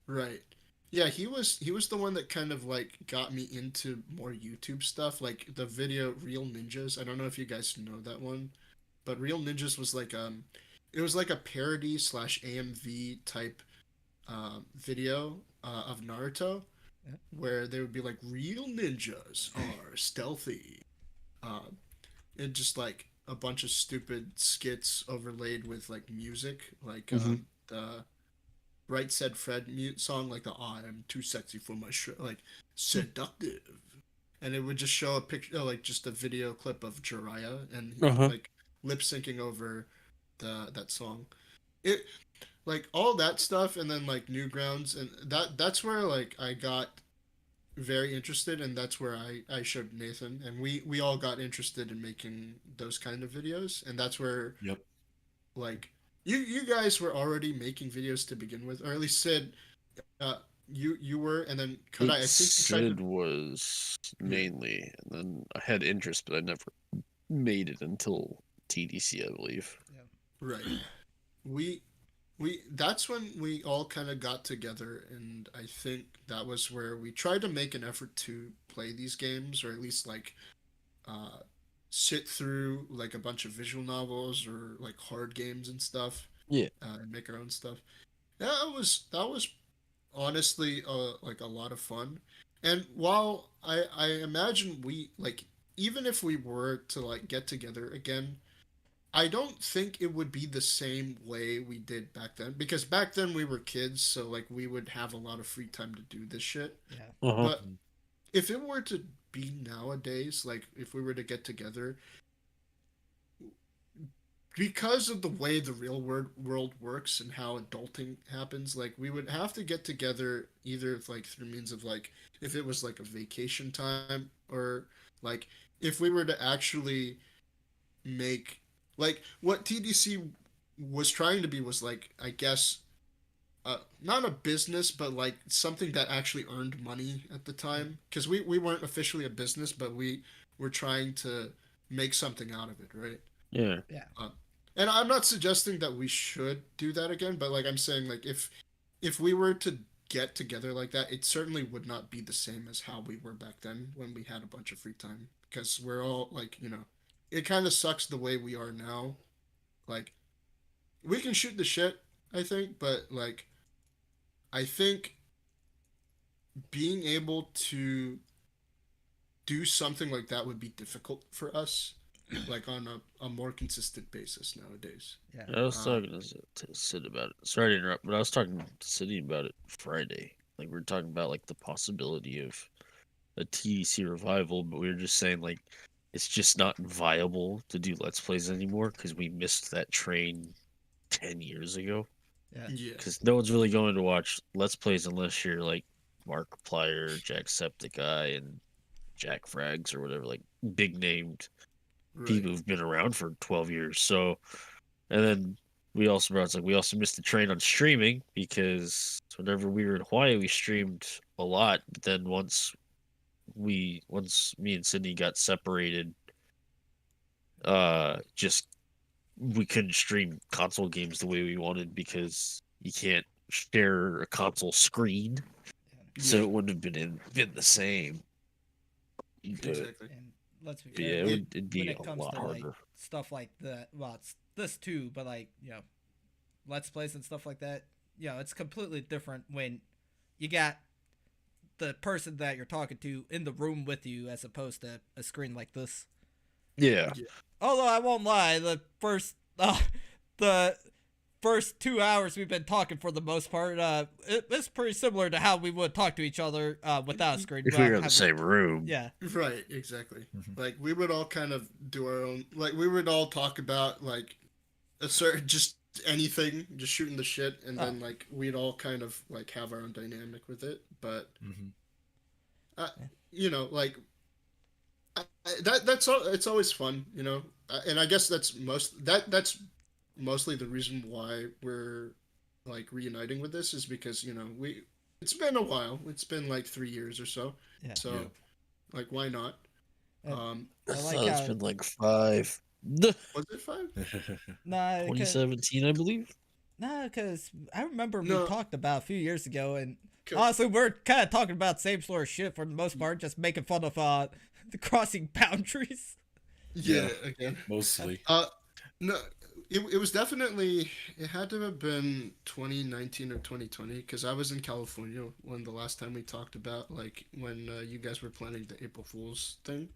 right. Yeah, he was the one that kind of like got me into more YouTube stuff, like the video Real Ninjas. I don't know if you guys know that one, but Real Ninjas was like it was like a parody slash AMV type video of Naruto, Yeah. where they would be like real ninjas are stealthy, uh, and just like a bunch of stupid skits overlaid with like music, like Hmm. the Right Said Fred mute song, like the "I am too sexy for my shirt," like seductive, and it would just show a picture, like just a video clip of Jiraiya and Uh huh. like lip syncing over the that song. It like all that stuff, and then like Newgrounds, and that's where like I got very interested, and that's where I showed Nathan, and we all got interested in making those kind of videos, and that's where yep. like you guys were already making videos to begin with, or at least Sid, uh, you were, and then Kodai, I think you tried to, Sid was yeah, mainly, and then I had interest, but I never made it until TDC, I believe. Yeah. right. We we that's when we all kind of got together, and I think that was where we tried to make an effort to play these games, or at least like uh, sit through like a bunch of visual novels or like hard games and stuff, Yeah. and make our own stuff. That was honestly like a lot of fun. And while I imagine we like, even if we were to like get together again, I don't think it would be the same way we did back then, because back then we were kids, so like we would have a lot of free time to do this shit. Yeah. Uh huh. But if it were to be nowadays, like if we were to get together, because of the way the real world works and how adulting happens, like we would have to get together either like through means of like, if it was like a vacation time, or like if we were to actually make, like what TDC was trying to be was like, I guess, not a business, but like something that actually earned money at the Yeah. time, because we weren't officially a business, but we were trying to make something out of it, right? Yeah. Yeah. uh, and I'm not suggesting that we should do that again, but like I'm saying, like if we were to get together like that, it certainly would not be the same as how we were back then when we had a bunch of free time, because we're all like, it kind of sucks the way we are now. Like we can shoot the shit, I think, but like I think being able to do something like that would be difficult for us, like on a more consistent basis nowadays. Yeah. I was Uh, talking to Sid about it. Sorry to interrupt, but I was talking to Sid about it Friday. Like we were talking about like the possibility of a TDC revival, but we were just saying like it's just not viable to do Let's Plays anymore because we missed that train 10 years ago. Yeah. yeah, Because no one's really going to watch Let's Plays unless you're like Markiplier, Jacksepticeye, and Jack Frags or whatever, like big named right. people who've been around for 12 years. So, and then we also missed the train on streaming because whenever we were in Hawaii, we streamed a lot. But then once me and Sydney got separated, just we couldn't stream console games the way we wanted because you can't share a console screen, so Yeah, it wouldn't have been the same. But exactly. And let's be But yeah, fair. it'd When be it a comes lot to like harder. stuff like that, well, it's this too, but like let's plays and stuff like that. It's completely different when you got the person that you're talking to in the room with you as opposed to a screen like this. Yeah. Although I won't lie, the first 2 hours we've been talking for the most part, it's pretty similar to how we would talk to each other without a screen. If we were in the same room. Yeah. Right, exactly. Mhm. Like we would all kind of do our own. Like we would all talk about like a certain just anything, just shooting the shit, and then like we'd all kind of like have our own dynamic with it. But Mhm. like that's all. It's always fun, and I guess that's that's mostly the reason why we're like reuniting with this is because it's been a while. It's been like 3 years or so. Yeah. So Yeah. like why not? Um, I I like thought it's how been like 5. was it 5? nah, 2017, I believe. because I remember we No. talked about a few years ago, and 'Cause- honestly, we're kind of talking about the same sort of shit for the most part, just making fun of the crossing boundaries. Yeah, Yeah. again. Mostly. No, it was definitely, it had to have been 2019 or 2020 because I was in California when the last time we talked about like when you guys were planning the April Fool's thing.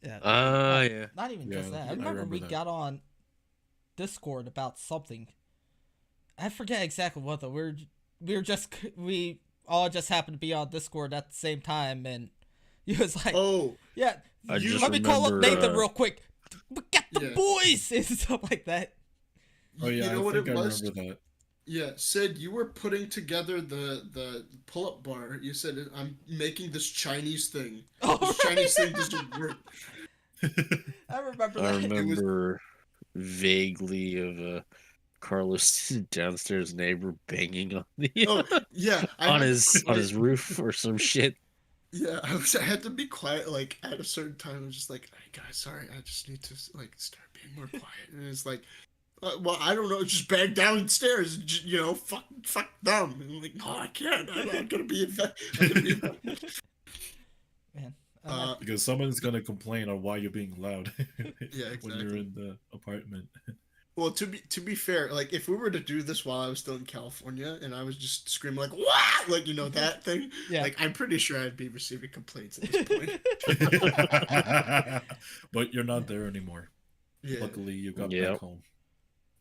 Yeah. Yeah. Not even Yeah, just that. I I remember remember we that. got on Discord about something. I forget exactly what though. We all just happened to be on Discord at the same time, and he was like, Oh, "Yeah, I just let me call up remember, Nathan real quick. We got the Yeah. boys and stuff like that." Oh yeah, you know I what think it I was? remember that. Yeah, Sid, you were putting together the pull-up bar. You said I'm making this Chinese thing. Oh, This Chinese thing doesn't work. I remember I that. remember vaguely of Carlos' downstairs neighbor banging on the Oh, yeah, I on had his to on quiet- his roof or some shit. Yeah, I had to be quiet. Like at a certain time, I was just like, "Hey guys, sorry, I just need to like start being more quiet." And it's like, well, I don't know, just bang downstairs, fuck them. And I'm like, no, I can't. I'm gonna be invested. Man, Because someone's gonna complain on why you're being loud Yeah, when you're exactly. in the apartment. Well, to be fair, like if we were to do this while I was still in California and I was just screaming like "what," like that thing, yeah. like I'm pretty sure I'd be receiving complaints at this point. But you're not there anymore. Yeah, Luckily, you got Yep. back home.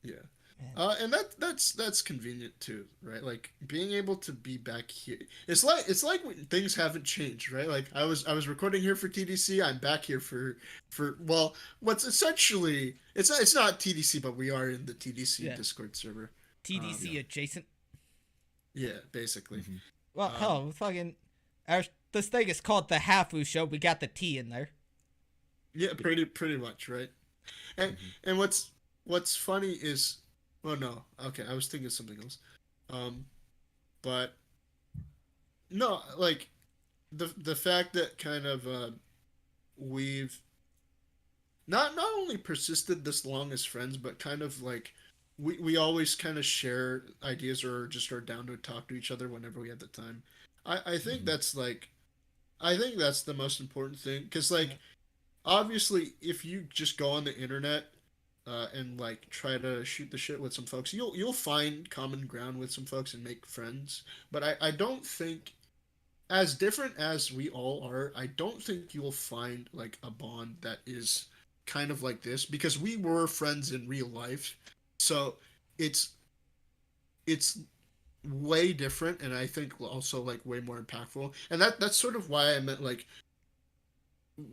yeah. Man. And that's convenient too, right? Like being able to be back here. It's like when things haven't changed, right? Like I was recording here for TDC. I'm back here for well, what's essentially it's not TDC, but we are in the TDC Yeah. Discord server. TDC adjacent. Yeah, basically. Mhm. Well, hell, fucking, this thing is called the Hafu Show. We got the T in there. Yeah, pretty much, right? And and what's funny is, well, no, okay, I was thinking of something else, but no, like the fact that kind of we've not only persisted this long as friends, but kind of like we always kind of share ideas or just are down to talk to each other whenever we have the time. I think Mhm. that's like, I think that's the most important thing because like obviously if you just go on the internet and like try to shoot the shit with some folks, you'll find common ground with some folks and make friends. But I don't think, as different as we all are, I don't think you'll find like a bond that is kind of like this because we were friends in real life. So it's way different and I think also like way more impactful. And that's sort of why I meant like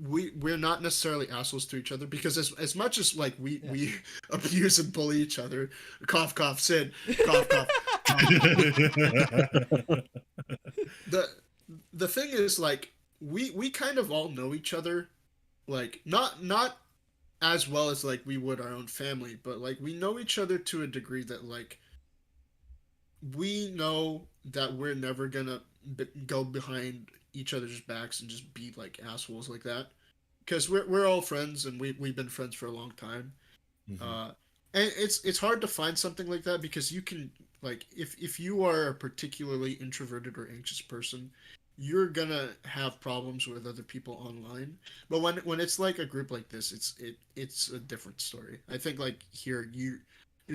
we're not necessarily assholes to each other because as much as like we abuse and bully each other, cough cough Sid, cough cough. The thing is like we kind of all know each other, like not as well as like we would our own family, but like we know each other to a degree that like we know that we're never gonna go behind each other's backs and just be like assholes like that because we're all friends and we've been friends for a long time. Mhm. And it's hard to find something like that because you can like if you are a particularly introverted or anxious person, you're gonna have problems with other people online. But when it's like a group like this, it's a different story. I think like here you're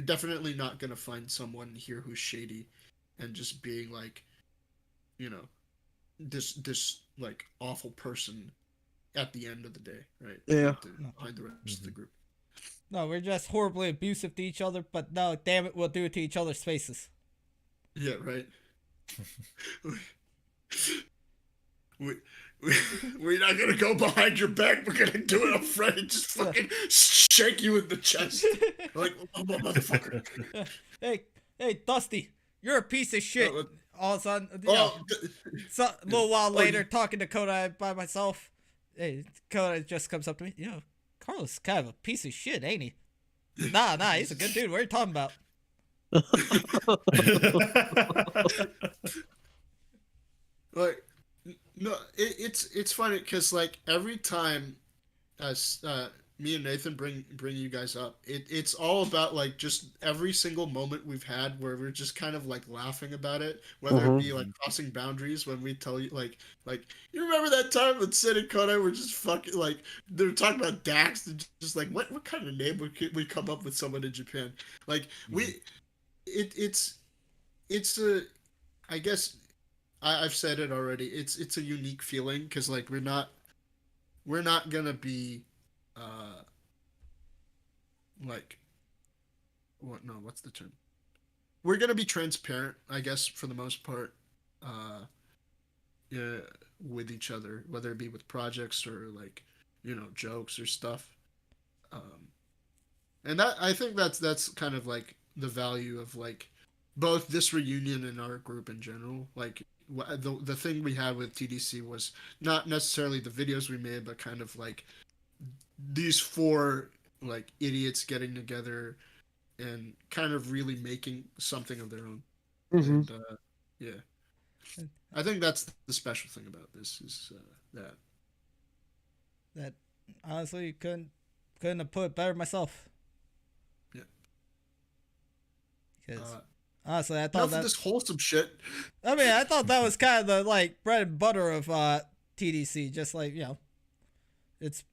definitely not gonna find someone here who's shady and just being like, you know, this like awful person at the end of the day, right? Yeah. Behind the rest of the group. No, we're just horribly abusive to each other, but no, damn it, we'll do it to each other's faces. Yeah, right. we, we, we're not gonna go behind your back. We're gonna do it up front and just fucking shake you in the chest. Like, oh, motherfucker. hey, Dusty, you're a piece of shit. Oh, All of a sudden, oh, so, a little while later, you- talking to Kodai by myself, hey, Kodai just comes up to me, Carlos is kind of a piece of shit, ain't he? Nah, he's a good dude. What are you talking about? like, no, it's funny because like every time as me and Nathan bring you guys up, it's all about like just every single moment we've had where we're just kind of like laughing about it, whether it be like crossing boundaries when we tell you like you remember that time when Sid and Kodai were just fucking like they were talking about Dax and just like what kind of name would we come up with someone in Japan like it's a I guess I've said it already, it's a unique feeling because like we're not gonna be like what's the term, we're gonna be transparent I guess for the most part yeah, with each other, whether it be with projects or like jokes or stuff, and that I think that's kind of like the value of like both this reunion and our group in general. Like the thing we had with TDC was not necessarily the videos we made, but kind of like these four like idiots getting together and kind of really making something of their own. And yeah, I think that's the special thing about this is That honestly couldn't have put it better myself. Yeah. Because honestly, I thought enough that of this wholesome shit. I mean, I thought that was kind of the like bread and butter of TDC. Just like it's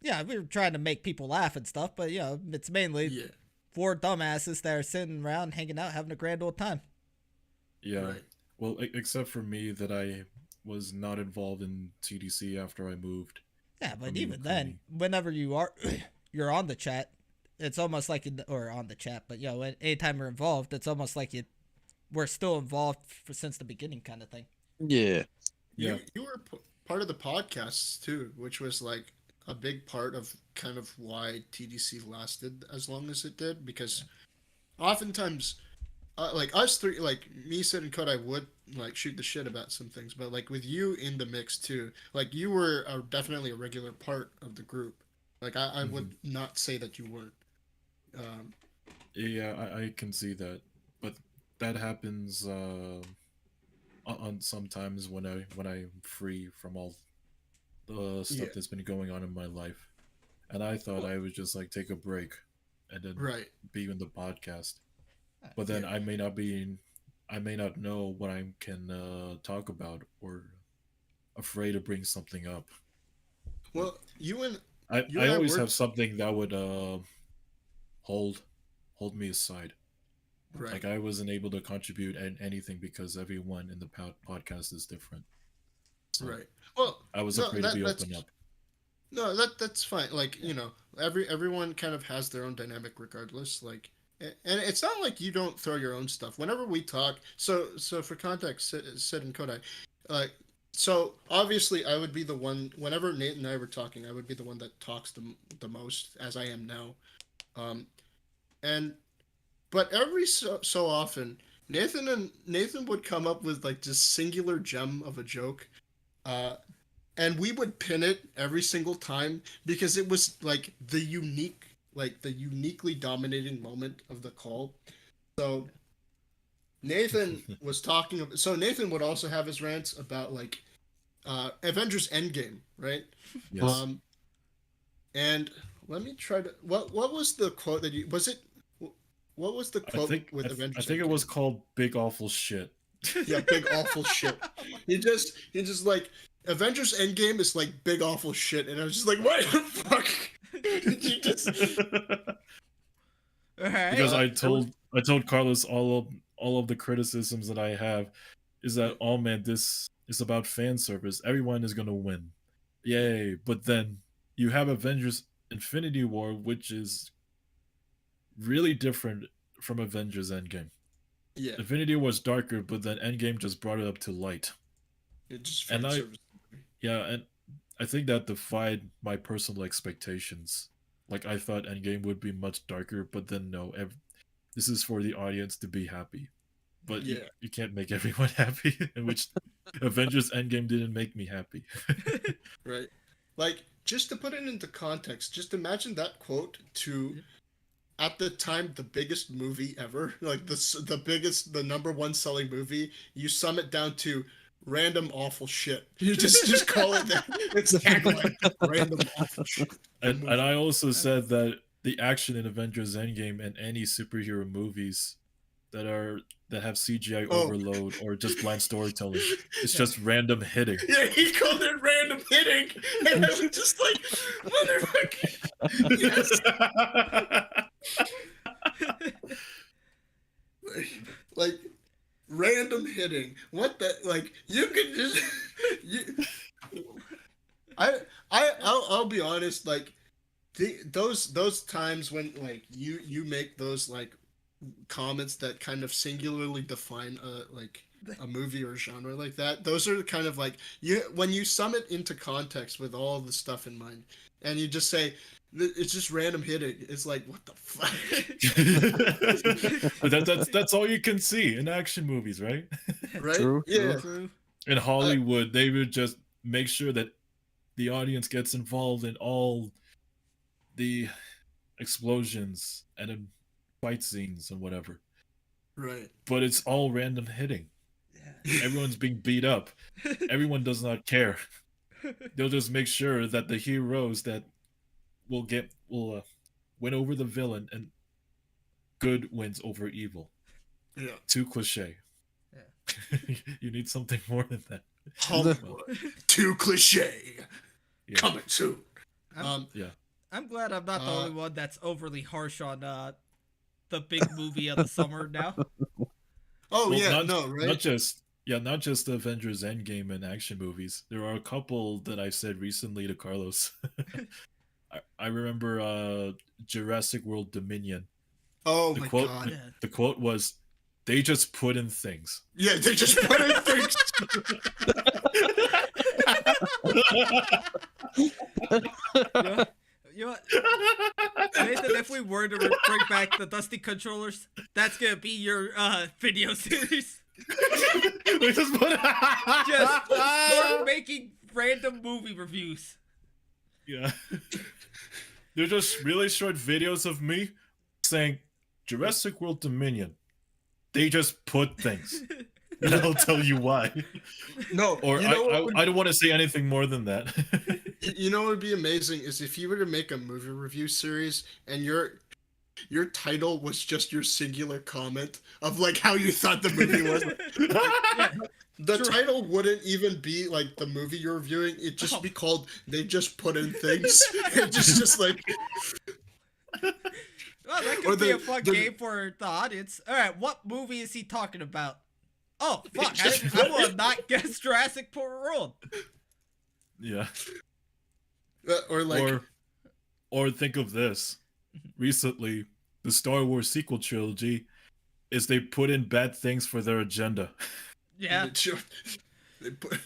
we were trying to make people laugh and stuff, but it's mainly four dumbasses that are sitting around, hanging out, having a grand old time. Yeah. Right. Well, except for me, that I was not involved in TDC after I moved. Yeah, but from even Yukon. then, whenever you're on the chat, it's almost like or on the chat, but anytime we're involved, it's almost like we're still involved since the beginning, kind of thing. Yeah. Yeah. You were part of the podcasts too, which was like a big part of kind of why TDC lasted as long as it did, because oftentimes like us three, like me, Sid, and Kodai would like shoot the shit about some things, but like with you in the mix too, like you were definitely a regular part of the group. Like I would not say that you weren't. Yeah, I can see that, but that happens on sometimes when I'm free from all the stuff that's been going on in my life, and I thought I would just like take a break and then be in the podcast. But then I may not know what I can talk about, or afraid to bring something up. Well, you and I always have something that would hold me aside. Right. Like I wasn't able to contribute anything because everyone in the podcast is different. So right. Well, I was afraid to be open up. No, that's fine. Like everyone kind of has their own dynamic regardless. Like. And it's not like you don't throw your own stuff. Whenever we talk, so for context, Sid and Kodai, so obviously I would be the one. Whenever Nate and I were talking, I would be the one that talks the most, as I am now. But every so often, Nathan would come up with like this singular gem of a joke, and we would pin it every single time because it was like the uniquely dominating moment of the call. So Nathan was talking. So Nathan would also have his rants about like Avengers Endgame, right? Yes. And let me try to. What was the quote that you was it? What was the quote with Avengers? I think Endgame? it was called "Big Awful Shit." Yeah, big awful shit. He just like Avengers Endgame is like big awful shit, and I was just like, what the fuck? You just All right. Because Uh, I told Carlos all of the criticisms that I have is that, oh man, this is about fan service. Everyone is gonna win, yay! But then you have Avengers Infinity War, which is really different from Avengers Endgame. yeah, Infinity War was darker, but then Endgame just brought it up to light. it's just And fan I service. Yeah, and I think that defied my personal expectations. Like I thought Endgame would be much darker, but then no, this is for the audience to be happy. But Yeah. you can't make everyone happy, in which Avengers Endgame didn't make me happy. Right. Like, just to put it into context, just imagine that quote to, at the time, the biggest movie ever, like the number one selling movie. You sum it down to random awful shit. You just call it that. It's tagline, random awful shit. And I also said that the action in Avengers Endgame and any superhero movies that have CGI Oh. overload or just bland storytelling, it's just random hitting. Yeah, he called it random hitting, and I was just like, motherfucker. Yes. Like random hitting. What the like? You could just. I'll be honest. Like those times when like you make those like comments that kind of singularly define a movie or a genre like that. Those are kind of like when you sum it into context with all the stuff in mind, and you just say it's just random hitting. It's like what the fuck. But that's all you can see in action movies, right? Right? True, Yeah. True. In Hollywood, they would just make sure that the audience gets involved in all the explosions and fight scenes and whatever. Right. But it's all random hitting. Yeah. Everyone's being beat up. Everyone does not care. They'll just make sure that the heroes that will win over the villain, and good wins over evil. Yeah. Too cliche. Yeah. You need something more than that. Hollywood. Too cliche. Yeah. Coming soon. Yeah. I'm glad I'm not the only one that's overly harsh on the big movie of the summer now. Oh Well, yeah, not just the Avengers Endgame and action movies. There are a couple that I've said recently to Carlos. I remember Jurassic World Dominion. Oh The my quote god. Yeah. the quote was, "They just put in things." Yeah, they just put in things. You know what? Nathan, if we were to bring back the Dusty controllers, that's gonna be your video series. We just put Just start making random movie reviews. Yeah. They're just really short videos of me saying Jurassic World Dominion. They just put things. And I'll tell you why. No, Or you know what would, I don't want to say anything more than that. you know what would be amazing is if you were to make a movie review series and your title was just your singular comment of like how you thought the movie was. Yeah. The True. title wouldn't even be like the movie you're reviewing. It'd just be called "They Just Put in Things." just like. Well, that Or could be the- a fun the- game for the audience. All right, what movie is he talking about? Oh, fuck! I will not guess Jurassic World. Yeah. Or like. Or think of this. Recently, the Star Wars sequel trilogy is they put in bad things for their agenda. Yeah, They put,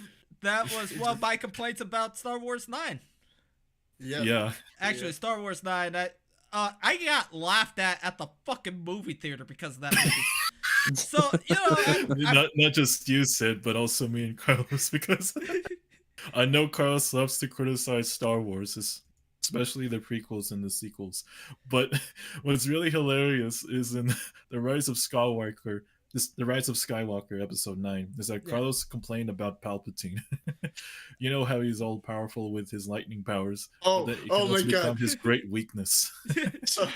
that was one of my complaints about Star Wars 9. yeah. Yeah. Actually, Yeah. Star Wars 9, I got laughed at the fucking movie theater because of that movie. So, you know, Not just you, Sid, but also me and Carlos, because I know Carlos loves to criticize Star Wars, especially the prequels and the sequels. But what's really hilarious is in the Rise of Skywalker, the Rise of Skywalker episode 9, is that Yeah. Carlos complained about Palpatine. You know how he's all powerful with his lightning powers. Oh, but that it can oh also my become god. his great weakness. So,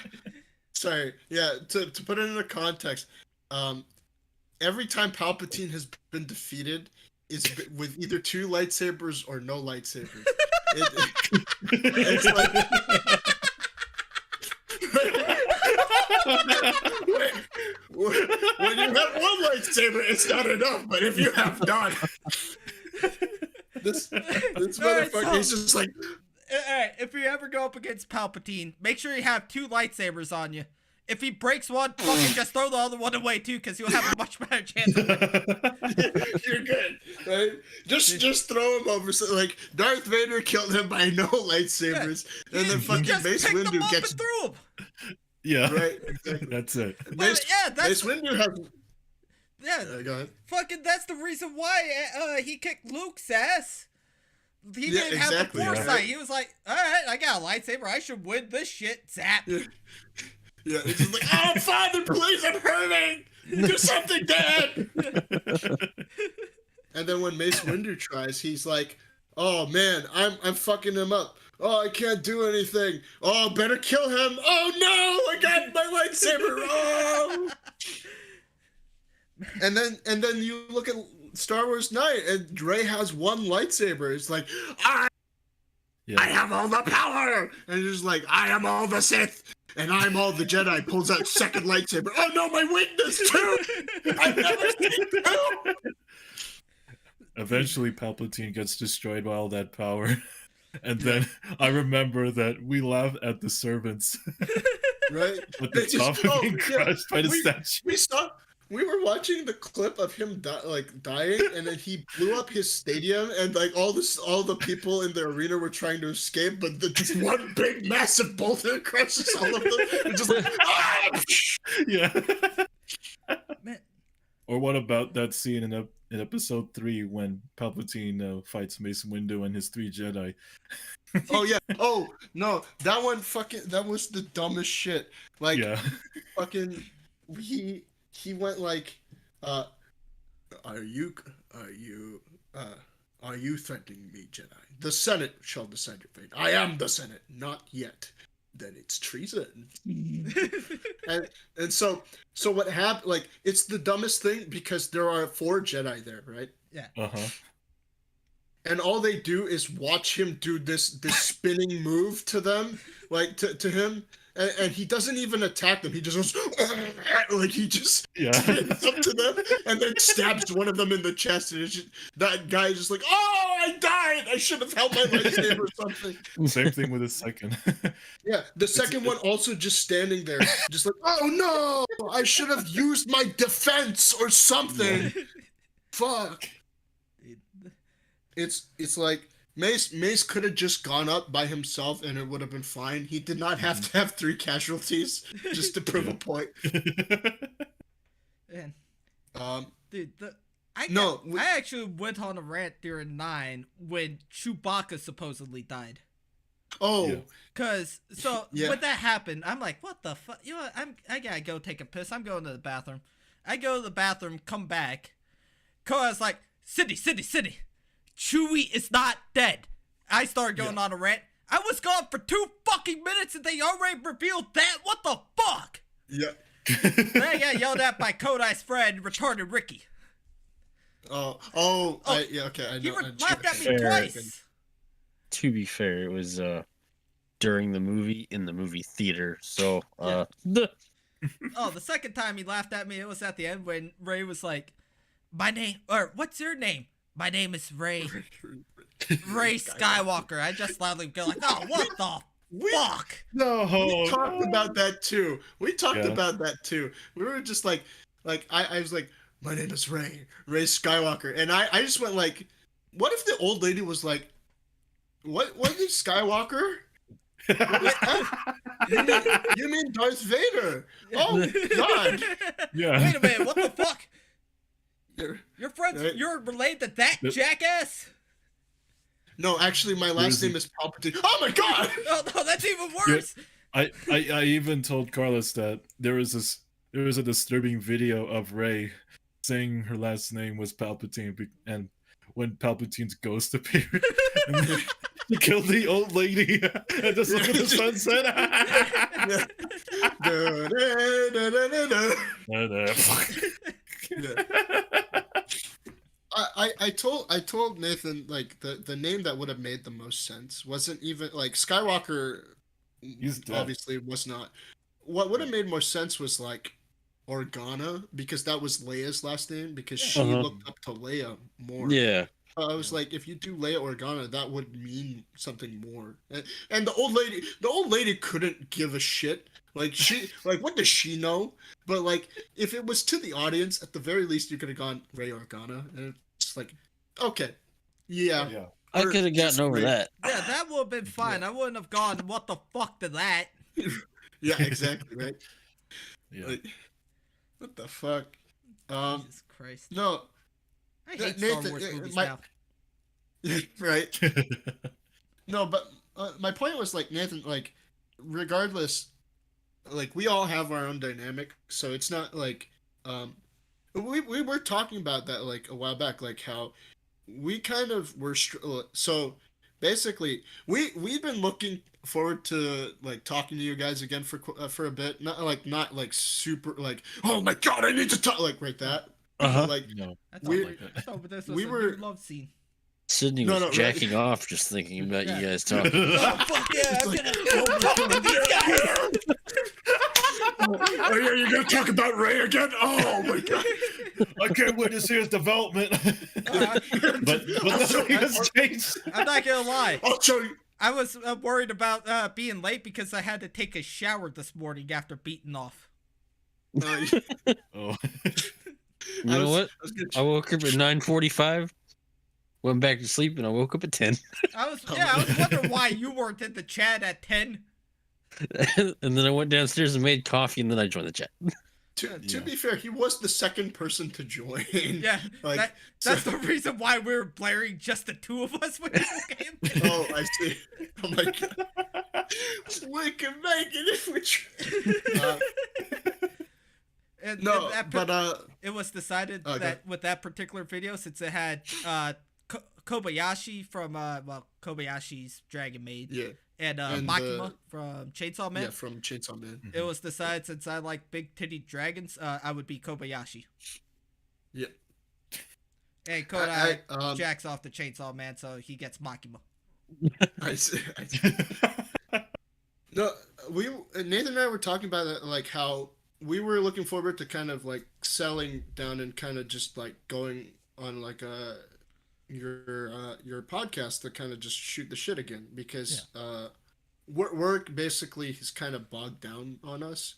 sorry. Yeah. To put it into context, every time Palpatine has been defeated, it's with either 2 lightsabers or no lightsabers. It's like when you have 1 lightsaber, it's not enough. But if you have none, this motherfucker is just like. Alright, if you ever go up against Palpatine, make sure you have 2 lightsabers on you. If he breaks one, fucking just throw the other one away too, because you'll have a much better chance of winning. You're good, right? Just throw him over. So, like Darth Vader killed him by no lightsabers, and then fucking Mace Windu gets through him. Yeah, right. Exactly. That's it. Mace, that's Mace Windu has. Yeah, Go ahead. fucking that's the reason why he kicked Luke's ass. He didn't have the foresight. Right? He was like, all right, I got a lightsaber. I should win this shit. Zap. Yeah, it's just like, oh, Father, please, I'm hurting. Do something, Dad. And then when Mace Windu tries, he's like, oh man, I'm fucking him up. Oh, I can't do anything. Oh, better kill him. Oh no, I got my lightsaber. Oh. And then you look at Star Wars Night, and Rey has 1 lightsaber. It's like, I have all the power, and he's just like, I am all the Sith, and I'm all the Jedi. Pulls out 2nd lightsaber. Oh no, my weakness too. I've never seen 2. Eventually, Palpatine gets destroyed by all that power, and then I remember that we laugh at the servants, Right? with the top being crushed by the statue. We were watching the clip of him dying, and then he blew up his stadium, and like all the people in the arena were trying to escape, but just one big massive boulder crushes all of them. And just like, ah! Yeah. Man. Or what about that scene in episode 3 when Palpatine fights Mace Windu and his 3 Jedi? Oh yeah. Oh no, that was the dumbest shit. Like, fucking he went like, are you threatening me, Jedi? The Senate shall decide your fate. I am the Senate, not yet. Then it's treason. and so what happened? Like, it's the dumbest thing because there are 4 Jedi there, right? Yeah. And all they do is watch him do this spinning move to them, like to him. And he doesn't even attack them. He just goes, like he just spins up to them and then stabs one of them in the chest. And it's just, that guy is just like, oh, I died. I should have held my lightsaber or something. Same thing with the second. Yeah, the second one also just standing there, just like, oh no, I should have used my defense or something. Fuck. It's like, Mace could have just gone up by himself and it would have been fine. He did not have to have 3 casualties just to prove a point. Man. Dude, I actually went on a rant during 9 when Chewbacca supposedly died. Oh. Cause when that happened, I'm like, what the fuck? You know what? I gotta go take a piss. I'm going to the bathroom. I go to the bathroom, come back. Cause like, Sydney. Chewie is not dead. I started going on a rant. I was gone for 2 fucking minutes and they already revealed that? What the fuck? Yeah. Then I got yelled at by Kodai's friend, retarded Ricky. Okay. I know. He laughed at me twice. To be fair, it was during the movie in the movie theater. So, the second time he laughed at me, it was at the end when Ray was like, what's your name? My name is Ray. Ray Skywalker. I just loudly go like, oh, what the fuck? No, we talked about that too. We were just like I was like, my name is Ray Skywalker, and I just went like, what if the old lady was like, what is Skywalker? You mean Darth Vader? Oh God! Yeah. Wait a minute, what the fuck? Your friends, right? You're related to that jackass? No, actually, my last name is Palpatine. Oh my God! Oh no, that's even worse. I even told Carlos that there was a disturbing video of Rey saying her last name was Palpatine, and when Palpatine's ghost appeared, and he killed the old lady and just look at the sunset. I told Nathan like the name that would have made the most sense wasn't even like Skywalker. He's dead. Obviously was not. What would have made more sense was like Organa, because that was Leia's last name, because she looked up to Leia more. Yeah. I was like, if you do Leia Organa, that would mean something more. And the old lady couldn't give a shit. Like what does she know? But like, if it was to the audience, at the very least, you could have gone Rey Organa, and it's like, okay, yeah. I could have gotten over that. Yeah, that would have been fine. I wouldn't have gone, what the fuck to that? Yeah, exactly, right? Yeah. Like, what the fuck? Jesus Christ. No, I hate Nathan, Star Wars movies my- now. right? No, but my point was like, Nathan, like, regardless, like, we all have our own dynamic, so it's not like we were talking about that like a while back, like how we kind of were so basically we've been looking forward to like talking to you guys again for a bit, not like super like, oh my god, I need to talk, like that. Like No, I thought we- I thought this was we a were- new love scene. Sydney No, was no, right. jacking off just thinking about Yeah. you guys talking. Oh fuck yeah! I'm gonna talk to these guys. oh yeah, you're gonna talk about Ray again? Oh my god. I can't wait to see his development. but nothing has changed. I'm not gonna lie. I'll show you. I was worried about being late because I had to take a shower this morning after beating off. Oh. You know what? I woke up at 9:45, went back to sleep, and I woke up at 10. I was wondering why you weren't in the chat at 10. And then I went downstairs and made coffee, and then I joined the chat. To be fair, he was the second person to join. Yeah, Like, that's the reason why we were blaring just the two of us when people came. oh, I see. Oh my god. We can make it if we try. And No, that but it was decided that with that particular video, since it had Kobayashi from Kobayashi's Dragon Maid, yeah, and And Makima from Chainsaw Man, yeah, from Chainsaw Man. it was decided since I like big titty dragons, I would be Kobayashi. Yeah. And Kodai I jacks off the Chainsaw Man, so he gets Makima. I see. No, Nathan and I were talking about it, like how we were looking forward to kind of like settling down and kind of just like going on like your podcast to kind of just shoot the shit again, because work basically has kind of bogged down on us,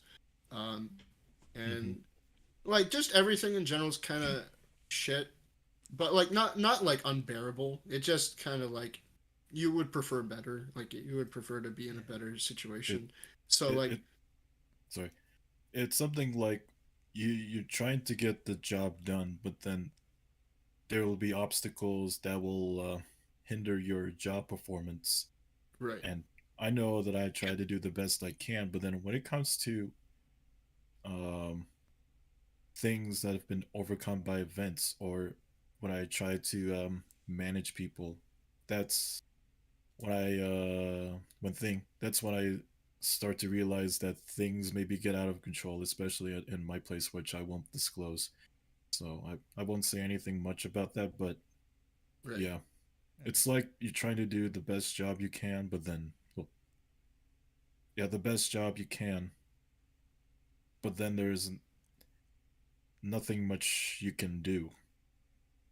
and like just everything in general is kind of shit, but like not like unbearable. It just kind of like you would prefer better, like you would prefer to be in a better situation. Sorry, it's something like you're trying to get the job done, but then there will be obstacles that will hinder your job performance. right. And I know that I try to do the best I can, but then when it comes to things that have been overcome by events, or when I try to manage people, that's when I start to realize that things maybe get out of control, especially in my place, which I won't disclose. So I won't say anything much about that, but Right. yeah, it's like you're trying to do the best job you can, but then, the best job you can, but then there's nothing much you can do,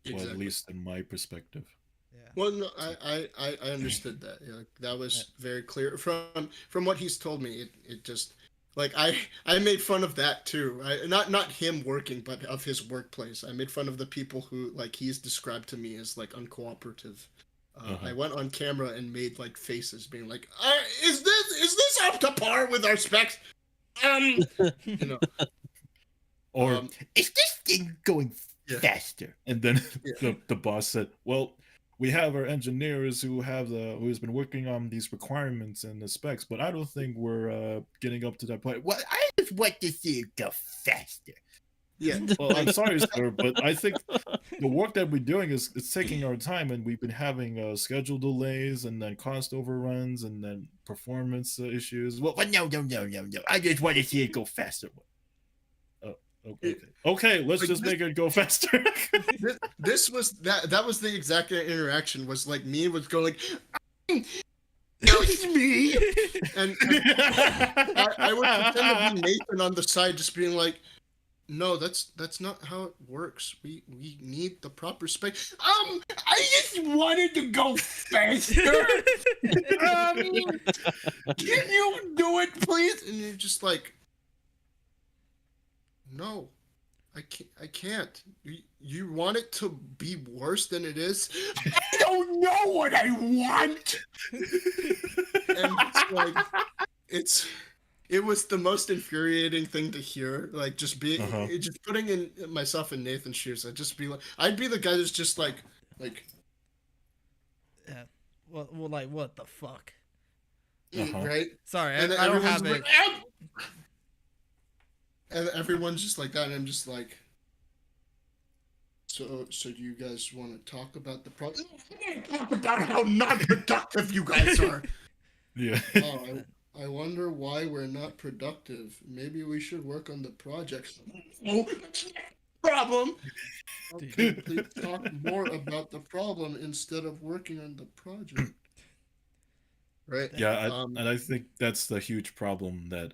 or at Exactly. least in my perspective. Yeah. Well, no, I understood that. Yeah, like, that was very clear from what he's told me. It just like I made fun of that too. Not him working, but of his workplace. I made fun of the people who like he's described to me as like uncooperative. I went on camera and made like faces, being like, "Is this up to par with our specs?" You know, Or is this thing going Yeah. faster? And then Yeah. the boss said, "Well, we have our engineers who's been working on these requirements and the specs, but I don't think we're getting up to that point. Well, I just want to see it go faster." yeah. Well, I'm sorry, sir, but I think the work that we're doing is taking our time, and we've been having schedule delays, and then cost overruns, and then performance issues. Well, no. I just want to see it go faster. Okay, let's Like just this- make it go faster. this was that was the exact interaction. Was like me was going like, "Excuse me," and I would pretend to be Nathan on the side, just being like, "No, that's not how it works. We need the proper spec." I just wanted to go faster. Can you do it, please? And you're just like, no, I can't. You want it to be worse than it is? I don't know what I want. And it's like, it was the most infuriating thing to hear. Like just just putting in myself in Nathan's shoes. I'd be the guy that's just like, Yeah. Well, like what the fuck? right? Sorry, And then I don't everyone's have like, it. "Ah!" And everyone's just like that, and I'm just like, so do you guys want to talk about the problem? Talk about how non-productive you guys are. Yeah. Oh, I wonder why we're not productive. Maybe we should work on the project. No problem. Okay, please talk more about the problem instead of working on the project. Right? Yeah, and I think that's the huge problem that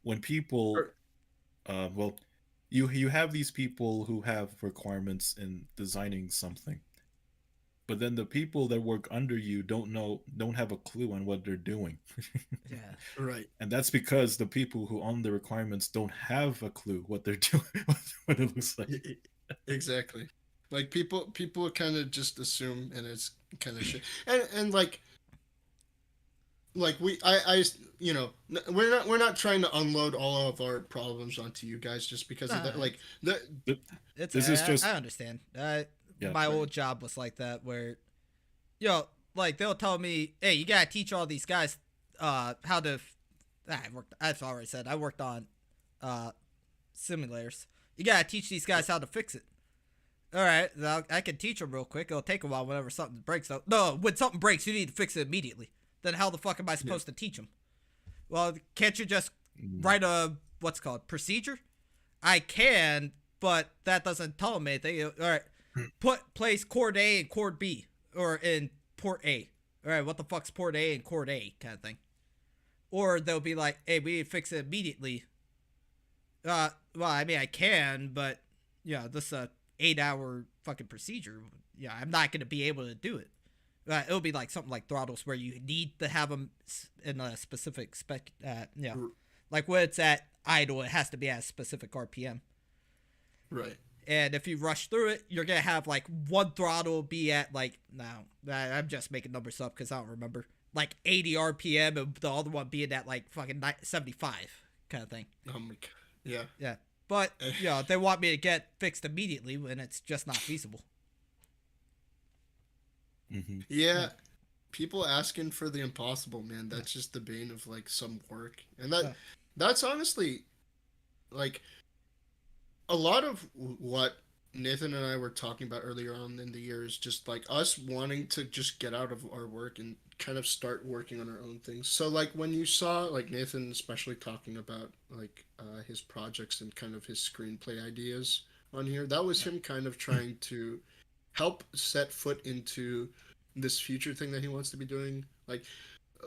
when people well, you have these people who have requirements in designing something, but then the people that work under you don't have a clue on what they're doing. Yeah. Right. And that's because the people who own the requirements don't have a clue what they're doing, what it looks like. Exactly. Like people kind of just assume, and it's kind of shit. And like you know, we're not trying to unload all of our problems onto you guys just because of that. Like It's This is just- I understand. Yeah, My right. old job was like that, where, like they'll tell me, "Hey, you gotta teach all these guys, how to." I've already said I worked on, simulators. You gotta teach these guys how to fix it. All right, I can teach them real quick. It'll take a while whenever something breaks. Though, no, when something breaks, you need to fix it immediately. Then how the fuck am I supposed to teach them? Well, can't you just write a what's called procedure? I can, but that doesn't tell them anything. All right, place chord A and chord B, or in port A. All right, what the fuck's port A and chord A kind of thing? Or they'll be like, hey, we need to fix it immediately. Well, I mean, I can, but this is a 8-hour fucking procedure. Yeah, I'm not gonna be able to do it. It'll be like something like throttles where you need to have them in a specific spec. Like when it's at idle, it has to be at a specific RPM. right. And if you rush through it, you're gonna have like one throttle be at like I'm just making numbers up because I don't remember, like 80 RPM, and the other one being at like fucking 75 kind of thing. Oh my god. Yeah. Yeah, but they want me to get fixed immediately when it's just not feasible. Mhm. Yeah. People asking for the impossible, man. That's just the bane of like some work. And that's honestly like a lot of what Nathan and I were talking about earlier on in the year is just like us wanting to just get out of our work and kind of start working on our own things. So like when you saw like Nathan especially talking about like his projects and kind of his screenplay ideas on here, that was him kind of trying to help set foot into this future thing that he wants to be doing. Like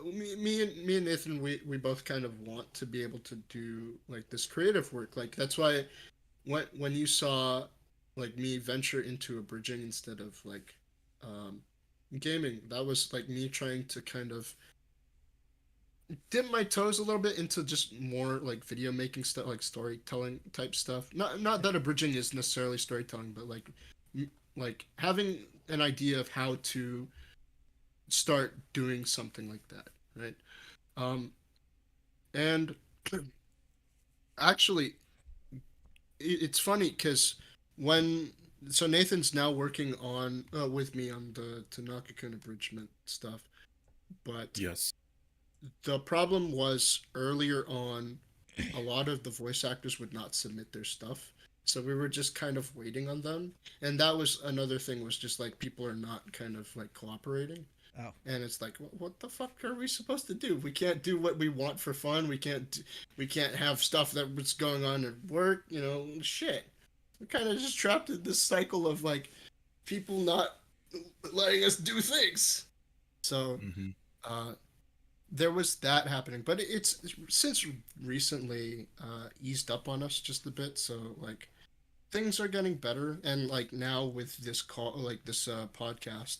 me and Nathan, we both kind of want to be able to do like this creative work. Like that's why when you saw like me venture into a bridging instead of like gaming, that was like me trying to kind of dip my toes a little bit into just more like video making stuff, like storytelling type stuff. Not that a bridging is necessarily storytelling, but like having an idea of how to start doing something like that, right? And actually it's funny because so Nathan's now working on with me on the Tanaka-kun abridgment stuff, but Yes. the problem was earlier on, a lot of the voice actors would not submit their stuff, so we were just kind of waiting on them, and that was another thing, was just like people are not kind of like cooperating. Oh. And it's like, what the fuck are we supposed to do? We can't do what we want for fun. We can't have stuff that was going on at work. Shit. We're kind of just trapped in this cycle of like people not letting us do things. So, Mm-hmm. there was that happening, but it's since recently eased up on us just a bit. So like things are getting better, and like now with this call, like this podcast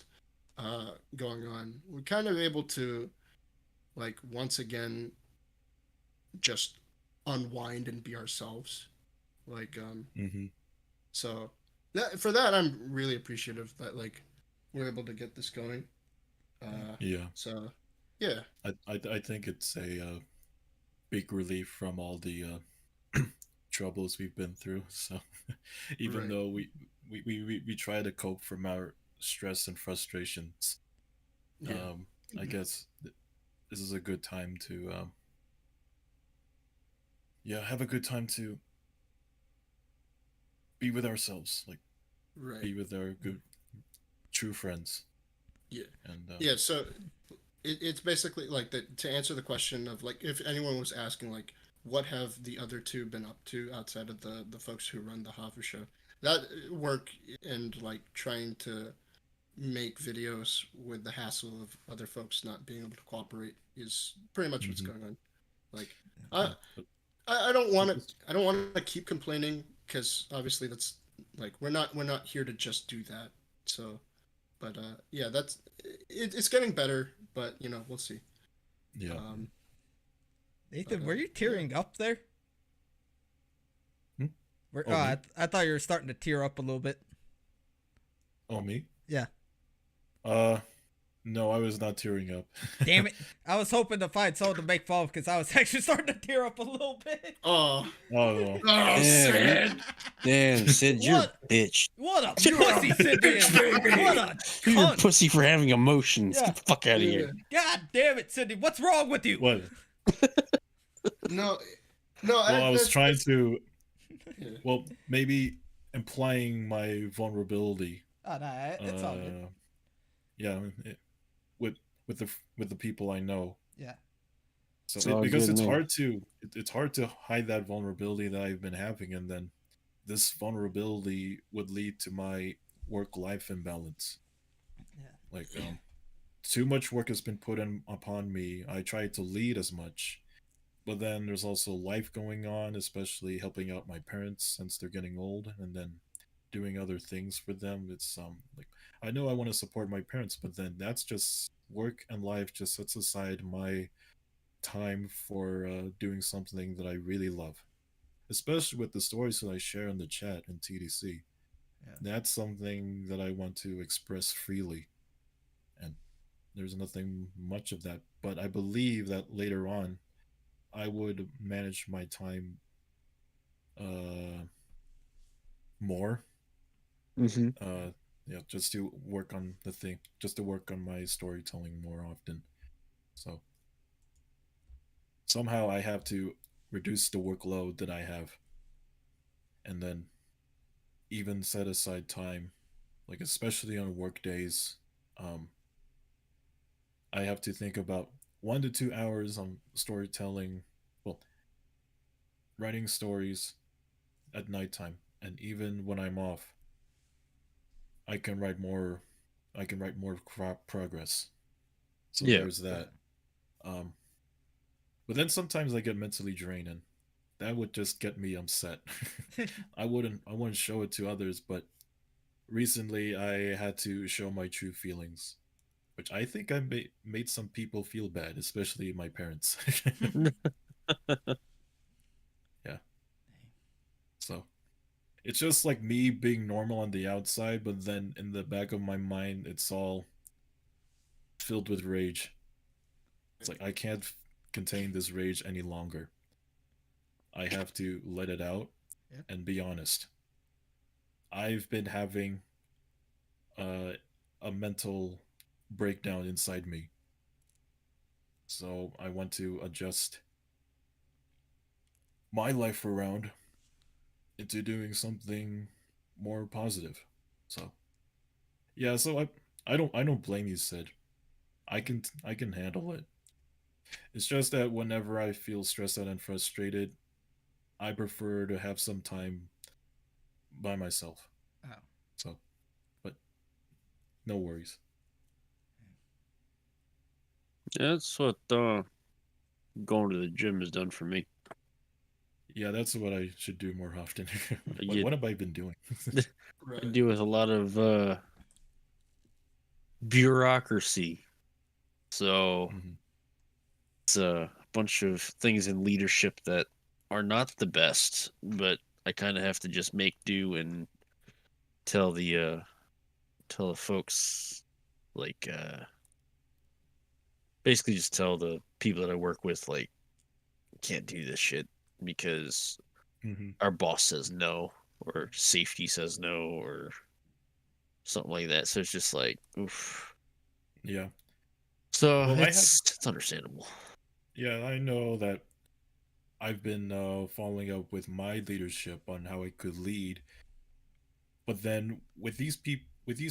going on, we're kind of able to like once again just unwind and be ourselves. Like Mm-hmm. so for that I'm really appreciative that like we're able to get this going. Yeah. So yeah. I think it's a big relief from all the troubles we've been through. So even Right. though we try to cope from our stress and frustrations, Yeah. I guess this is a good time to yeah, have a good time to be with ourselves, like Right. be with our good true friends. Yeah. And Yeah. So it's basically like to answer the question of like if anyone was asking like what have the other two been up to outside of the folks who run the Hafu show, that work and like trying to make videos with the hassle of other folks not being able to cooperate is pretty much what's mhm, going on. Like I yeah, I don't want but to I don't want to keep complaining because obviously that's like we're not here to just do that. So but yeah, it's getting better, but we'll see. yeah. Um, but Nathan, were you yeah. tearing up there? Hmm? Were, Oh me? I thought you were starting to tear up a little bit. Oh me? Yeah. Uh, no, I was not tearing up. Damn it. I was hoping to find someone to make fun of because I was actually starting to tear up a little bit. Oh, Oh no. Damn, sad. Damn, Sid, you're a What? bitch. What a You're a pussy, Sidney. bitch, baby. What a You're a cunt. pussy for having emotions. Yeah. Get the fuck out of Yeah. here. God damn it, Sidney. What's wrong with you? What? No, no. Well, I was trying to. Yeah. Well, maybe implying my vulnerability. Oh, no, it's all good. Yeah, with with the people I know. Yeah. So It's all because good, it's man. hard to it's hard to hide that vulnerability that I've been having, and then this vulnerability would lead to my work life imbalance. Yeah. Like too much work has been put in upon me. I try to lead as much, but then there's also life going on, especially helping out my parents since they're getting old, and then doing other things for them. It's like I know I want to support my parents, but then that's just work, and life just sets aside my time for doing something that I really love, especially with the stories that I share in the chat and TDC. Yeah. That's something that I want to express freely, and there's nothing much of that. But I believe that later on, I would manage my time uh, more. Mm-hmm. Yeah, just to work on the thing, just to work on my storytelling more often. So somehow I have to reduce the workload that I have, and then even set aside time, like especially on work days. Um, I have to think about 1 to 2 hours on storytelling, well, writing stories at nighttime, and even when I'm off, I can write more. I can write more progress. So Yeah. there's that. Um, but then sometimes I get mentally drained, and that would just get me upset. I wouldn't show it to others, but recently I had to show my true feelings, which I think I made some people feel bad, especially my parents. Yeah. So it's just like me being normal on the outside, but then in the back of my mind, it's all filled with rage. It's like I can't contain this rage any longer. I have to let it out Yeah. and be honest. I've been having uh, a mental breakdown inside me. So I want to adjust my life around into doing something more positive. So yeah, so I don't blame you, Sid. I can handle it. It's just that whenever I feel stressed out and frustrated, I prefer to have some time by myself. Oh. So, but no worries. Yeah, that's what going to the gym has done for me. Yeah, that's what I should do more often. I what, get what have I been doing? I Right. deal with a lot of bureaucracy. So Mhm. it's a bunch of things in leadership that are not the best, but I kind of have to just make do and tell the folks like basically just tell the people that I work with like can't do this shit because Mhm. our boss says no or safety says no or something like that. So it's just like oof. Yeah. So Well, it's understandable. yeah, I know that I've been following up with my leadership on how I could lead, but then with these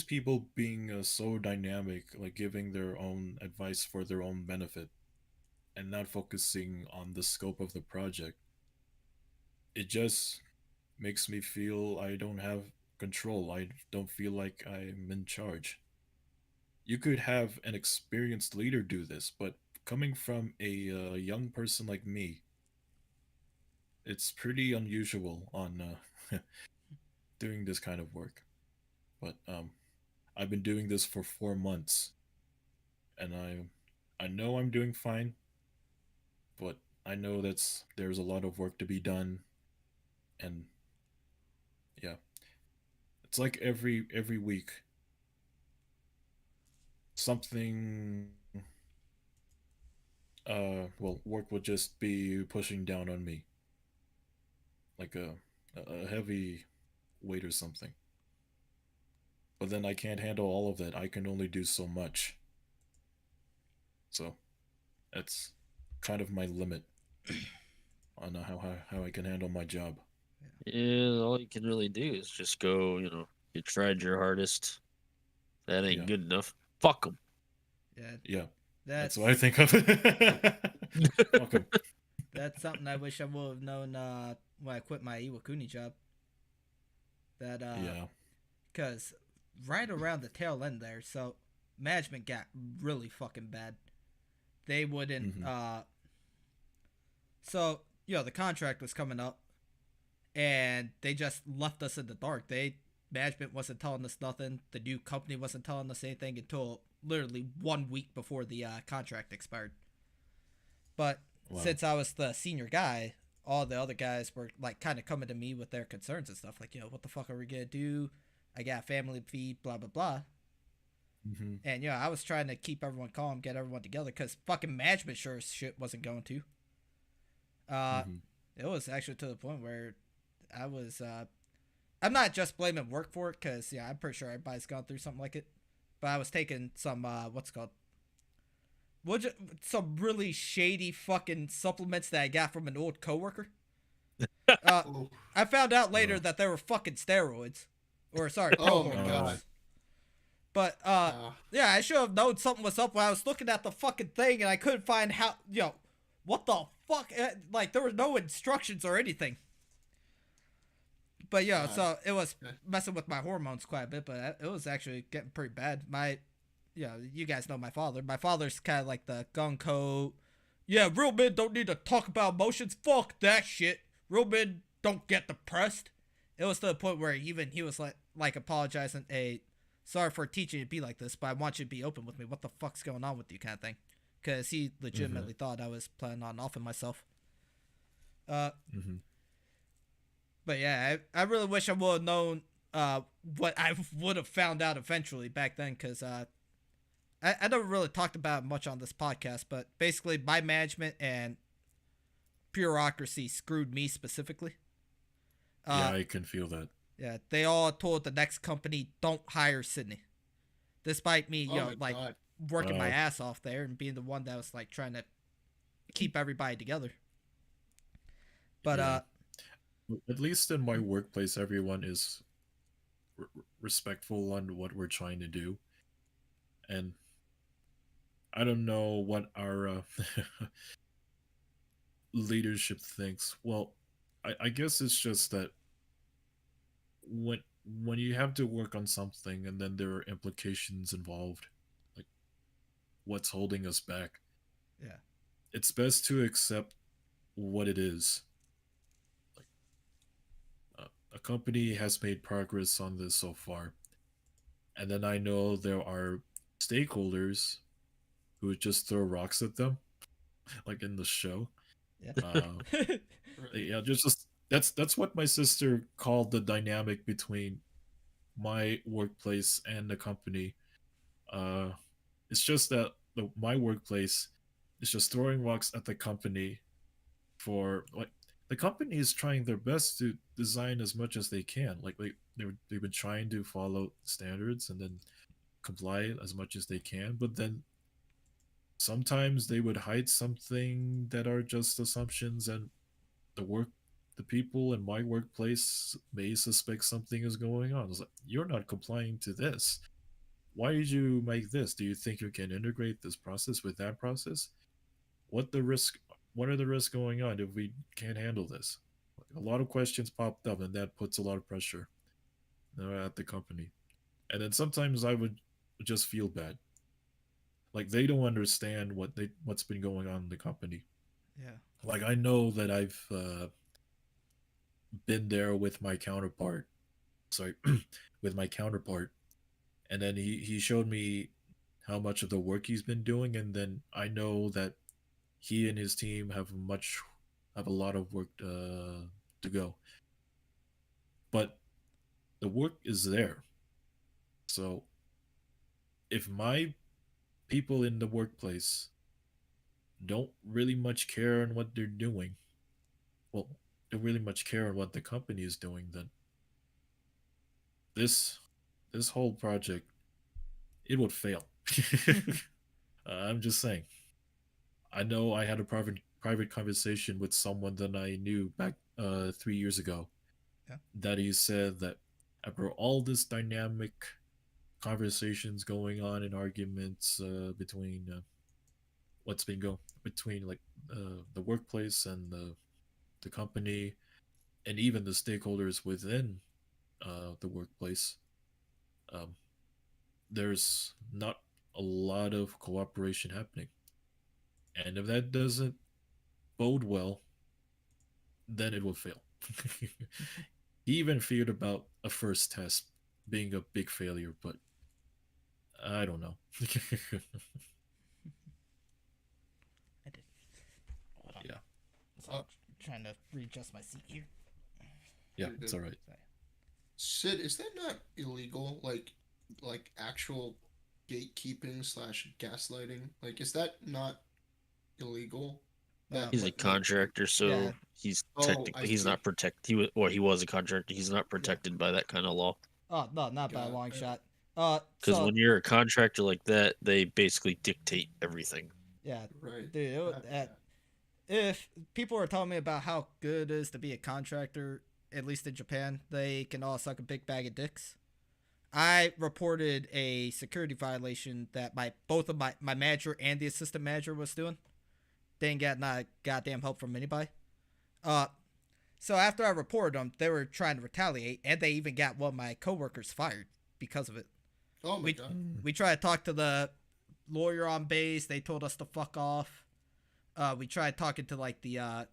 people being so dynamic, like giving their own advice for their own benefit and not focusing on the scope of the project, it just makes me feel I don't have control. I don't feel like I'm in charge. You could have an experienced leader do this, but coming from a young person like me, it's pretty unusual on doing this kind of work. But I've been doing this for 4 months, and I know I'm doing fine, but I know there's a lot of work to be done, and yeah, it's like every week something. Well, work would just be pushing down on me, like a heavy weight or something. But then I can't handle all of that. I can only do so much. So that's kind of my limit on how I can handle my job. Yeah, all you can really do is just go, you tried your hardest. That ain't Yeah, good enough. Fuck them. Yeah, yeah. That's that's what I think of it. Fuck 'em. that's something I wish I would have known when I quit my Iwakuni job. That Yeah. because right around the tail end there, so management got really fucking bad. They wouldn't Hmm. so the contract was coming up, and they just left us in the dark. Management wasn't telling us nothing. The new company wasn't telling us anything until literally 1 week before the contract expired. But Wow. since I was the senior guy, all the other guys were like kind of coming to me with their concerns and stuff, like, what the fuck are we gonna do? I got a family to feed, blah blah blah. Hmm. And I was trying to keep everyone calm, get everyone together, because fucking management sure as shit wasn't going to. Uh, Hmm. it was actually to the point where I was. I'm not just blaming work for it, because I'm pretty sure everybody's gone through something like it. But I was taking some what's it called, some really shady fucking supplements that I got from an old coworker. Uh, Oh, I found out later Oh. that they were fucking steroids, or sorry, pro oh my Oh. god. hormones. But Uh, yeah, I should have known something was up when I was looking at the fucking thing and I couldn't find how. What the fuck? Like there were no instructions or anything. But so it was messing with my hormones quite a bit, but it was actually getting pretty bad. You guys know my father. My father's kind of like the gung ho. Yeah, real men don't need to talk about emotions. Fuck that shit. Real men don't get depressed. It was to the point where even he was like apologizing. Hey, sorry for teaching you to be like this, but I want you to be open with me. What the fuck's going on with you, kind of thing. Because he legitimately thought I was planning on offing myself. Hmm. But yeah, I really wish I would have known what I would have found out eventually back then, because I never really talked about it much on this podcast, but basically my management and bureaucracy screwed me specifically. Yeah, I can feel that. Yeah, they all told the next company, don't hire Sydney. Despite me, oh my like god. working my Wow. ass off there and being the one that was like trying to keep everybody together. But Yeah. At least in my workplace, everyone is respectful on what we're trying to do, and I don't know what our leadership thinks. Well, I guess it's just that when when you have to work on something and then there are implications involved, like what's holding us back, Yeah. it's best to accept what it is. Like a company has made progress on this so far, and then I know there are stakeholders who would just throw rocks at them, like in the show. Uh, Yeah. Right. yeah, just that's what my sister called the dynamic between my workplace and the company. Uh, it's just that my workplace is just throwing rocks at the company for like the company is trying their best to design as much as they can. Like they've been trying to follow standards and then comply as much as they can, but then sometimes they would hide something that are just assumptions, and the work the people in my workplace may suspect something is going on. It's like, you're not complying to this. Why did you make this? Do you think you can integrate this process with that process? What the risk? What are the risks going on if we can't handle this? A lot of questions popped up, and that puts a lot of pressure at the company. And then sometimes I would just feel bad, like they don't understand what's been going on in the company. Yeah. Like I know that I've been there with my counterpart. Sorry, with my counterpart, and then he showed me how much of the work he's been doing, and then I know that he and his team have a lot of work to go, but the work is there. So if my people in the workplace don't really much care on what they're doing, well, don't really much care on what the company is doing, then this this whole project, it would fail. I'm just saying. I know I had a private conversation with someone that I knew back 3 years ago. Yeah. That he said that after all this dynamic conversations going on and arguments between what's been going between like the workplace and the company and even the stakeholders within the workplace, um, there's not a lot of cooperation happening. And if that doesn't bode well, then it will fail. He even feared about a first test being a big failure, but I don't know. I did. Hold on. Yeah, So I'm trying to readjust my seat here. yeah, You're it's good. all right. Sorry. Sid, is that not illegal? Like actual gatekeeping slash gaslighting? Like, is that not illegal? No. He's a contractor, so Yeah. he's Oh, technically I he's see. not protect. He was a contractor. He's not protected by that kind of law. Oh no, not by a Got long it. shot. Because So when you're a contractor like that, they basically dictate everything. yeah, Right. dude. If people are telling me about how good it is to be a contractor, at least in Japan, they can all suck a big bag of dicks. I reported a security violation that both of my manager and the assistant manager was doing. Didn't get not goddamn help from anybody. Uh, so after I reported them, they were trying to retaliate, and they even got one of my coworkers fired because of it. Oh my We god. we tried to talk to the lawyer on base. They told us to fuck off. We tried talking to like the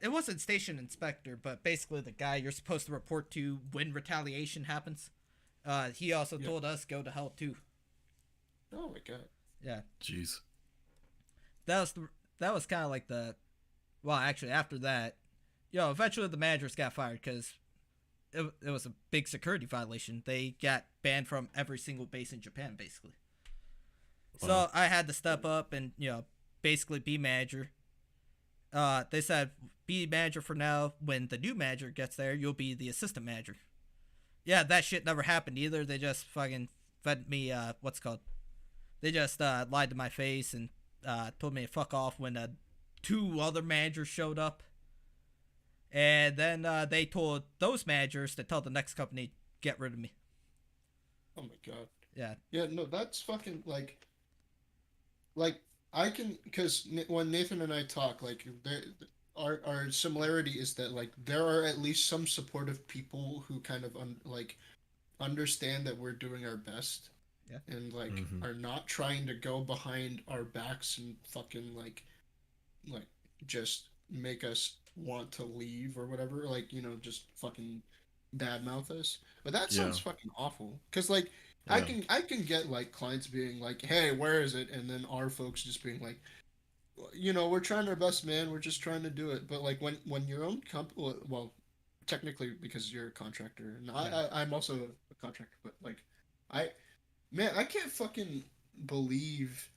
it wasn't station inspector, but basically the guy you're supposed to report to when retaliation happens. He also Yeah. told us go to hell too. Oh my god. Yeah, Jeez. that was kind of like the, well, actually after that, eventually the managers got fired because it was a big security violation. They got banned from every single base in Japan basically. Wow. So I had to step up and basically be manager. They said be manager for now. When the new manager gets there, you'll be the assistant manager. Yeah, that shit never happened either. They just fucking fed me what's it called. They just lied to my face and told me to fuck off when two other managers showed up. And then they told those managers to tell the next company get rid of me. Oh my god. Yeah. Yeah, no, that's fucking like like I can, because when Nathan and I talk, like our similarity is that like there are at least some supportive people who kind of like understand that we're doing our best Yeah. and like Mm-hmm. are not trying to go behind our backs and fucking like just make us want to leave or whatever, like, just fucking badmouth us. But that Yeah. sounds fucking awful, because like i Yeah. can i can get like clients being like, hey, where is it, and then our folks just being like, we're trying our best, man, we're just trying to do it. But like when your own company, well, technically because you're a contractor and Yeah. I'm also a contractor, but like I man, I can't fucking believe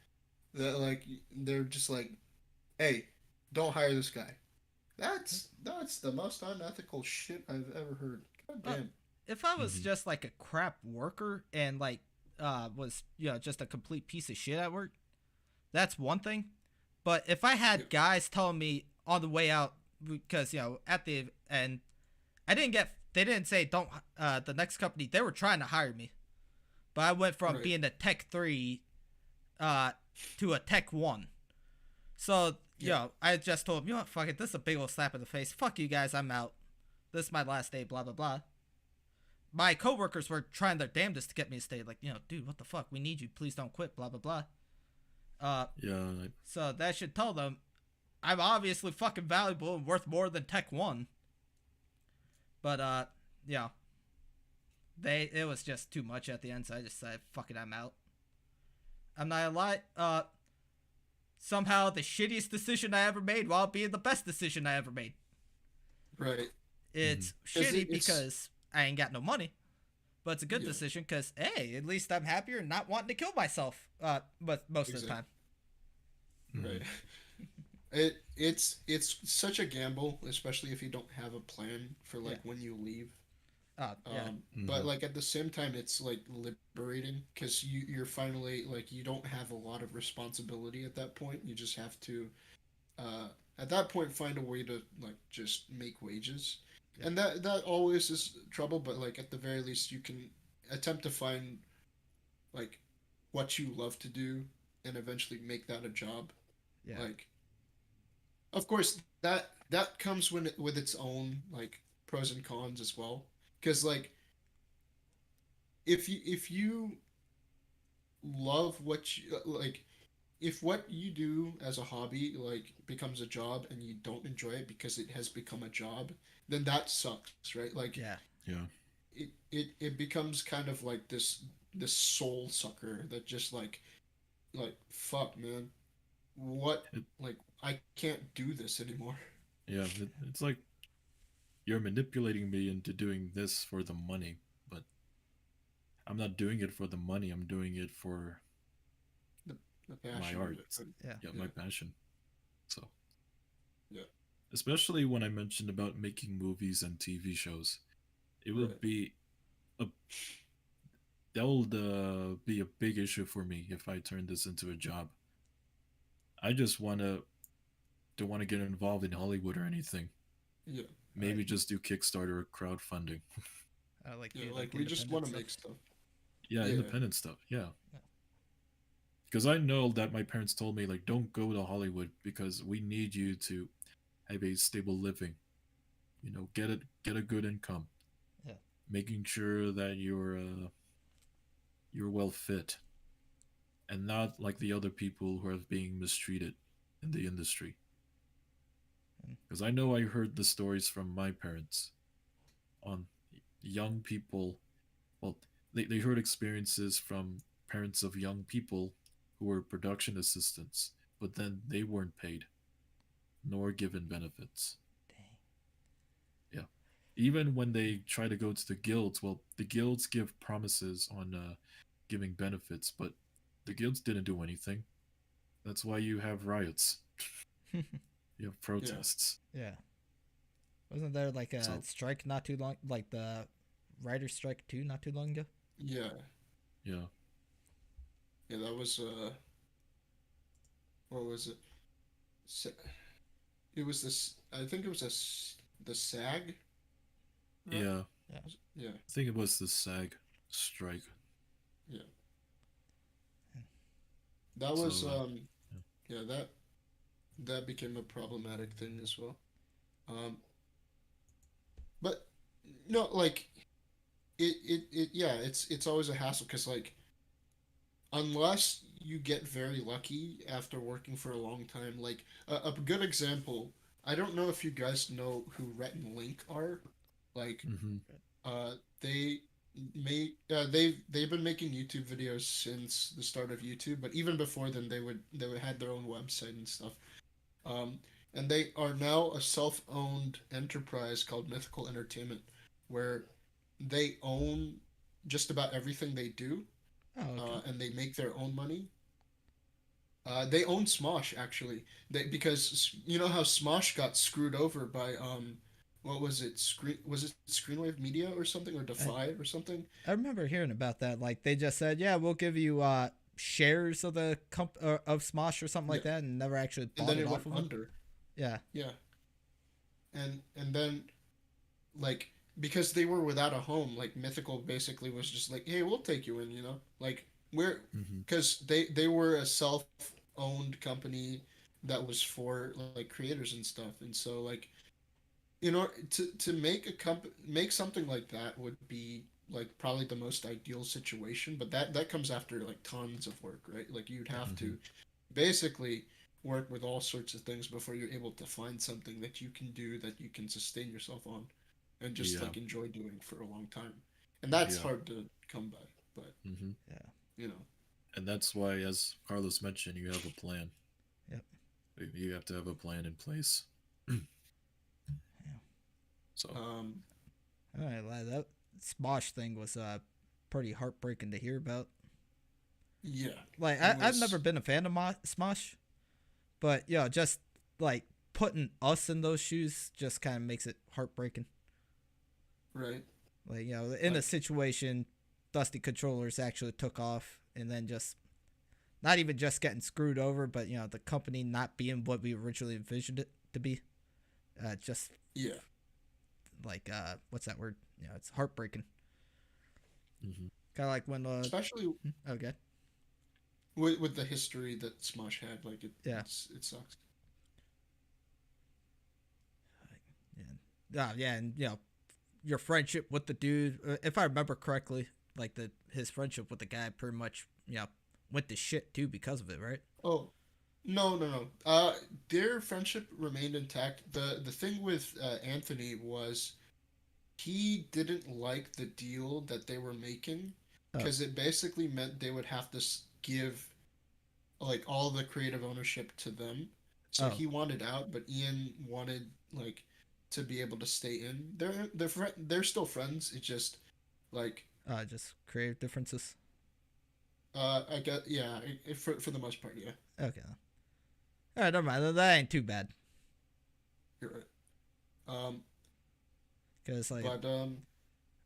that like they're just like, hey, don't hire this guy. That's the most unethical shit I've ever heard. God Well, damn. if I was Mm-hmm. just like a crap worker and like was just a complete piece of shit at work, that's one thing. But if I Yeah. had guys telling me on the way out, because at the end, they didn't say don't the next company, they were trying to hire me, but I went from Right. being a tech 3 uh to a tech 1. So Yeah. I just told him, what, fuck it, this is a big old slap in the face, fuck you guys, I'm out, this is my last day, blah blah blah. My coworkers were trying their damnedest to get me to stay, like, dude, what the fuck, we need you, please don't quit, blah blah blah. uh Yeah. so that should tell them I'm obviously fucking valuable and worth more than tech 1. But yeah, it was just too much at the end, so I just said, fuck it, I'm out. I'm not gonna lie, somehow the shittiest decision I ever made while being the best decision I ever made. Right. It's Is shitty it's because I ain't got no money, but it's a good Yeah. decision because, hey, at least I'm happier and not wanting to kill myself, but most of the time. Mhm. Right. It's such a gamble, especially if you don't have a plan for like when you leave. Yeah. But like at the same time, it's like liberating, because you're finally like, you don't have a lot of responsibility at that point. You just have to uh, at that point find a way to like just make wages, Yeah. and that always is trouble. But like at the very least, you can attempt to find like what you love to do and eventually make that a job. Yeah. Like, of course, that comes with its own like pros and cons as well, because like if you love what you like, if what you do as a hobby like becomes a job and you don't enjoy it because it has become a job, then that sucks, right? Like Yeah. Yeah. it becomes kind of like this soul sucker that just like fuck, man, what, It, like I can't do this anymore. yeah. It's like you're manipulating me into doing this for the money, but I'm not doing it for the money. I'm doing it for the, the my passion of art. it. But Yeah. Yeah, yeah, my passion. So, yeah, especially when I mentioned about making movies and TV shows, it would right, be a that would be a big issue for me if I turn this into a job. I just wanna don't want to get involved in Hollywood or anything. yeah, Maybe just do Kickstarter or crowdfunding. I like yeah. do Like like we just independent want to stuff. make stuff. Yeah, Yeah, independent stuff. Yeah. Yeah. Because I know that my parents told me like don't go to Hollywood because we need you to have a stable living. Get a good income, Yeah. making sure that you're well fit and not like the other people who are being mistreated in the industry. Mm. Because I know I heard the stories from my parents on young people. Well, they heard experiences from parents of young people who were production assistants, but then they weren't paid nor given benefits. Dang. Yeah. Even when they try to go to the guilds, well, the guilds give promises on giving benefits, but the guilds didn't do anything. That's why you have riots. You have yeah, protests. Yeah. Wasn't there like a So, strike not too long, like the writer's strike too, not too long ago? yeah, yeah. yeah. That was what was it? It was this. I think it was the SAG. Right? Yeah. Yeah. Yeah, I think it was the SAG strike. yeah. That was So, yeah, that became a problematic thing as well. Um, but no, like yeah, it's always a hassle because like unless you get very lucky after working for a long time, like a good example. I don't know if you guys know who Rhett and Link are. Like, Hmm. uh, they they've been making YouTube videos since the start of YouTube, but even before then, they would had their own website and stuff. Um, and they are now a self-owned enterprise called Mythical Entertainment, where they own just about everything they do, Oh, okay. and they make their own money. They own Smosh actually. Because you know how Smosh got screwed over by what was it? Screenwave Media or something, or I, Defy or something? I remember hearing about that. Like they just said, yeah, we'll give you shares of the of Smosh or something Yeah, like that, and never actually and bought then it it off went of them. under. Yeah. Yeah, and then like because they were without a home, like Mythical basically was just like, hey, we'll take you in, like we're Hmm. because they were a self-owned company that was for like creators and stuff, and so like to make make something like that would be like probably the most ideal situation, but that comes after like tons of work, right? Like you'd have Hmm. to basically work with all sorts of things before you're able to find something that you can do that you can sustain yourself on and just Yeah. like enjoy doing for a long time. And that's Yeah. hard to come by, but Hmm. Yeah. you know. And that's why, as Carlos mentioned, you have a plan. Yep. You have to have a plan in place. Yeah. So, um All right, lad, that Smosh thing was pretty heartbreaking to hear about. yeah, Like it I've never was been a fan of Smosh, but just like putting us in those shoes just kind of makes it heartbreaking. right. Like in a Like situation, Dusty controllers actually took off, and then just not even just getting screwed over, but the company not being what we originally envisioned it to be. Just yeah, like what's that word? It's heartbreaking. hmm, Kind of like when especially okay, with the history that Smosh had, like yeah, it sucks. yeah, yeah, and your friendship with the dude, if I remember correctly, like his friendship with the guy pretty much went to shit too because of it, right? Oh, no, no, no. Their friendship remained intact. The thing with Anthony was he didn't like the deal that they were making Oh, because it basically meant they would have to give like all the creative ownership to them. So oh, he wanted out, but Ian wanted like to be able to stay in. They're still friends. It's just like just creative differences. I get yeah, for the most part, yeah. Okay, all right, never mind. That ain't too bad You're right. Um, because like but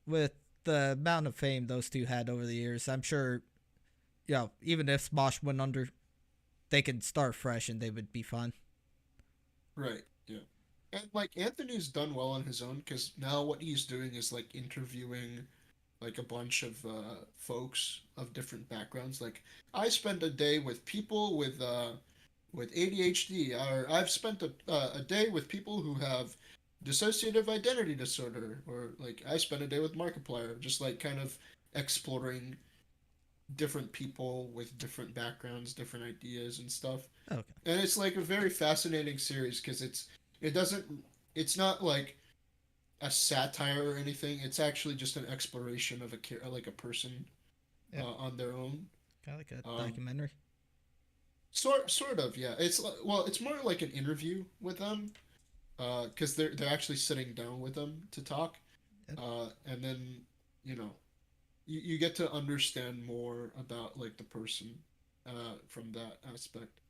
with the amount of fame those two had over the years, I'm sure even if Smosh went under, they can start fresh and they would be fine. right, yeah. And like Anthony's done well on his own because now what he's doing is like interviewing like a bunch of folks of different backgrounds. Like I spent a day with people with ADHD, or I've spent a day with people who have dissociative identity disorder, or like I spent a day with Markiplier, just like kind of exploring different people with different backgrounds, different ideas and stuff. Okay, And it's like a very fascinating series because it doesn't it's not like a satire or anything. It's actually just an exploration of like a person yeah, on their own. kind of like a Um, documentary. sort of, yeah. Well, it's more like an interview with them, because they're actually sitting down with them to talk, Yep. and then you know you get to understand more about like the person, from that aspect,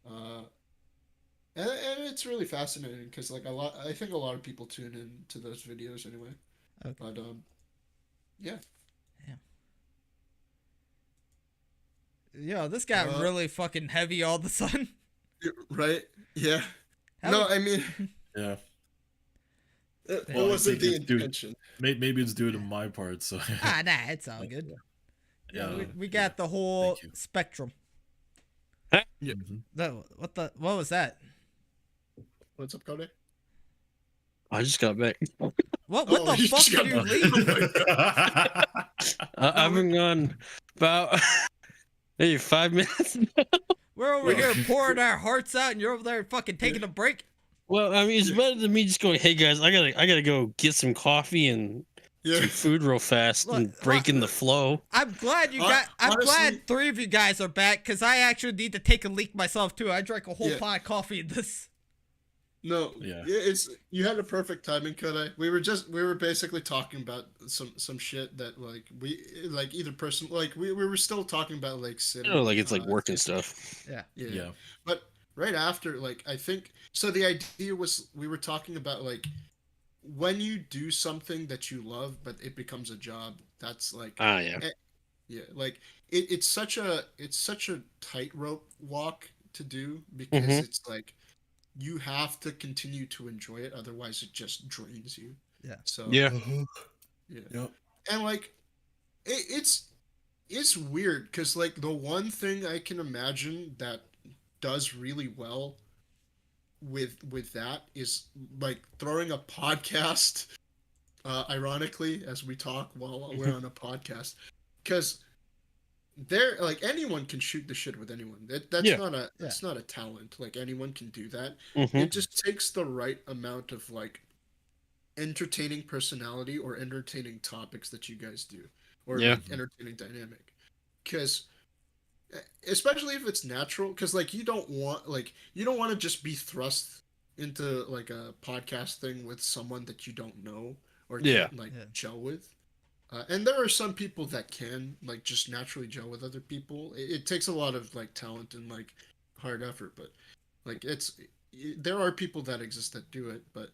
uh, and it's really fascinating because like I think a lot of people tune in to those videos anyway. Okay, But yeah. yeah. This got Uh, really fucking heavy all of a sudden. right? Yeah. How No, would, I mean, yeah. it Well, I wasn't think the it's due. intention. Maybe it's due to my part. So, nah, it's all good. yeah. We Yeah. got the Thank whole you. spectrum. Mhm. No, what was that? What's up, Cody? I just got back. What Oh, the you fuck just did got you back. leave? I've been gone about maybe 5 minutes. We're over Well, here pouring our hearts out, and you're over there fucking taking a break. Well, I mean, it's better than me just going, "Hey guys, I gotta go get some coffee and Yeah. some food real fast Look, and breaking the flow." I'm glad I'm Honestly- glad 3 of you guys are back, because I actually need to take a leak myself too. I drank a whole Yeah. pot of coffee in this. No, Yeah. it's you had a perfect timing, Cody. We were basically talking about some shit that like we like either person like we were still talking about like You cinema. know, like it's like work and stuff. Yeah. Yeah. Yeah. But right after, like, I think so. The idea was we were talking about like when you do something that you love, but it becomes a job. That's like, Ah, yeah. yeah, like it's such a tightrope walk to do because Mhm. it's like you have to continue to enjoy it, otherwise it just drains you. Yeah. So Yeah. yeah, Yep. and like it's weird because like the one thing I can imagine that does really well with that is like throwing a podcast ironically as we talk while we're on a podcast because there like anyone can shoot the shit with anyone that's Yeah. not a talent, like anyone can do that. Mhm. It just takes the right amount of like entertaining personality or entertaining topics that you guys do, or Yeah. like entertaining dynamic, because especially if it's natural, because like you don't want to just be thrust into like a podcast thing with someone that you don't know or Yeah. can't like Yeah. gel with. And there are some people that can like just naturally gel with other people. It takes a lot of like talent and like hard effort, but like there are people that exist that do it. But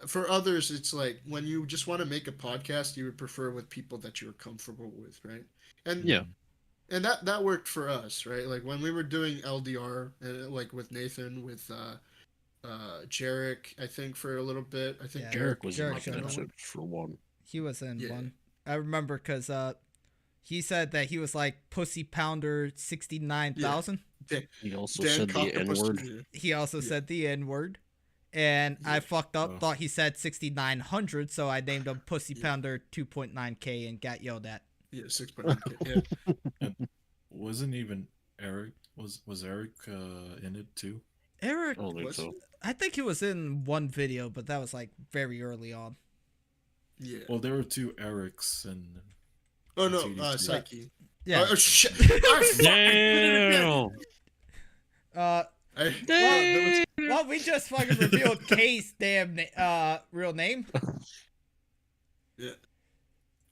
for others, it's like when you just want to make a podcast, you would prefer with people that you're comfortable with, right? And Yeah. and that worked for us, right? Like when we were doing LDR, like with Nathan, with Jarek, I think for a little bit. I think Yeah. Derek was in Derek like showed an up. episode for one. He was in Yeah. one. I remember because he said that he was like Pussy Pounder 69,000. He also Dan said the cocked a N pussy- word. He also Yeah. said the N word. And I Yeah. fucked up, Oh. thought he said 6,900, so I named him Pussy Yeah. Pounder 2.9K and got yelled at. Yeah, 6.9K. Yeah. Wasn't even Eric was Eric in it too? Eric, I don't think Was so. I think he was in one video, but that was like very early on. Yeah. Well, there were two Erics and Oh no, TDC. Psyche. Yeah. Oh shit! I Damn. Uh, there well, we just fucking revealed K's damn real name. was,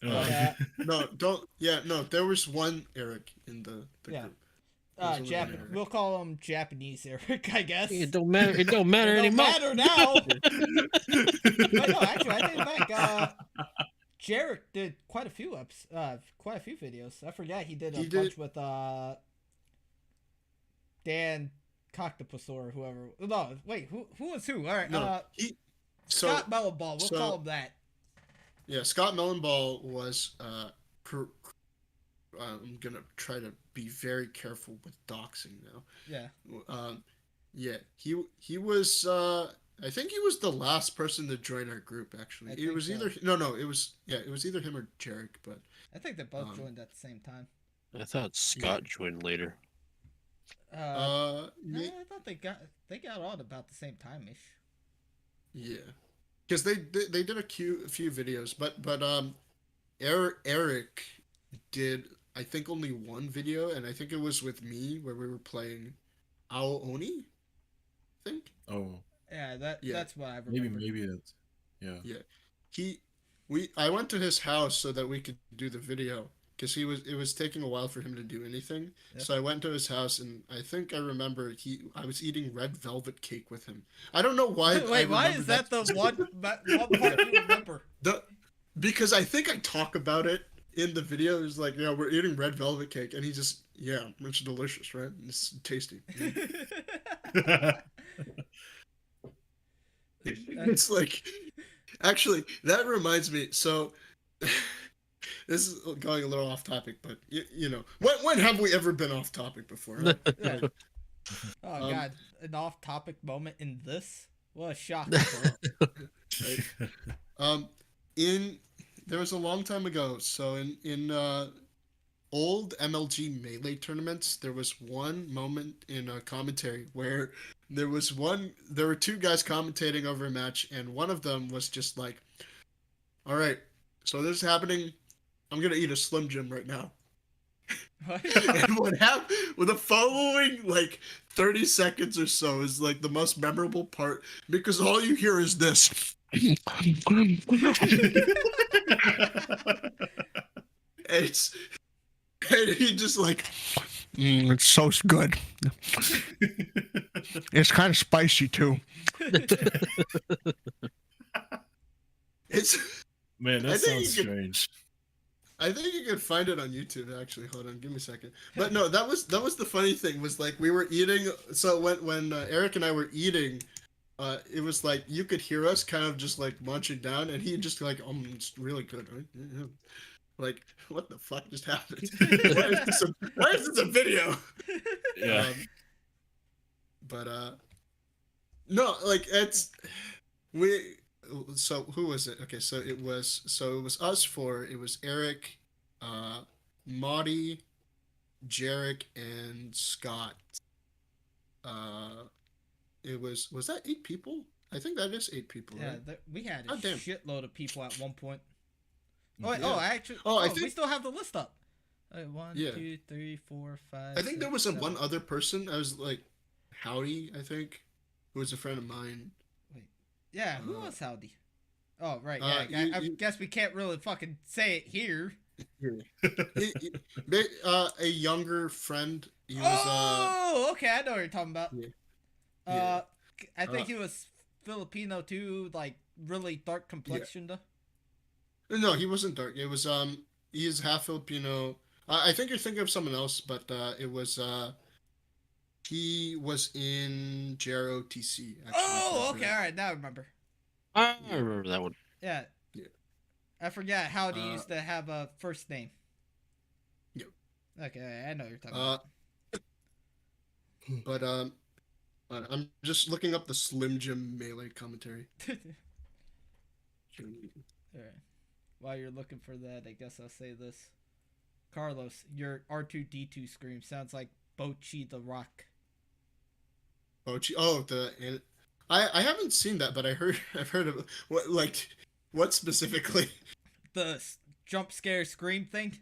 Uh, no, don't. Yeah, no. There was one Eric in the Yeah. group. There's only one Eric. We'll call him Japanese Eric, I guess. It don't matter. It don't matter It don't anymore. matter now. But no, actually, I think back. Jarek did quite a few videos. I forgot he did a He bunch did- with Dan Coctopus or whoever. No, wait, who was who? All right, No, so Scott Mellenball. We'll so- call him that. yeah, Scott Mellenball was. I'm gonna try to be very careful with doxing now. Yeah. Yeah, he was. I think he was the last person to join our group. Actually, I it think was so. either it was either him or Jarek. But I think they both Um, joined at the same time. I thought Scott joined later. No, yeah, I thought they got on about the same time ish. yeah, because they did a few videos, but Eric did I think only one video, and I think it was with me where we were playing Ao Oni. I think. Oh, Yeah, Yeah. that's what I remember. maybe that's yeah. I went to his house so that we could do the video because it was taking a while for him to do anything. Yeah. So I went to his house, and I think I remember I was eating red velvet cake with him. I don't know why. I Wait, why remember is that the one part you remember? Because I think I talk about it in the video. It's like, yeah, we're eating red velvet cake, and he just, yeah, it's delicious, right? It's tasty. It's like, actually, that reminds me. So, this is going a little off topic, but you know, when have we ever been off topic before? Huh? Yeah. Oh Um, god, an off-topic moment in this. What a shock! Right. Um, in there was a long time ago. So in old MLG Melee tournaments, there was one moment in a commentary where there were two guys commentating over a match, and one of them was just like, "All right, so this is happening. I'm gonna eat a Slim Jim right now." What? And what happened with the following like 30 seconds or so is like the most memorable part because all you hear is this. It's and he just like it's so good. It's kind of spicy too. It's Man, I that think sounds you could- strange. I think you can find it on YouTube actually. Hold on, give me a second. But no, that was the funny thing was like we were eating. So when Eric and I were eating, it was like you could hear us kind of just like munching down, and he just like, it's really good, right? Yeah. Like, what the fuck just happened? Why is this a video? Yeah. But no, like it's we. So who was it? Okay, so it was us four. It was Eric, Maudie, Jarek, and Scott. It was that 8 people? I think that is 8 people. Yeah, Right? we had a God damn. shitload of people at one point. Oh, wait, Yeah. I actually. Oh, I we think- still have the list up. 1, Yeah. 2, 3, 4, 5. I think there 6, was 7. one other person. I was like, Howdy, I think, who was a friend of mine. Yeah, who uh, was Howdy? Oh, right. Yeah, I guess we can't really fucking say it here. A younger friend. He was. Oh, okay. I know what you're talking about. Yeah. Uh, Yeah. I think he was Filipino too, like really dark complexion. No, he wasn't dark. It was he is half Filipino. I think you're thinking of someone else, but it was he was in JROTC. Actually, Oh, okay. All right. Now I remember. I remember that one. Yeah. Yeah. I forgot Howdy Uh, used to have a first name. Yep. Okay, I know what you're talking about. But I'm just looking up the Slim Jim Melee commentary. Alright. While you're looking for that, I guess I'll say this. Carlos, your R2D2 scream sounds like Bochi the Rock. Bochi. Oh, I haven't seen that, but I've heard of what specifically? The jump scare scream thing?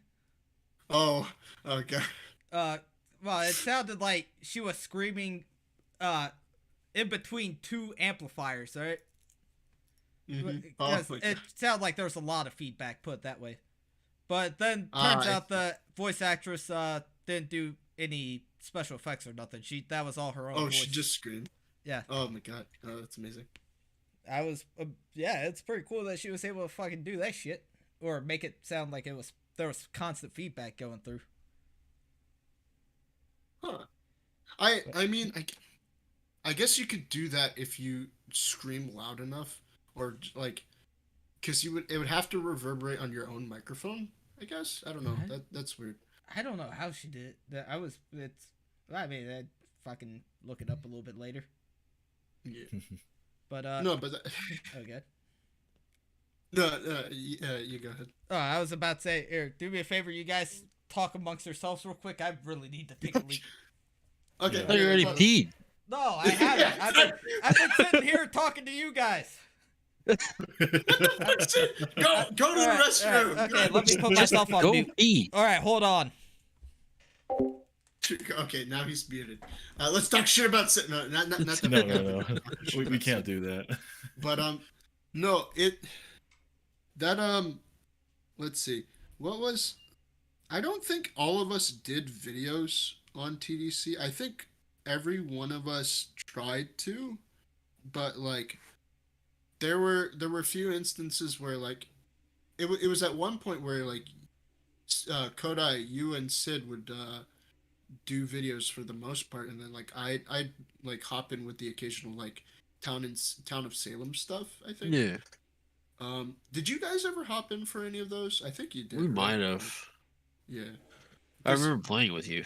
Oh, okay. Well, it sounded like she was screaming in between two amplifiers, right? Mhm. Oh, Because my it God. sounded like there was a lot of feedback, put it that way. But then turns out the voice actress didn't do any special effects or nothing. That was all her own Oh, voice. she just screamed. Yeah. Oh my God. Oh, that's amazing. I was yeah, it's pretty cool that she was able to fucking do that shit or make it sound like there was constant feedback going through. Huh. I mean, I guess you could do that if you scream loud enough, or like, because it would have to reverberate on your own microphone. I guess I don't know. Right. That's weird. I don't know how she did it. I mean, I'd fucking look it up a little bit later. Yeah. But No, but okay. no, you go ahead. Oh, I was about to say, Eric, do me a favor, you guys talk amongst yourselves real quick. I really need to take a leak. Okay. Yeah. I thought you already well, peed. No, I haven't. I've been sitting here talking to you guys. Go to the restroom. Okay, let me put myself on Go mute. pee. All right, hold on. Okay, now he's muted. Let's talk shit about no, not the No. We can't do that. But no, let's see. What was I don't think all of us did videos on TDC. I think every one of us tried to, but like there were a few instances where like it was at one point where like Kodai, you and Sid would do videos for the most part, and then like I'd like hop in with the occasional like town of Salem stuff, I think. Yeah. Did you guys ever hop in for any of those? I think you did. We Right? might Like, have. yeah. I 'Cause- remember playing with you.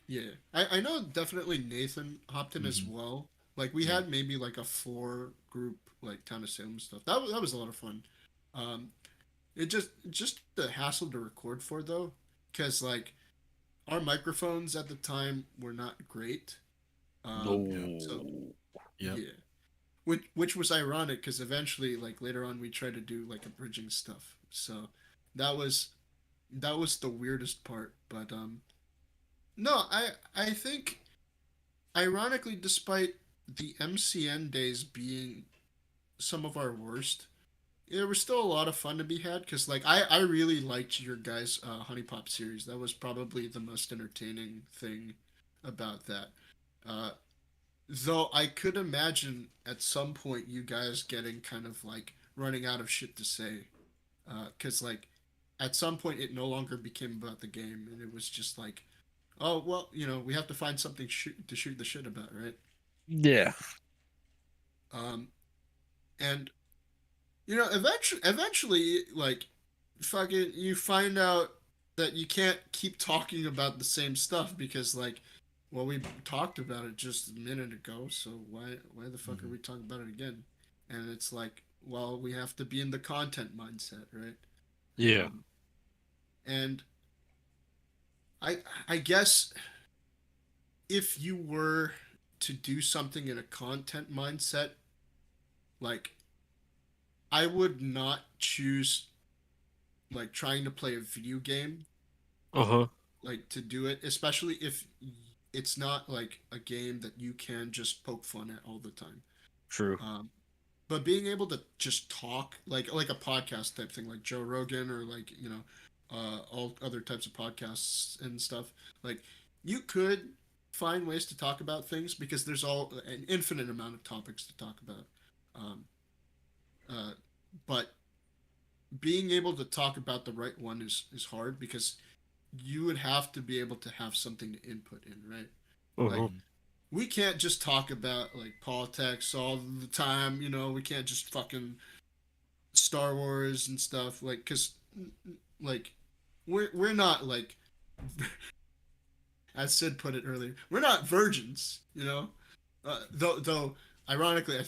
yeah. I know definitely Nathan hopped in as Mhm. well. Like we Yeah. had maybe like a 4 group like Town of Salem stuff. That was a lot of fun. Um, it just the hassle to record for though, because like our microphones at the time were not great. So No. Yep. yeah, which was ironic because eventually like later on we tried to do like a bridging stuff. So that was that was the weirdest part. But no, I think ironically, despite the MCN days being some of our worst, there was still a lot of fun to be had because like I really liked your guys' Honey Pop series. That was probably the most entertaining thing about that. Uh, though I could imagine at some point you guys getting kind of like running out of shit to say, because like at some point it no longer became about the game and it was just like, oh well, we have to find something to shoot the shit about, right? Yeah. Um, and eventually, like, fucking, you find out that you can't keep talking about the same stuff because, like, well, we talked about it just a minute ago, so why the fuck are Mhm. we talking about it again? And it's like, well, we have to be in the content mindset, right? Yeah. Um, and I I guess if you were to do something in a content mindset, like, I would not choose like trying to play a video game Uh huh. like to do it, especially if it's not like a game that you can just poke fun at all the time. True. Um, but being able to just talk like a podcast type thing, like Joe Rogan or like all other types of podcasts and stuff, like you could find ways to talk about things because there's all an infinite amount of topics to talk about. Um, uh, but being able to talk about the right one is hard because you would have to be able to have something to input in, right? Uh Like huh. Mhm. we can't just talk about like politics all the time, we can't just fucking Star Wars and stuff like cuz like we're not like as Sid put it earlier, we're not virgins. Though ironically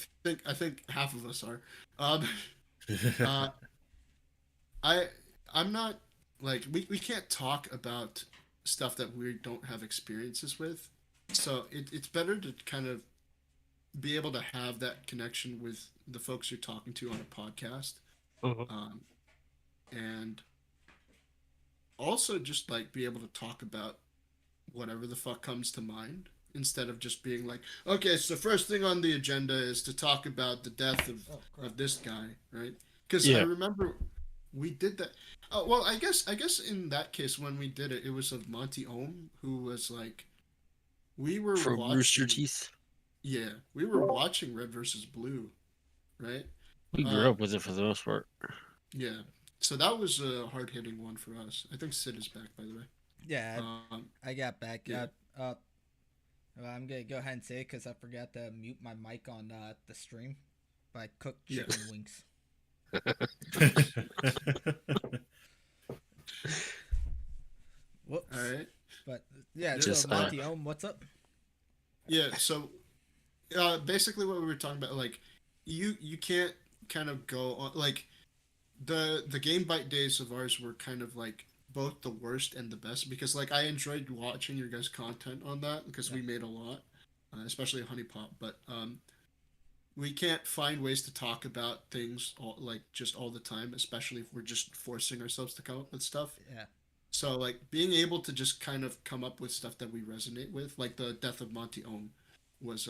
I think half of us are. Um uh I I'm not like we can't talk about stuff that we don't have experiences with. So it's better to kind of be able to have that connection with the folks you're talking to on a podcast. Uh huh. Um, and also just like be able to talk about whatever the fuck comes to mind instead of just being like, okay, so first thing on the agenda is to talk about the death of this guy, right? Because I Yeah. remember we did that. Oh, well, I guess in that case when we did it, it was of Monty Ohm who was like, we were From Rooster watching, Teeth. yeah, we were watching Red versus Blue, right? We grew Uh, up with it for the most part. yeah. So that was a hard hitting one for us. I think Sid is back, by the way. Yeah, Um, I got back. yeah. Well, I'm gonna go ahead and say it because I forgot to mute my mic on the stream. But I cooked Yeah. chicken wings. All Whoops. right. But yeah, so Just Monty Ohm, what's up? Yeah. So basically, what we were talking about, like, you can't kind of go on like the Game Bite days of ours were kind of like both the worst and the best because like I enjoyed watching your guys' content on that because we made a lot, especially Honey Pop. But we can't find ways to talk about things like just all the time, especially if we're just forcing ourselves to come up with stuff. Yeah, So like being able to just kind of come up with stuff that we resonate with, like the death of Monty Ohm, was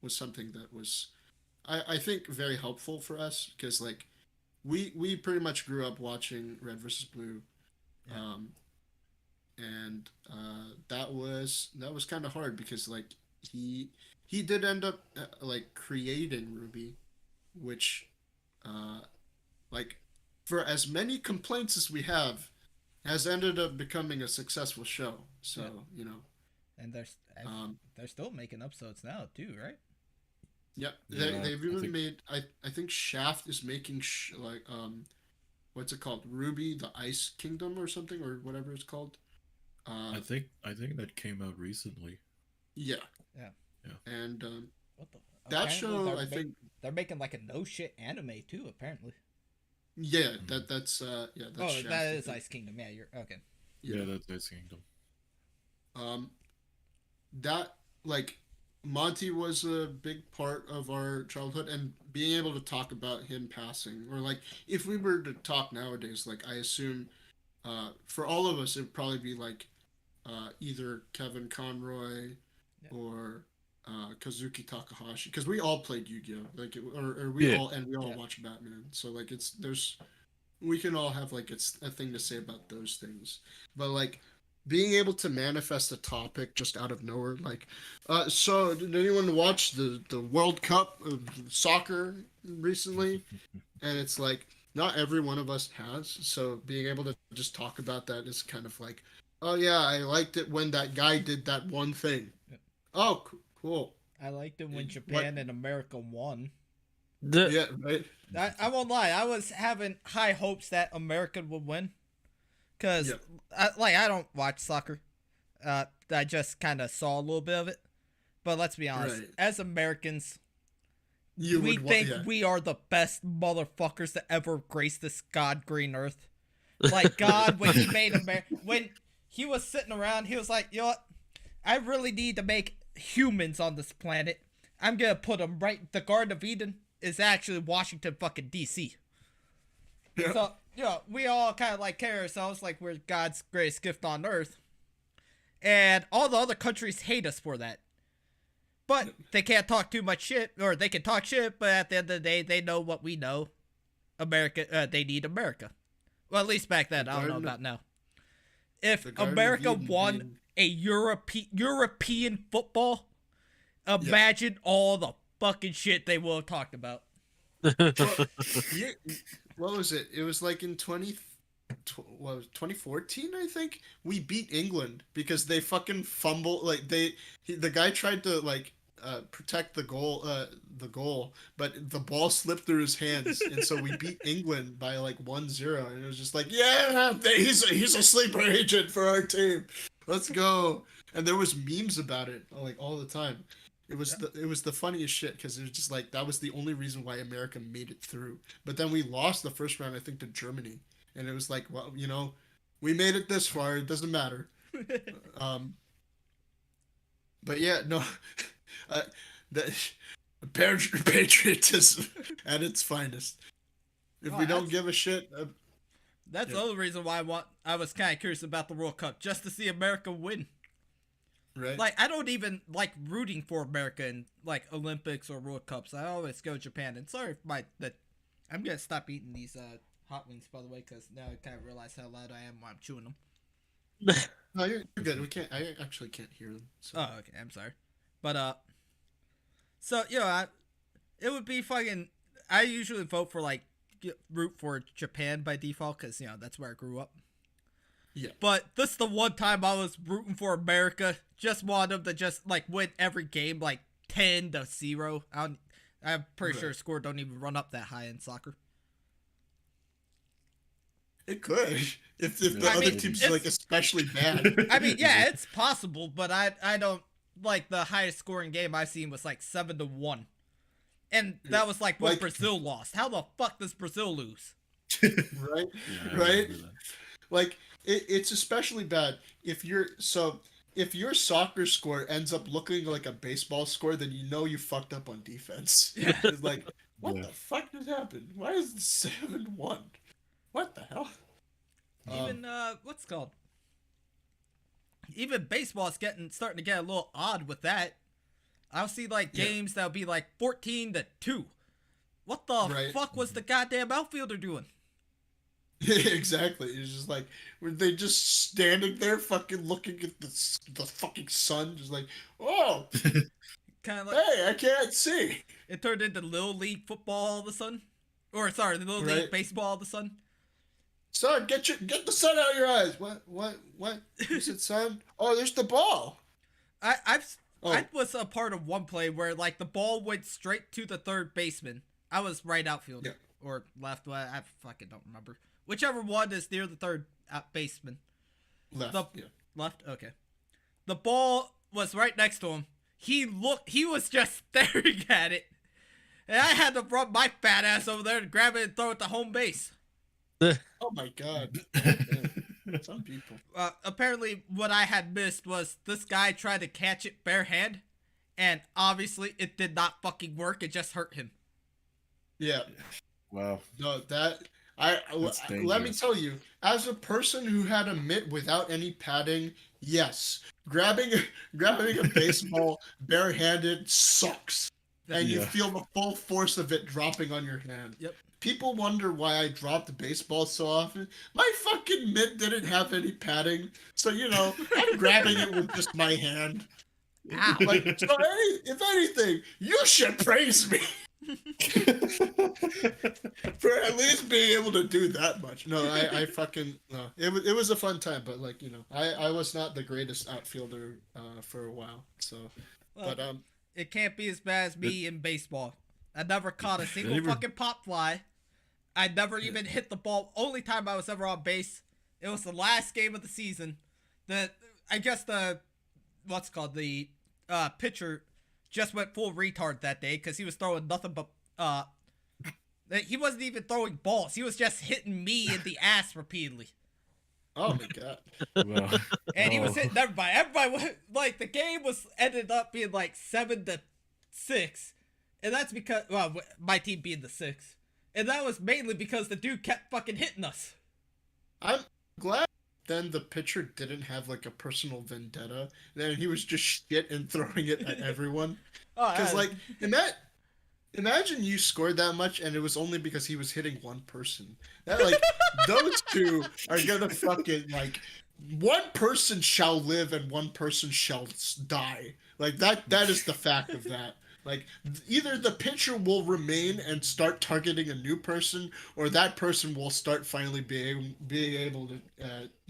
something that was I think very helpful for us because like we pretty much grew up watching Red versus Blue, yeah, um, and that was kind of hard because like he did end up like creating Ruby, which uh, like for as many complaints as we have has ended up becoming a successful show. So yeah. And um, they're still making episodes now too, right? Yep. Yeah, They've I even think- made. I think Shaft is making what's it called? Ruby the Ice Kingdom or something or whatever it's called. I think that came out recently. Yeah. Yeah. Yeah. And What the? that Apparently show I think. they're making like a no shit anime too. Apparently. Yeah. Mhm. That's that's. Oh, Shaft, that I is think. Ice Kingdom. Yeah, you're okay. Yeah, that's Ice Kingdom. Um. That like Monty was a big part of our childhood, and being able to talk about him passing, or like if we were to talk nowadays, like I assume, for all of us, it'd probably be like, either Kevin Conroy, Yeah. or Kazuki Takahashi, because we all played Yu-Gi-Oh, like, or Yeah. we all Yeah. watch Batman, so like we can all have like it's a thing to say about those things, but like being able to manifest a topic just out of nowhere, like, so did anyone watch the World Cup of soccer recently? And it's like not every one of us has, so being able to just talk about that is kind of like, oh yeah, I liked it when that guy did that one thing. Yeah. Oh, cool. I liked it when What- Japan and America won. Yeah, right. I won't lie. I was having high hopes that America would win, cause Yeah. I don't watch soccer. I just kind of saw a little bit of it. But let's be honest, Right. as Americans, You we would think yeah. we are the best motherfuckers to ever grace this god green earth. Like God, when he made America, when he was sitting around, he was like, you know what? I really need to make humans on this planet. I'm gonna put them right. The Garden of Eden is actually Washington fucking D.C. Yeah. So, you know, we all kind of like carry ourselves like we're God's greatest gift on earth. And all the other countries hate us for that. But they can't talk too much shit, or they can talk shit, but at the end of the day, they know what we know. America, they need America. Well, at least back then. I don't know about now. If The Garden of America Eden won being- a European football, imagine all the fucking shit they will have talked about. Yeah, what was it? It was like in 2014, I think. We beat England because they fucking fumbled. Like the guy tried to like protect the goal, but the ball slipped through his hands, and so we beat England by like 1-0. And it was just like, yeah, he's a sleeper agent for our team. Let's go. And there was memes about it like all the time. It was the funniest shit because it was just like that was the only reason why America made it through. But then we lost the first round, I think, to Germany, and it was like, well, you know, we made it this far. It doesn't matter. But yeah, no, the patriotism at its finest. If Oh, we don't that's- give a shit, That's Yeah. the other reason why I was kind of curious about the World Cup, just to see America win. right? Like, I don't even like rooting for America in like Olympics or World Cups. I always go Japan. And sorry if I'm gonna stop eating these hot wings, by the way, because now I kind of realize how loud I am while I'm chewing them. No, you're good. We can't. I actually can't hear them. So. Oh, okay. I'm sorry, but so you know, it would be fucking. I usually vote for like root for Japan by default because you know that's where I grew up. Yeah. But this is the one time I was rooting for America. Just wanted them to just like win every game like 10-0. I'm pretty sure Right. score don't even run up that high in soccer. It could if the I other mean, team's it's- like especially bad. I mean, yeah, it's possible, but I don't like the highest scoring game I've seen was like 7-1. And that was like when Like- Brazil lost. How the fuck does Brazil lose? Right? Yeah, I Right? remember that. Like it's especially bad if if your soccer score ends up looking like a baseball score, then you know you fucked up on defense. Yeah. It's like, what Yeah. the fuck just happened? Why is it 7-1? What the hell? Even what's it called? Even baseball is starting to get a little odd with that. I'll see like Yeah. games that'll be like 14-2. What the Right. fuck was the goddamn outfielder doing? Exactly. It's just like were they just standing there, fucking looking at the fucking sun, just like, oh, Kind of like hey, I can't see. it turned into Little League football all of a sudden, or sorry, the Little Right. League baseball all of a sudden. Son, get the sun out of your eyes. What? You said sun? Oh, there's the ball. I've Oh, I was a part of one play where like the ball went straight to the third baseman. I was right outfield Yeah. or left. I fucking don't remember. Whichever one is near the third baseman. left. The Yeah. left. Okay. The ball was right next to him. He was just staring at it, and I had to run my fat ass over there and grab it and throw it to home base. Oh my god. Man, some people. Apparently, what I had missed was this guy tried to catch it bare hand, and obviously it did not fucking work. It just hurt him. Yeah. Wow. No, that That's let me dangerous. tell you, as a person who had a mitt without any padding, yes, grabbing a baseball barehanded sucks, and you Yeah. feel the full force of it dropping on your hand. Yep. People wonder why I dropped the baseball so often. My fucking mitt didn't have any padding, so I'm grabbing it with just my hand. Ow. Like, so if anything, you should praise me. For at least being able to do that much. No, I fucking no. It was a fun time, but I was not the greatest outfielder for a while. So, Well, but it can't be as bad as me in baseball. I never caught a single Never- fucking pop fly. I never even hit the ball. Only time I was ever on base, it was the last game of the season. I guess the pitcher just went full retard that day because he was throwing nothing but he wasn't even throwing balls. He was just hitting me in the ass repeatedly. oh my god, Wow. And he was Oh. hitting everybody. Everybody like the game ended up being like 7-6, and that's because my team being the 6, and that was mainly because the dude kept fucking hitting us. I'm glad. Then the pitcher didn't have like a personal vendetta. Then he was just shit and throwing it at everyone. Oh, Because like imagine you scored that much and it was only because he was hitting one person. That like those two are gonna fucking like one person shall live and one person shall die. Like that is the fact of that. Like either the pitcher will remain and start targeting a new person, or that person will start finally being able to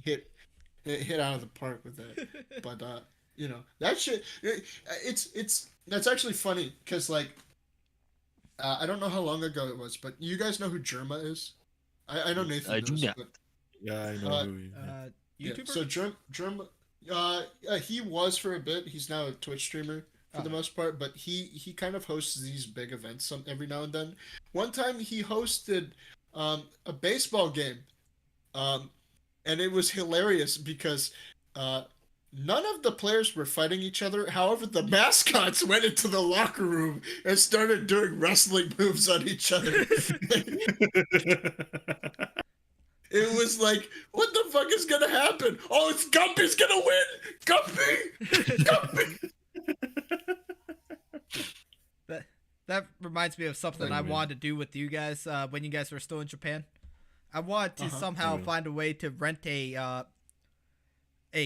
hit out of the park with that. But that shit. That's actually funny because like I don't know how long ago it was, but you guys know who Germa is? I know Nathan I do knows. not. But, Yeah, I know who he yeah, YouTuber. so Germa, he was for a bit. He's now a Twitch streamer for the Oh. most part, but he kind of hosts these big events every now and then. One time he hosted a baseball game, and it was hilarious because none of the players were fighting each other. However, the mascots went into the locker room and started doing wrestling moves on each other. It was like, what the fuck is gonna happen? Oh, it's Gumpy's gonna win! Gumpy! That reminds me of something I wanted to do with you guys when you guys were still in Japan. I wanted to somehow Yeah. find a way to rent a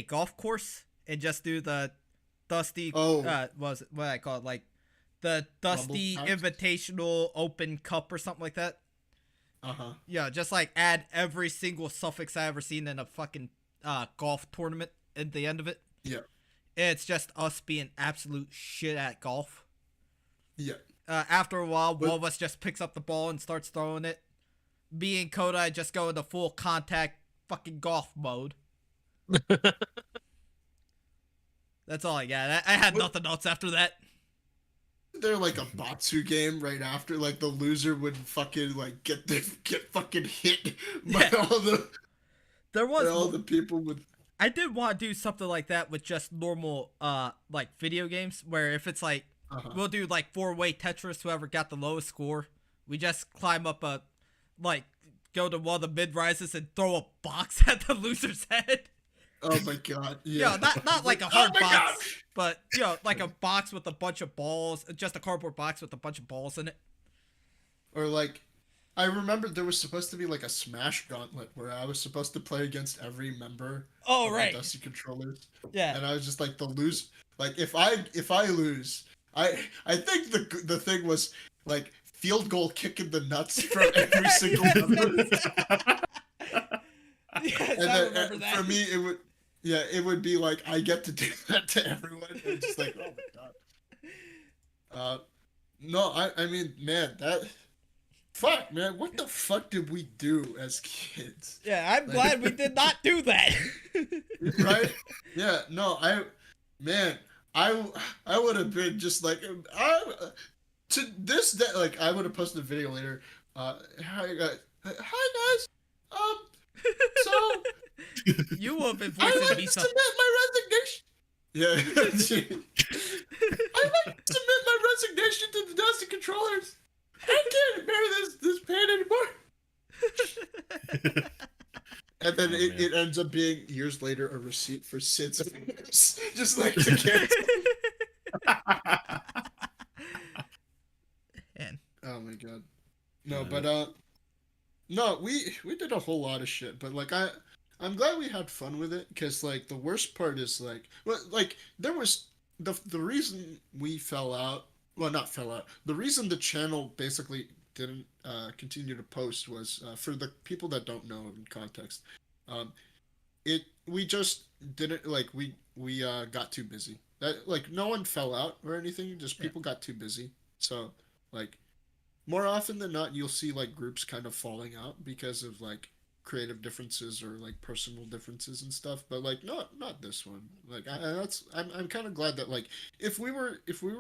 golf course and just do the Dusty. What was it? What I call it? Like the Dusty Rumble Packs? Invitational Open Cup or something like that. Uh-huh. Yeah, just like add every single suffix I ever seen in a fucking golf tournament at the end of it. Yeah. It's just us being absolute shit at golf. Yeah. After a while, one of us just picks up the ball and starts throwing it. Me and Kodai just go into full contact fucking golf mode. That's all I got. I had nothing else after that. There like a Batsu game right after, like the loser would fucking like get fucking hit by Yeah. There was all the people would. I did want to do something like that with just normal like video games where if it's like we'll do like 4-way Tetris, whoever got the lowest score, we just climb up go to one of the mid rises and throw a box at the loser's head. Oh my god! Yeah, Not like a hard Oh my God! box, but like a box with a bunch of balls, just a cardboard box with a bunch of balls in it. Or like, I remember there was supposed to be like a Smash Gauntlet where I was supposed to play against every member. Oh, of right. The Dusty controllers. Yeah. And I was just like the lose. Like if I lose, I think the thing was like field goal kicking the nuts from every single member. Yes, And I then remember that. for me it would be like I get to do that to everyone. And it's just like, oh my No, I mean, man, that. Fuck, man, what the fuck did we do as kids? Yeah, I'm glad we did not do that. Right? Yeah, no, man, I would have been just like, to this day, like, I would have posted a video later. Hi guys, so You will have been I voicing like me to some. submit my resignation. Yeah, I like to submit my resignation to the Dusty controllers. I can't bear this pain anymore. And then it ends up being years later a receipt for Sid's just like the kids. Man. Oh my god. No, but no, we did a whole lot of shit, but like I'm glad we had fun with it, because like the worst part is like, well, like there was the reason we fell out, well, not fell out, the reason the channel basically didn't continue to post was, for the people that don't know in context, we just didn't, like, we got too busy. That, like, no one fell out or anything, just people got too busy. So like, more often than not, you'll see like groups kind of falling out because of like creative differences or like personal differences and stuff. But like, not this one. Like, I'm kind of glad that, like, if we were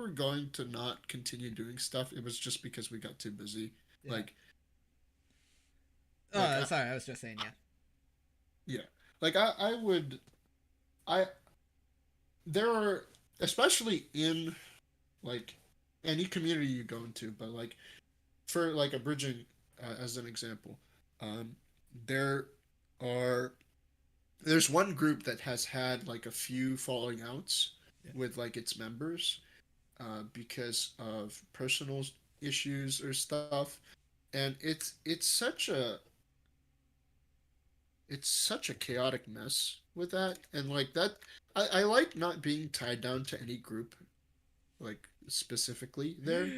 going to not continue doing stuff, it was just because we got too busy. Yeah. Like, Sorry, I was just saying, yeah. Like, there are, especially in like any community you go into, but like for like a bridging, as an example, there's one group that has had like a few falling outs with like its members, because of personal issues or stuff, and it's such a chaotic mess with that. And like that, I like not being tied down to any group, like specifically there.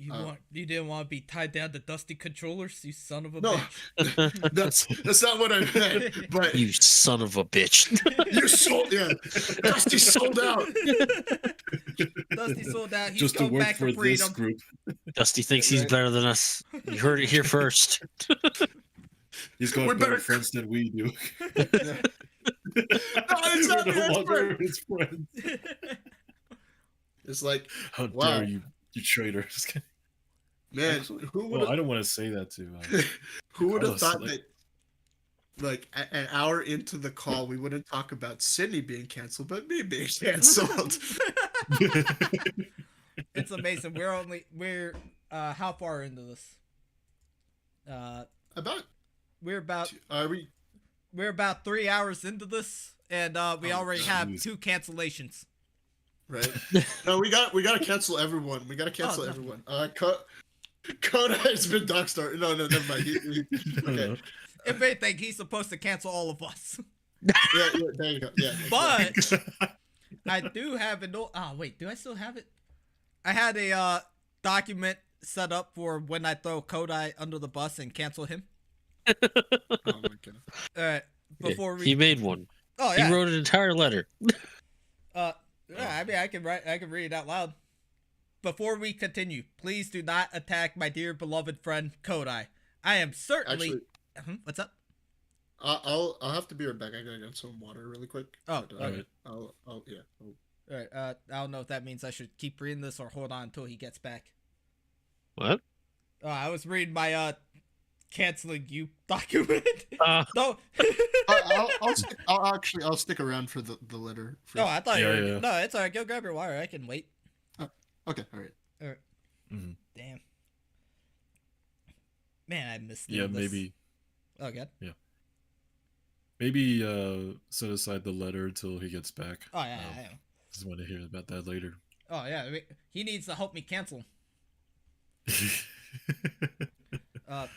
You didn't want to be tied down to Dusty controllers, you son of a No, bitch. that's not what I meant. But You son of a bitch. you sold, yeah. Dusty sold out. Dusty sold out. He's Just to come work back for to freedom. this group. Dusty thinks he's better than us. You heard it here first. He's got We better better- friends than we do. No, it's not We're no his longer friend. his friends. It's like, How wow. dare you traitor. Just kidding. man, Actually, who would well, I have don't want to say that too. who would have Carlos, thought like- that, like, an hour into the call, we wouldn't talk about Sydney being canceled, but me being canceled. It's amazing. We're how far into this? About are we? We're about 3 hours into this, and we already have jeez. 2 cancellations. Right. No, we gotta cancel everyone. We gotta cancel no. everyone. Koda has been Darkstar. No, never mind. Okay. If anything, he's supposed to cancel all of us. Yeah, there you go. Yeah. But I do have an old. Oh wait, do I still have it? I had a document set up for when I throw Kodai under the bus and cancel him. Oh my god. All right, before He made one. Oh yeah. He wrote an entire letter. Yeah, I mean, I can read it out loud. Before we continue, please do not attack my dear beloved friend Kodai. I am certainly. Actually, What's up? I'll have to be right back. I gotta get some water really quick. Oh, But, okay. I'll yeah. All right. I don't know if that means I should keep reading this or hold on until he gets back. What? Oh, I was reading my canceling you document. No. I'll stick around for the letter. Oh, I thought you were. Yeah. No, it's alright. Go grab your water. I can wait. Okay, all right. Mhm. Damn. Man, I missed. Yeah, this. maybe. Oh, God. Yeah. Maybe set aside the letter until he gets back. Oh yeah. I know. Just want to hear about that later. Oh yeah. He needs to help me cancel. So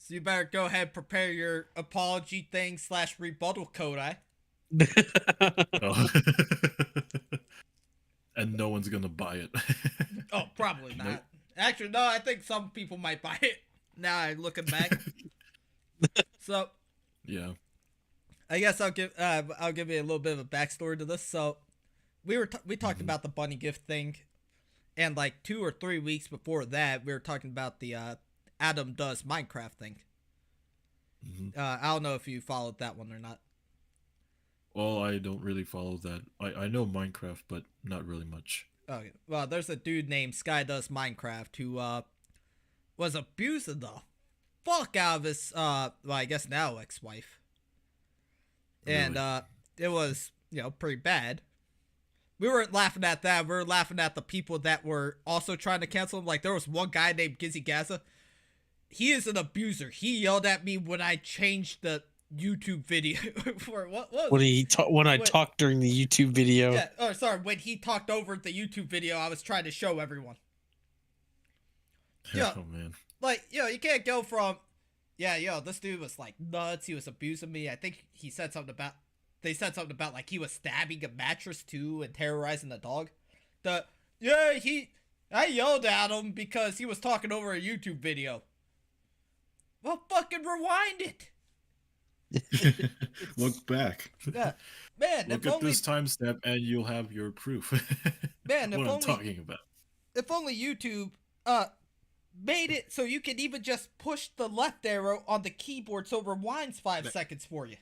you better go ahead, prepare your apology thing / rebuttal, Kodai. Oh. And no one's gonna buy it. Oh, probably not. Nope. Actually, no. I think some people might buy it. Now I'm looking back. So Yeah. I guess I'll give you a little bit of a backstory to this. So we talked about the bunny gift thing, And like 2 or 3 weeks before that, we were talking about the Adam Does Minecraft thing. I don't know if you followed that one or not. Well, I don't really follow that. I know Minecraft, but not really much. Okay. Well, there's a dude named Sky Does Minecraft who was abusing the fuck out of his well, I guess now ex-wife. And Really? it was, pretty bad. We weren't laughing at that. We were laughing at the people that were also trying to cancel him. Like, there was one guy named Gizzy Gaza. He is an abuser. He yelled at me when I changed the YouTube video for what was When I Wait. talked during the YouTube video. Yeah. Oh, sorry. When he talked over the YouTube video, I was trying to show everyone. Yeah. Oh man. Like, you can't go from, this dude was like nuts. He was abusing me. I think they said something about like he was stabbing a mattress too and terrorizing the dog. I yelled at him because he was talking over a YouTube video. Well, fucking rewind it. Look back. Yeah. Man, Look if at only, this timestamp and you'll have your proof. man, what if I'm only, talking about. if only YouTube, made it so you could even just push the left arrow on the keyboard so it rewinds 5 seconds for you.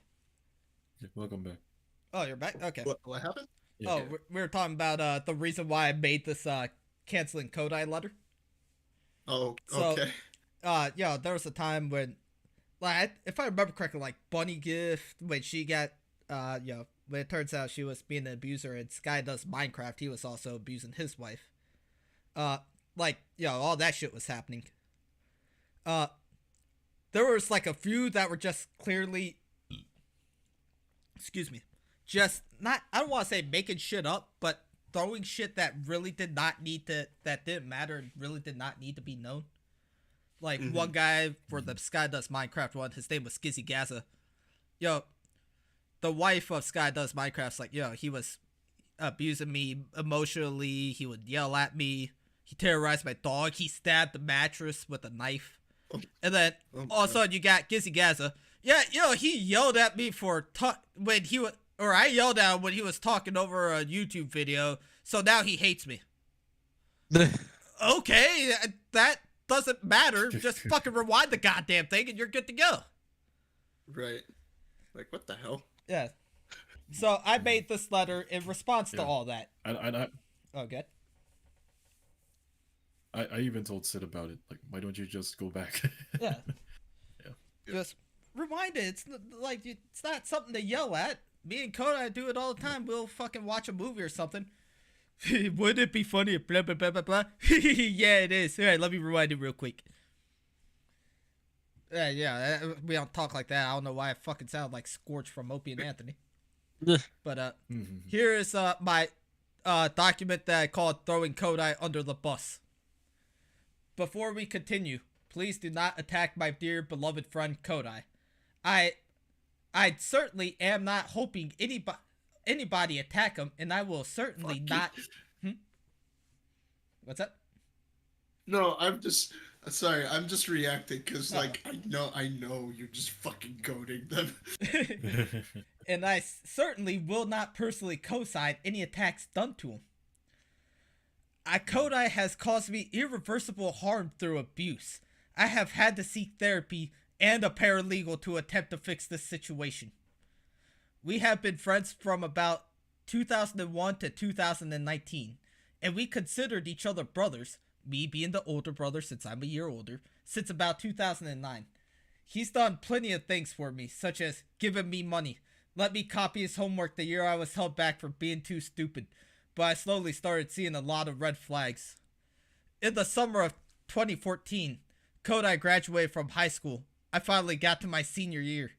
Yeah, welcome back. Oh, you're back? Okay. What happened? Yeah. Oh, we were talking about the reason why I made this canceling Kodai letter. Oh, So- okay. There was a time when, like, if I remember correctly, like Bunny Gift, when she got, when it turns out she was being an abuser, and Sky Does Minecraft, he was also abusing his wife. All that shit was happening. There was like a few that were just clearly, excuse me, just not, I don't want to say making shit up, but throwing shit that really did not need to, that didn't matter and really did not need to be known. Like, one guy for the Sky Does Minecraft one, his name was Skizzy Gaza. The wife of Sky Does Minecraft's like, he was abusing me emotionally. He would yell at me. He terrorized my dog. He stabbed the mattress with a knife. And then, all of a sudden, you got Gizzy Gaza. Yeah, he yelled at me when he was, or I yelled at him when he was talking over a YouTube video, so now he hates me. Okay, that doesn't matter. Just fucking rewind the goddamn thing and you're good to go. Right. Like, what the hell? Yeah. So I made this letter in response to Yeah. all that. I Oh, good. I even told Sid about it. Like, why don't you just go back? Yeah. Yeah. Just rewind it. It's not something to yell at. Me and Kodai do it all the time. We'll fucking watch a movie or something. Wouldn't it be funny if blah, blah, blah, blah, blah? Yeah, it is. All right, let me rewind it real quick. We don't talk like that. I don't know why I fucking sound like Scorch from Opie and Anthony. But here is my document that I called Throwing Kodai Under the Bus. Before we continue, please do not attack my dear beloved friend Kodai. I certainly am not hoping anybody attack him, and I will certainly not. What's that? No, I'm just sorry. I'm just reacting because, like, I know you're just fucking goading them. And I certainly will not personally co-sign any attacks done to him. Kodai has caused me irreversible harm through abuse. I have had to seek therapy and a paralegal to attempt to fix this situation. We have been friends from about 2001 to 2019, and we considered each other brothers, me being the older brother since I'm a year older, since about 2009. He's done plenty of things for me, such as giving me money, let me copy his homework the year I was held back for being too stupid, but I slowly started seeing a lot of red flags. In the summer of 2014, Kodai graduated from high school. I finally got to my senior year.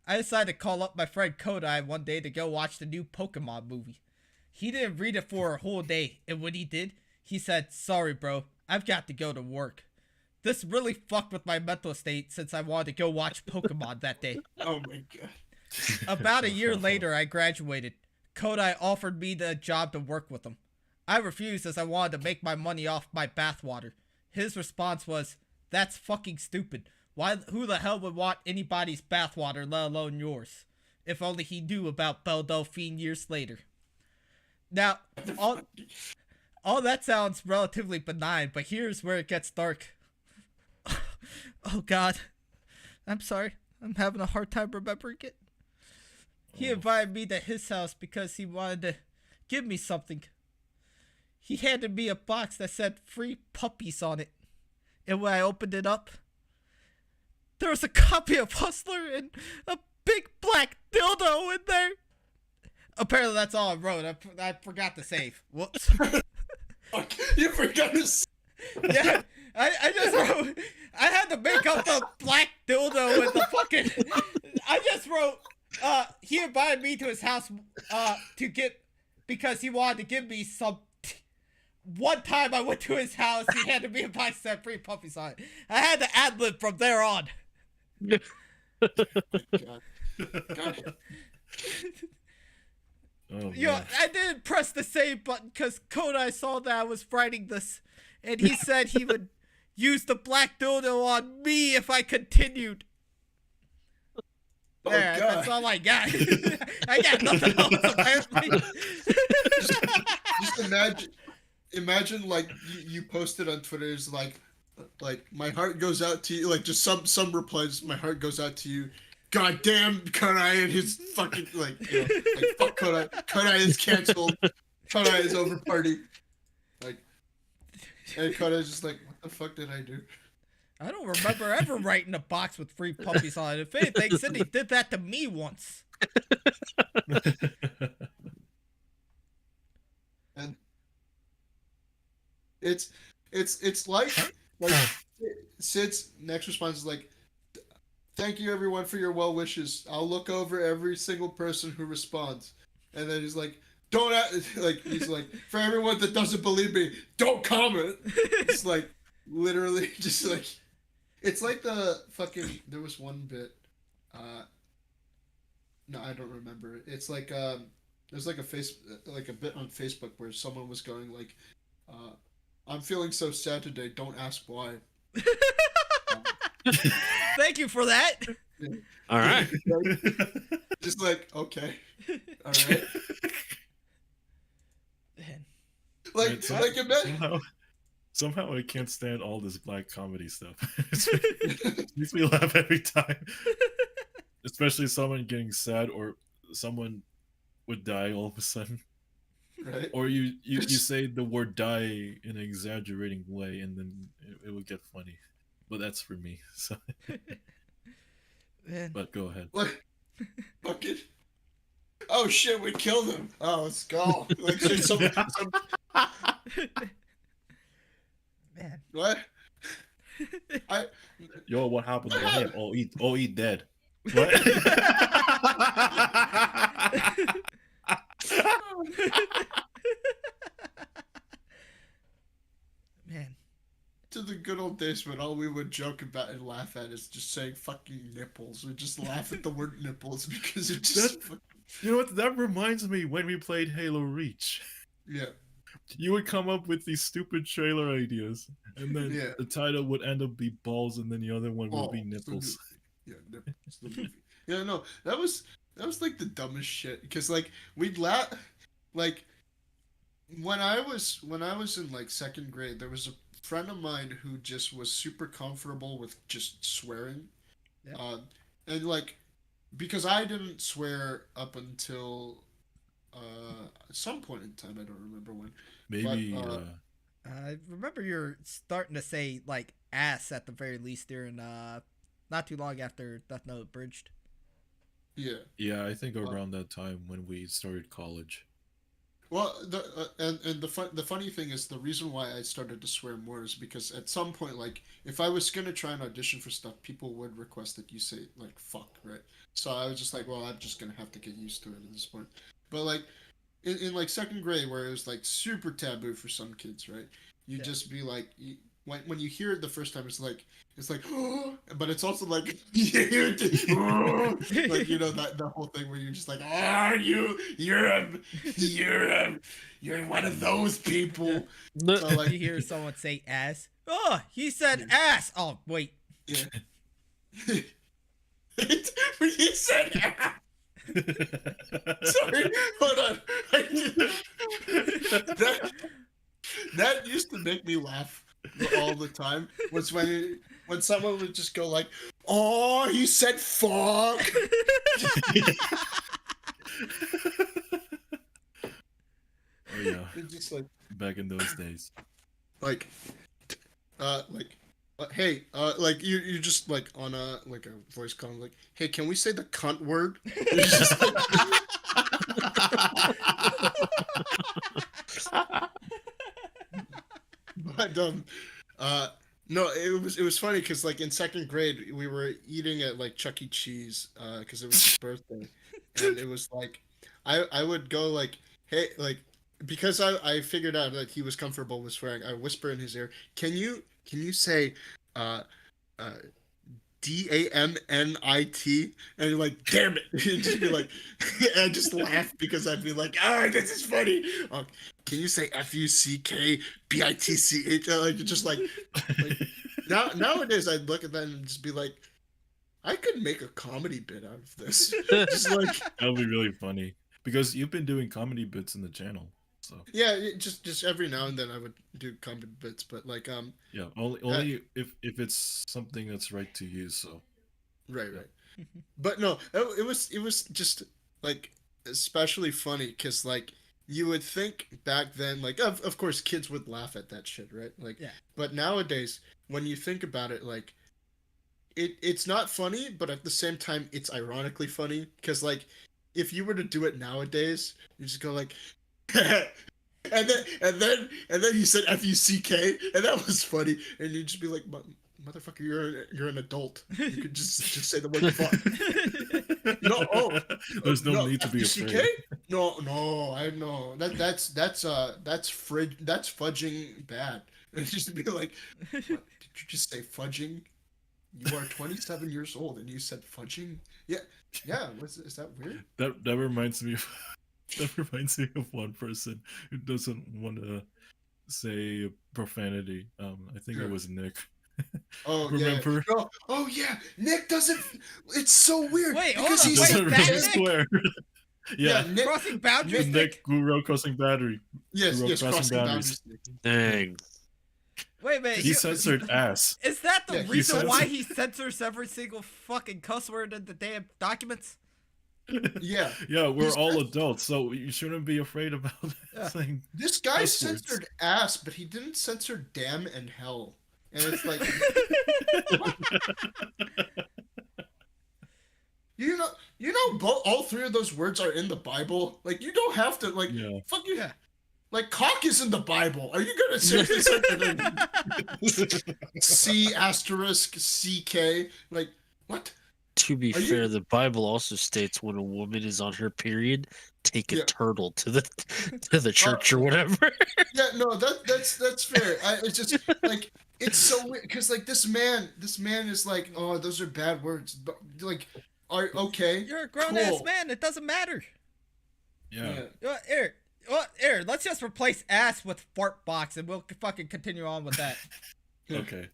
I decided to call up my friend Kodai one day to go watch the new Pokemon movie. He didn't read it for a whole day, and when he did, he said, "Sorry bro, I've got to go to work." This really fucked with my mental state since I wanted to go watch Pokemon that day. Oh my god. About a year later, I graduated. Kodai offered me the job to work with him. I refused as I wanted to make my money off my bathwater. His response was, "That's fucking stupid. Who the hell would want anybody's bathwater, let alone yours?" If only he knew about Belle Delphine years later. Now, all that sounds relatively benign, but here's where it gets dark. Oh God, I'm sorry. I'm having a hard time remembering it. He invited me to his house because he wanted to give me something. He handed me a box that said free puppies on it. And when I opened it up, there was a copy of Hustler and a big black dildo in there. Apparently that's all I wrote. I forgot to save. Whoops. Fuck, you forgot to Yeah, I just wrote. I had to make up the black dildo with the fucking. I just wrote. He invited me to his house. To get because he wanted to give me some. One time I went to his house, he handed me a box that had free puppies on it. I had to ad-lib from there on. God. Oh, You know, man. I didn't press the save button because Kodai saw that I was writing this, and he said he would use the black dildo on me if I continued. Oh, There, God. that's all I got. I got nothing else apparently. Just imagine like you posted on Twitter is like my heart goes out to you, like just some replies, my heart goes out to you. God damn Kodai and his fucking like fuck Kodai. Kodai is canceled. Kodai is over party. Like, and Kodai's just like, what the fuck did I do? I don't remember ever writing a box with free puppies on it. If anything, Cindy did that to me once. And it's like Sid's next response is like, thank you everyone for your well wishes. I'll look over every single person who responds. And then he's like, don't like he's like, for everyone that doesn't believe me, don't comment. It's like literally just like, it's like the fucking, there was one bit, no, I don't remember it. It's like there's like a bit on Facebook where someone was going like, I'm feeling so sad today, don't ask why. Thank you for that. All right. Just like, okay. All right. Man. Like imagine. Somehow I can't stand all this black comedy stuff. It makes me laugh every time. Especially someone getting sad or someone would die all of a sudden. Right. Or you say the word die in an exaggerating way and then it would get funny. But that's for me. So Man. but go ahead. Like, fucking. Oh shit, we killed him. Oh, let's go. Like some Man. what? Yo, what happened to him? Oh, he dead. What? Man. To the good old days when all we would joke about and laugh at is just saying fucking nipples. We just laugh at the word nipples because it just You know what? That reminds me when we played Halo Reach. yeah. You would come up with these stupid trailer ideas, and then Yeah. the title would end up be balls, and then the other one would be Oh, nipples. Yeah, nipples. The movie. Yeah, no, that was like the dumbest shit because like we'd laugh like when I was in like second grade, there was a friend of mine who just was super comfortable with just swearing, Yeah. and like because I didn't swear up until at some point in time, I don't remember when. Maybe But, I remember you're starting to say like ass at the very least during not too long after Death Note Bridged. Yeah. yeah, I think around that time when we started college. Well, the funny thing is the reason why I started to swear more is because at some point, like if I was gonna try and audition for stuff, people would request that you say like fuck, right? So I was just like, well, I'm just gonna have to get used to it at this point. But like in like second grade, where it was like super taboo for some kids, right? You Yeah. just be like, when you hear it the first time, it's like, but it's also like, like you know that whole thing where you're just like, you're one of those people. So, like, You hear someone say ass. Oh, he said ass. Oh, wait. yeah. He said, sorry, hold on. make me laugh all the time was when someone would just go like, "Oh, he said fuck." Oh yeah, It's just like back in those days. like hey, like you just like on a voice call like, "Hey, can we say the cunt word?" It's just like, but no, it was funny because like in second grade we were eating at like Chuck E. Cheese because it was his birthday, and it was like I would go like, hey, like because I figured out that he was comfortable with swearing, I whisper in his ear, can you say uh uh DAMNIT, and you're like, damn it. You'd just be like, and I'd just laugh because I'd be like, this is funny. Can you say FUCKBITCH? Like, just like nowadays I'd look at that and just be like, I could make a comedy bit out of this. Just like, That would be really funny because you've been doing comedy bits in the channel. So yeah, just every now and then I would do comedy bits, but like yeah, only if it's something that's right to you. So right. But no, it was just like especially funny because like you would think back then, like of course kids would laugh at that shit, right? Like, Yeah. But nowadays when you think about it, like it's not funny, but at the same time it's ironically funny because like if you were to do it nowadays, you just go like. and then he said FUCK, and that was funny, and you'd just be like, motherfucker, you're an adult. You could just say the word fuck. There's no need to be FUCK? afraid. No, I know that's fudging bad. And just be like, what, did you just say fudging? You are 27 years old and you said fudging? Yeah. Is that weird? That reminds me of. That reminds me of one person who doesn't want to say profanity. I think it was Nick. Oh, remember? Yeah. No. Oh yeah, Nick doesn't. It's so weird. Wait, hold because on, he wait, said doesn't that really Nick? swear. Yeah, Nick. Crossing boundaries, Nick Guru crossing boundary. Yes, Guru crossing boundaries. Dang. Wait a minute. He censored ass. Is that the Yeah, he reason censored- why he censors every single fucking cuss word in the damn documents? Yeah. Yeah, we're He's all not- adults, so you shouldn't be afraid about Yeah. saying. This guy Cuss words. censored ass, but he didn't censor damn and hell. And it's like, you know, all three of those words are in the Bible. Like, you don't have to like, Yeah. fuck you. Yeah. Like, cock is in the Bible. Are you gonna seriously say C asterisk CK? Like, what? To be Are you- fair, the Bible also states when a woman is on her period, take a Yeah. turtle to the church or whatever. Yeah, no, that's fair. It's just like it's so weird because like this man is like, oh, those are bad words. But like, are okay? You're a grown ass cool. man. It doesn't matter. Yeah. Here, let's just replace ass with fart box, and we'll fucking continue on with that. Okay.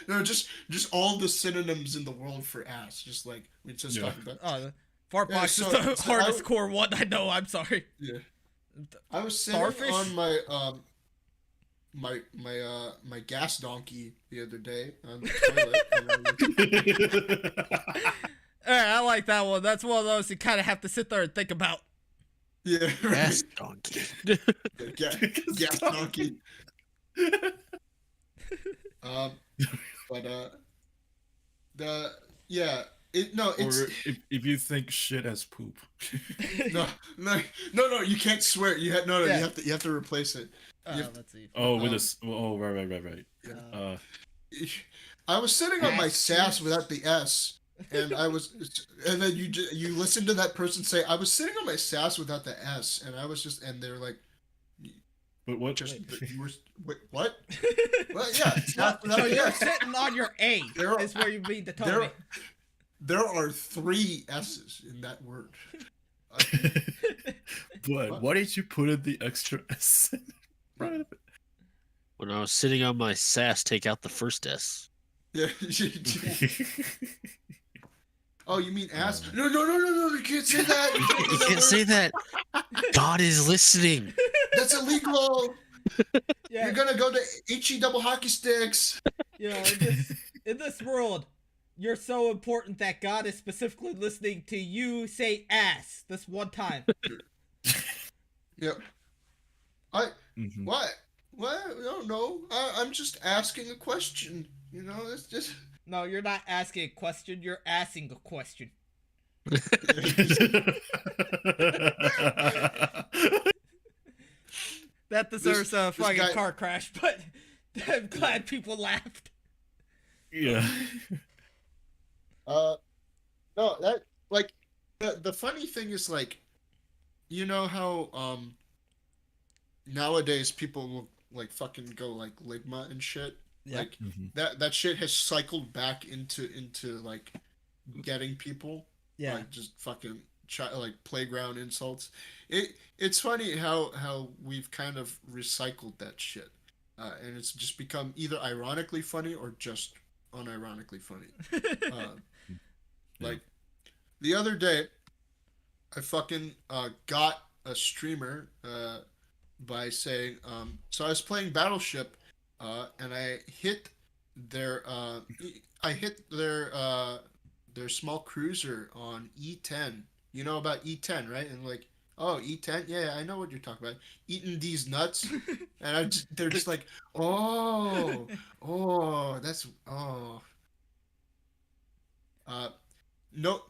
No, just all the synonyms in the world for ass. Just like we just Yeah. talked about. Oh, the fart Yeah, box so- is the so hardest core one I know. I'm sorry. Yeah. I was sitting Starfish? on my my gas donkey the other day on the toilet. And Alright, I like that one. That's one of those you kind of have to sit there and think about. yeah, right. Ass donkey. Gas donkey. But it's Or if you think shit has poop. no, you can't swear. You have Yeah. you have to replace it. Let's see. Oh, with a. Oh, right. I was sitting on my sass without the S, and then you listen to that person say, "I was sitting on my sass without the S," and they're like, But what? "Just you were wait, what?" Well, yeah, it's not So without the you're S. sitting on your A. There- Is where you mean to tell me. There are 3 S's in that word. But why did you put in the extra S? When I was sitting on my sass, take out the first S. Yeah. Oh, you mean ass? No, you can't say that. You can't say that. God is listening. That's illegal. Yeah, You're gonna go to HE double hockey sticks. you know, in this world, you're so important that God is specifically listening to you say ass this one time. Yep. What? What? I don't know. I'm just asking a question. You know, it's just. No, you're not asking a question. You're asking a question. That deserves a fucking guy- car crash, but I'm glad people laughed. Yeah. No, that like the funny thing is like, you know how nowadays people will like fucking go like Ligma and shit. Yeah. Like that shit has cycled back into like getting people. Yeah. Like just fucking like playground insults. It's funny how we've kind of recycled that shit, and it's just become either ironically funny or just unironically funny. Like the other day, I fucking got a streamer by saying so I was playing Battleship, and I hit their their small cruiser on E10. You know about E10, right? And like, oh, E10, yeah, I know what you're talking about. Eating these nuts, and they're just like, oh, that's no.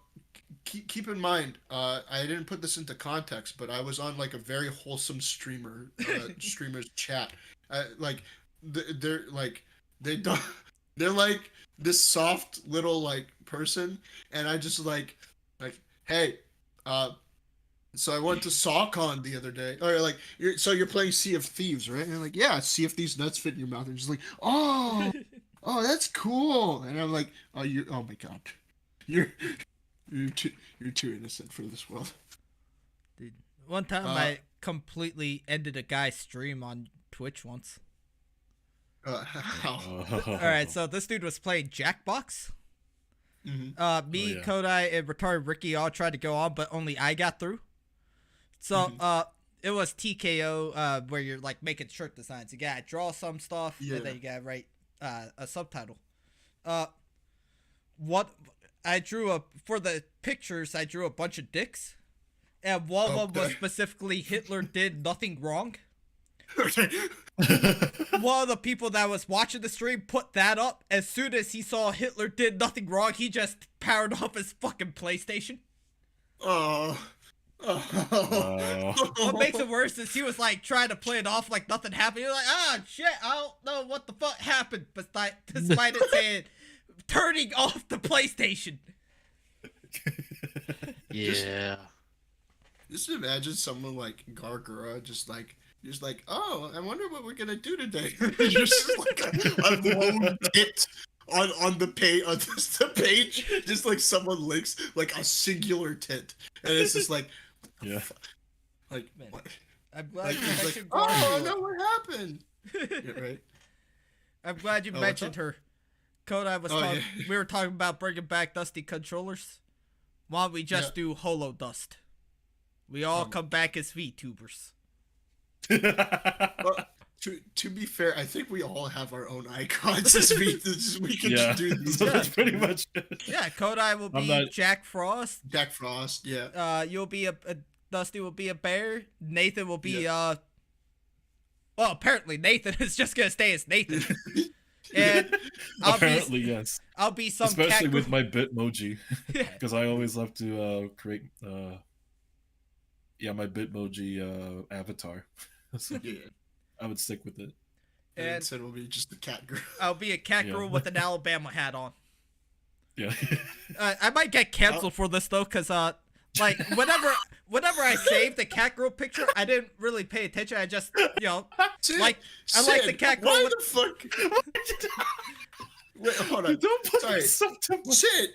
Keep in mind, I didn't put this into context, but I was on like a very wholesome streamer's chat. Like, they're like they don't. They're like this soft little like person, and I just like, hey, so I went to SawCon the other day, or like, you're playing Sea of Thieves, right? And I'm like, yeah, see if these nuts fit in your mouth. And just like, oh, that's cool. And I'm like, oh my god, you're too innocent for this world. Dude, one time I completely ended a guy's stream on Twitch once. How? Alright, so this dude was playing Jackbox. Mm-hmm. Me, Kodai, and retarded Ricky all tried to go on, but only I got through. So, it was TKO, where you're like making shirt designs. You gotta draw some stuff, and then you gotta write a subtitle. What I drew for the pictures, I drew a bunch of dicks, and one of them was specifically Hitler did nothing wrong. One of the people that was watching the stream put that up. As soon as he saw Hitler did nothing wrong, he just powered off his fucking PlayStation. Oh. What makes it worse is he was like trying to play it off like nothing happened. He was like, shit, I don't know what the fuck happened, despite it saying turning off the PlayStation. Yeah. Just imagine someone like Gargura just like, oh, I wonder what we're gonna do today. Just like a lone tit on the page, just like someone links like a singular tit, and it's just like, yeah, like Man, what? I'm glad you Like, mentioned oh Garfield. no, what happened? Yeah, right. I'm glad you Oh, mentioned her. Kodai was talking. Yeah. We were talking about bringing back Dusty controllers. Why don't we just do Holo Dust? We all come back as VTubers. Well, to be fair, I think we all have our own icons. We can just do these. So that's pretty much it. Yeah, Kodai will be Jack Frost. Jack Frost, yeah. You'll be a Dusty will be a bear. Nathan will be well, apparently Nathan is just gonna stay as Nathan. And Apparently, yes. I'll be some especially cat with my Bitmoji, Yeah. because I always love to create my Bitmoji avatar. So Yeah. I would stick with it. And so it'll be just a cat girl. I'll be a cat girl with an Alabama hat on. Yeah. I might get canceled for this though, cause like whenever I saved the cat girl picture, I didn't really pay attention. I just Sid, like I like the cat girl. Why With... the fuck? Wait, hold on. Don't put Sorry. something. Sid,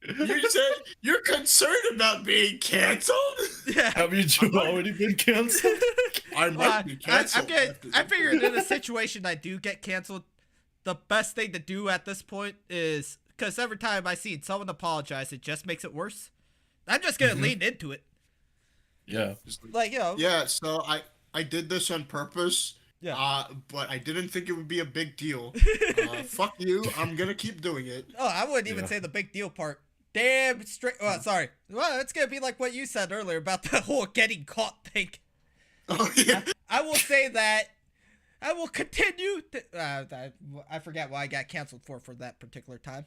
you said you're concerned about being canceled? Yeah. Have you already been canceled? I might be canceled. I figured in a situation I do get canceled, the best thing to do at this point is, because every time I see someone apologize, it just makes it worse. I'm just gonna lean into it. Yeah. Just Like, yeah, so I did this on purpose. Yeah. But I didn't think it would be a big deal. Fuck you. I'm gonna keep doing it. Oh, I wouldn't even say the big deal part. Damn straight. Oh, sorry. Well, it's gonna be like what you said earlier about the whole getting caught thing. Oh yeah. I will say that I will continue. I forget what I got canceled for that particular time.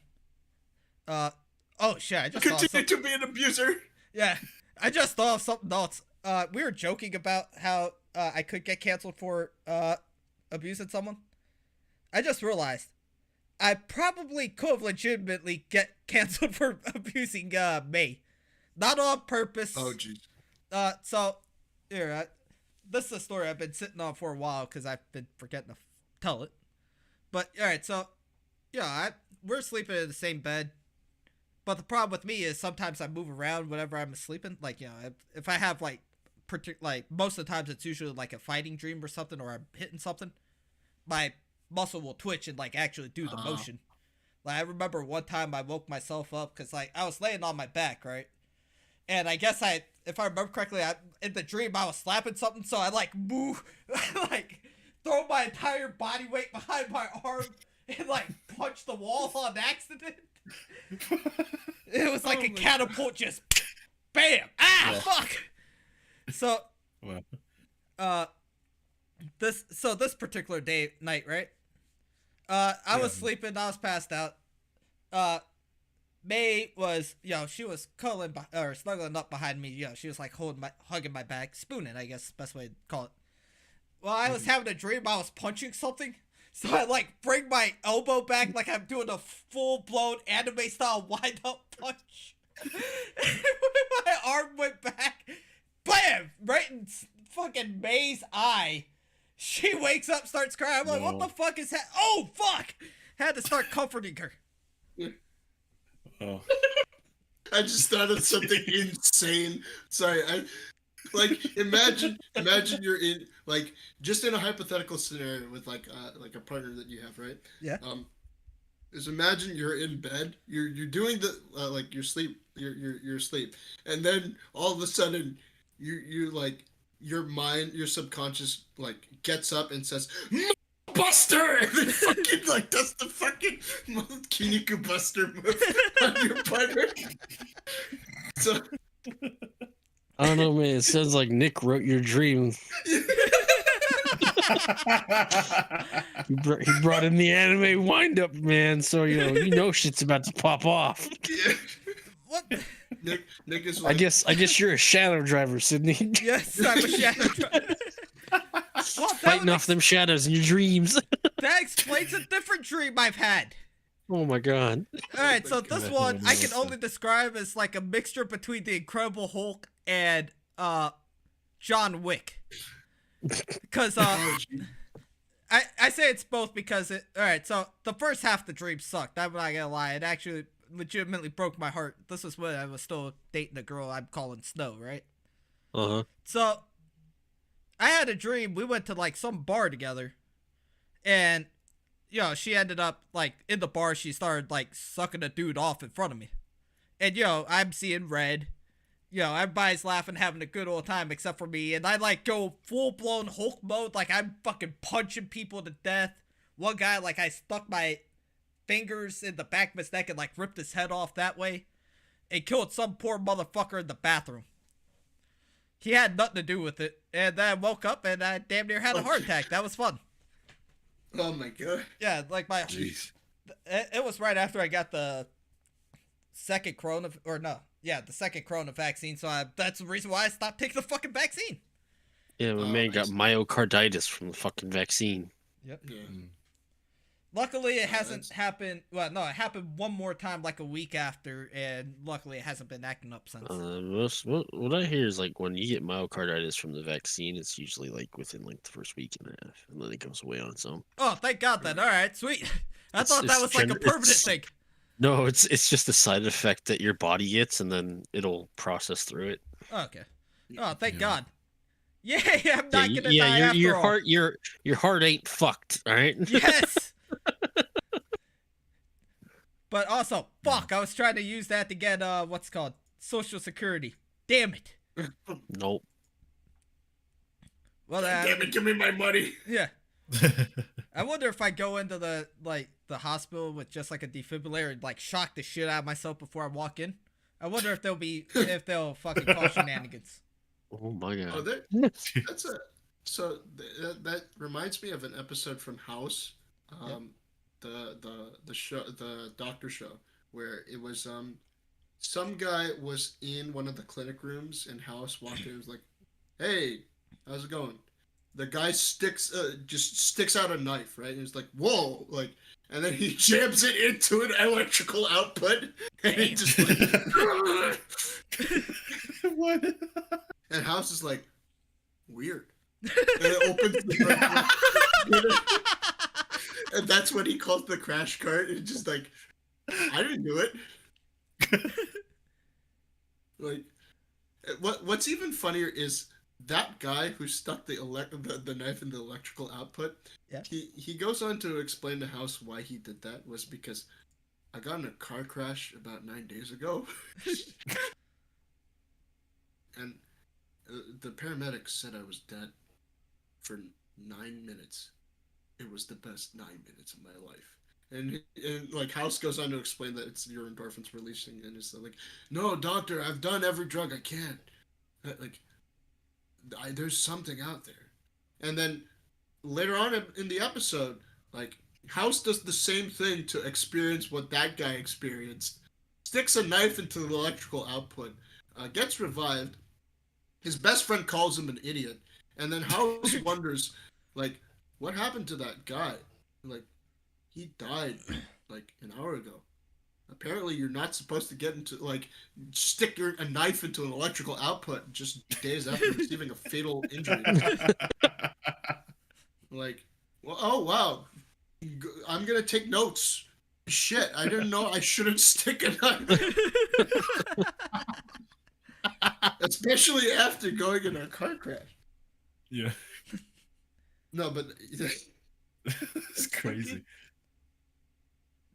Oh shit! I just Continue to be an abuser. Yeah, I just thought of something else. We were joking about how I could get canceled for abusing someone. I just realized I probably could legitimately get canceled for abusing May, not on purpose. Oh jeez. So here, this is a story I've been sitting on for a while because I've been forgetting to tell it. But all right, so yeah, we're sleeping in the same bed. But the problem with me is sometimes I move around whenever I'm sleeping. Like, you know, if I have like most of the times it's usually like a fighting dream or something, or I'm hitting something, my muscle will twitch and like actually do the motion. Like I remember one time I woke myself up because like I was laying on my back, right? And I guess if I remember correctly, in the dream I was slapping something, so I like move, like throw my entire body weight behind my arm and like punch the wall on accident. It was like a catapult, just bam, fuck. So, this particular night, right? I was sleeping, I was passed out. May was, she was snuggling up behind me. She was like hugging my back, spooning, I guess, best way to call it. Well, I was having a dream I was punching something. So I like bring my elbow back like I'm doing a full-blown anime style wind-up punch. My arm went back. Bam! Right in fucking May's eye. She wakes up, starts crying. I'm like, what the fuck is that? Oh, fuck! Had to start comforting her. Oh. I just thought of something insane. Sorry, imagine you're in just in a hypothetical scenario with like a partner that you have, right? Yeah. Is imagine you're in bed, you're doing the your sleep, your sleep, and then all of a sudden you like your mind, your subconscious like gets up and says Buster, and then fucking like does the fucking Kiniku Buster move on your partner. So. I don't know, man. It sounds like Nick wrote your dream. He brought in the anime wind-up, man. So you know shit's about to pop off. Yeah. What? Nick is like, I guess you're a shadow driver, Sydney. Yes, I'm a shadow driver. Well, Fighting off them shadows in your dreams. That explains a different dream I've had. Oh my god. Alright, so this one I can only describe as like a mixture between the Incredible Hulk and John Wick. Because I say it's both because alright, so the first half of the dream sucked. I'm not gonna lie. It actually legitimately broke my heart. This was when I was still dating a girl I'm calling Snow, right? Uh-huh. So I had a dream. We went to like some bar together, and she ended up like in the bar. She started like sucking a dude off in front of me, and I'm seeing red. Everybody's laughing, having a good old time except for me, and I like go full blown Hulk mode. Like I'm fucking punching people to death. One guy, like I stuck my fingers in the back of his neck and like ripped his head off that way, and killed some poor motherfucker in the bathroom. He had nothing to do with it, and then I woke up and I damn near had a heart attack. That was fun. Oh my god. Yeah, like my. Jeez. It was right after I got the second corona vaccine. So that's the reason why I stopped taking the fucking vaccine. Yeah, my man got myocarditis from the fucking vaccine. Yep. Yeah. Luckily, it hasn't happened. Well, no, it happened one more time, like a week after, and luckily, it hasn't been acting up since. What I hear is like when you get myocarditis from the vaccine, it's usually like within like the first week and a half, and then it goes away on its own. Oh, thank God then. All right, sweet. I thought that was like a permanent thing. No, it's just a side effect that your body gets, and then it'll process through it. Okay. Oh, thank God. Yeah, I'm not gonna die after your all. heart, your heart ain't fucked. All right. Yes. But also, fuck, I was trying to use that to get what's called Social Security. Damn it. Nope. Well, Damn it, give me my money. yeah. I wonder if I go into the hospital with just like a defibrillator and like shock the shit out of myself before I walk in. I wonder if they'll fucking call shenanigans. Oh my god. Oh, that's a so that reminds me of an episode from House, the show, the doctor show, where it was some guy was in one of the clinic rooms and House walked in and was like, "Hey, how's it going?" The guy just sticks out a knife, right? And he's like, "Whoa!" Like, and then he jams it into an electrical output, and he just like, What? and House is like, weird. And it opens the door, and that's when he calls the crash cart. And just like, I didn't do it. Like, what's even funnier is that guy who stuck the knife in the electrical output. Yeah. He goes on to explain to House why he did that was because I got in a car crash about 9 days ago, and the paramedics said I was dead for 9 minutes. It was the best 9 minutes of my life. And like House goes on to explain that it's your endorphins releasing, and it's like, no, doctor, I've done every drug I can. Like, there's something out there. And then later on in the episode, like House does the same thing to experience what that guy experienced. Sticks a knife into the electrical output, gets revived. His best friend calls him an idiot, and then House wonders, like, what happened to that guy? Like, he died like an hour ago. Apparently, you're not supposed to get into stick a knife into an electrical output just days after receiving a fatal injury. Like, well, oh wow, I'm gonna take notes. Shit, I didn't know I shouldn't stick a knife. Especially after going in a car crash. Yeah. No, but It's crazy.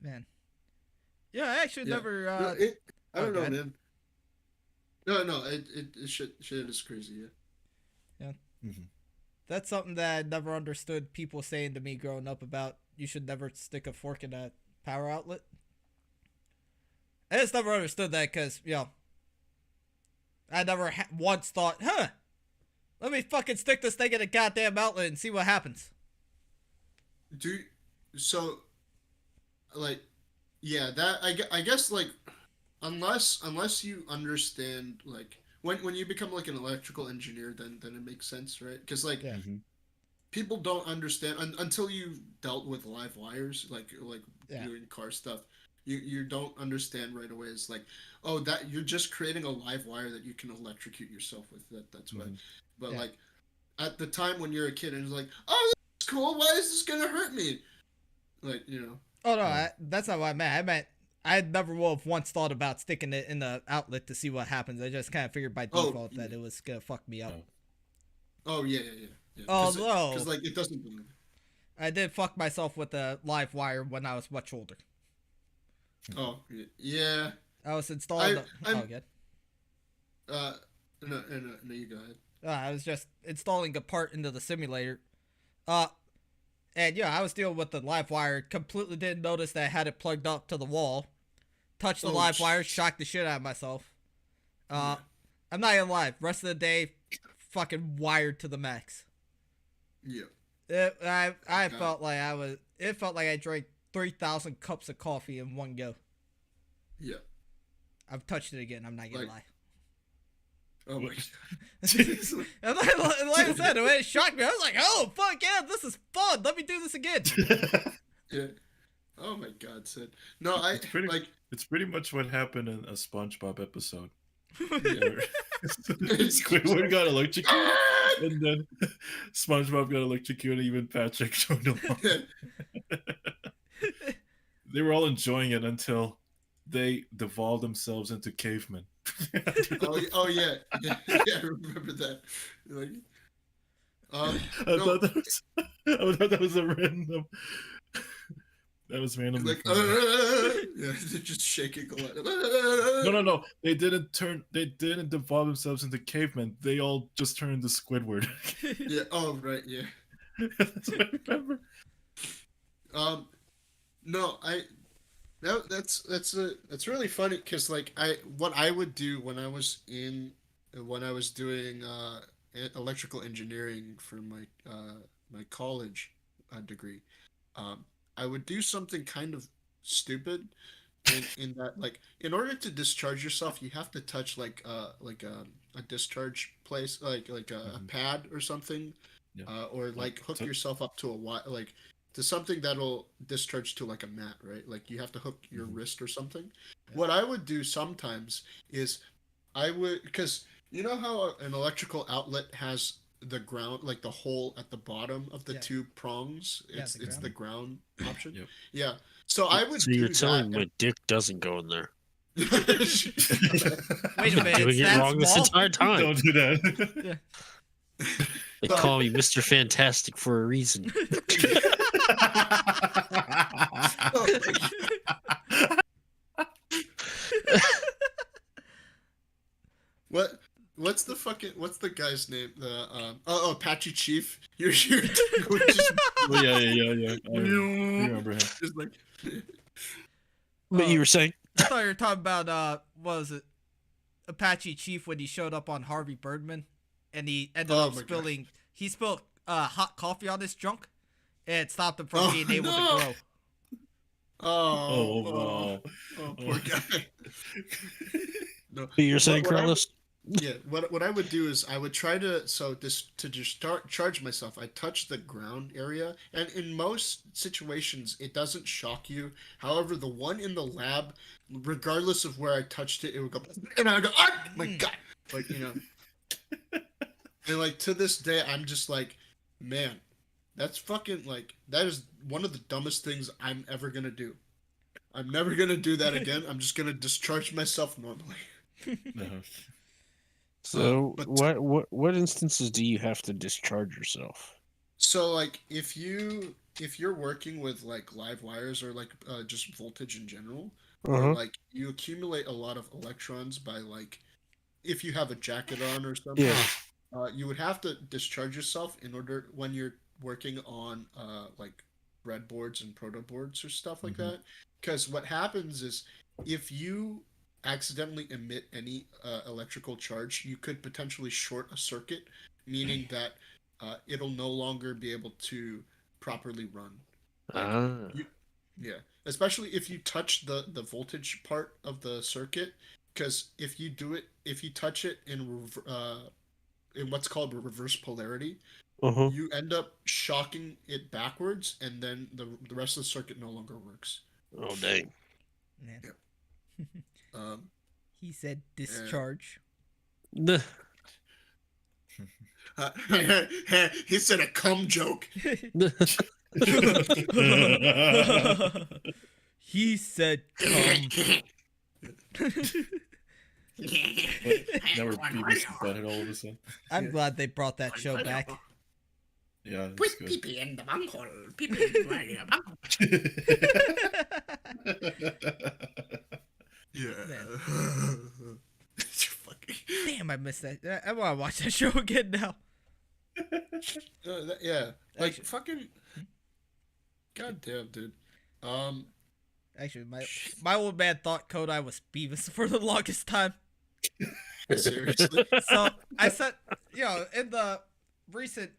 Man. Yeah, I actually never. I don't go know, ahead. man. No, it shit is crazy. Yeah. Mm-hmm. That's something that I never understood people saying to me growing up about you should never stick a fork in a power outlet. I just never understood that because, I never once thought, let me fucking stick this thing in a goddamn outlet and see what happens. I guess like unless you understand like when you become like an electrical engineer, then it makes sense, right? Because like Mm-hmm. people don't understand until you've dealt with live wires, like doing car stuff. You don't understand right away. It's like, oh, that you're just creating a live wire that you can electrocute yourself with. That's why. Mm-hmm. But like at the time when you're a kid and it's like, oh, this is cool. Why is this gonna hurt me? Like, Oh, no, that's not what I meant. I meant I never would have once thought about sticking it in the outlet to see what happens. I just kind of figured by default that it was going to fuck me up. Oh, yeah. Although, because like it doesn't. I did fuck myself with a live wire when I was much older. Oh, yeah. I was installing No, you go ahead. I was just installing a part into the simulator. And I was dealing with the live wire. Completely didn't notice that I had it plugged up to the wall. Touched the live wire, shocked the shit out of myself. I'm not gonna lie. Rest of the day, fucking wired to the max. Yeah. I felt like It felt like I drank 3,000 cups of coffee in one go. Yeah. I've touched it again. I'm not gonna lie. Oh my god. And like I said, it shocked me. I was like, "Oh fuck yeah, this is fun. Let me do this again." Yeah. Oh my god, Sid. No, It's pretty much what happened in a SpongeBob episode. Yeah. Squidward got electrocuted, and then SpongeBob got electrocuted. Even Patrick joined along. They were all enjoying it until they devolved themselves into cavemen. oh yeah. I remember that. Like, I thought that was a random That was randomly Like, funny. yeah, they're just shaking a lot. No. They didn't devolve themselves into cavemen. They all just turned into Squidward. Yeah. Oh, right. Yeah. That's what I remember. No, that's really funny because like what I would do when I was doing electrical engineering for my college degree, I would do something kind of stupid in that like in order to discharge yourself you have to touch a discharge place like a Mhm. pad or something Yeah. or like hook yourself up to like to something that'll discharge to like a mat, right? Like you have to hook your Mhm. wrist or something. Yeah. What I would do sometimes is I would because you know how an electrical outlet has the ground like the hole at the bottom of the Yeah. two prongs. Yeah, It's the it's the ground option. Yep. Yeah. So I would So you're do telling that. me my dick doesn't go in there? Wait a I've been minute, doing it's it that wrong this small? entire time. Don't do that. Yeah. They But- call me Mr. Fantastic for a reason. What's the guy's name? The Apache Chief. You're just Oh, yeah. I remember him. just like But you were saying? I thought you were talking about what was it? Apache Chief when he showed up on Harvey Birdman, and he ended Oh up my spilling. He spilled hot coffee on his junk, and it stopped him from being able no! to grow. Oh, wow. Oh, poor guy. No. But you're saying, What I would- Carlos? Yeah, what I would do is I would try to just start charge myself. I touch the ground area, and in most situations it doesn't shock you. However, the one in the lab, regardless of where I touched it, it would go, and I would go, oh my god, like and like to this day, I'm just like, man, that's fucking like that is one of the dumbest things I'm ever gonna do. I'm never gonna do that again. I'm just gonna discharge myself normally. No. So But- what instances do you have to discharge yourself? So like if you're working with like live wires or like just voltage in general, or like you accumulate a lot of electrons by like if you have a jacket on or something, Yeah. you would have to discharge yourself in order when you're working on like breadboards and proto boards or stuff like that. Because what happens is if you accidentally emit any electrical charge, you could potentially short a circuit, meaning that it'll no longer be able to properly run. Yeah, especially if you touch the voltage part of the circuit, because if you touch it in what's called reverse polarity, you end up shocking it backwards, and then the rest of the circuit no longer works. Oh, dang. Man. He said discharge. He said a cum joke. He said come. Now we're Beavis and Butthead all of a sudden. I'm glad they brought that show back. Yeah, it's Put good. pee-pee in the bunghole. Pee-pee in the bunghole. Yeah. Fucking. Damn, I missed that. I want to watch that show again now. Yeah, like Actually- fucking. God damn, dude. Actually, my old man thought Kodai was Beavis for the longest time. Seriously. So I said, in the recent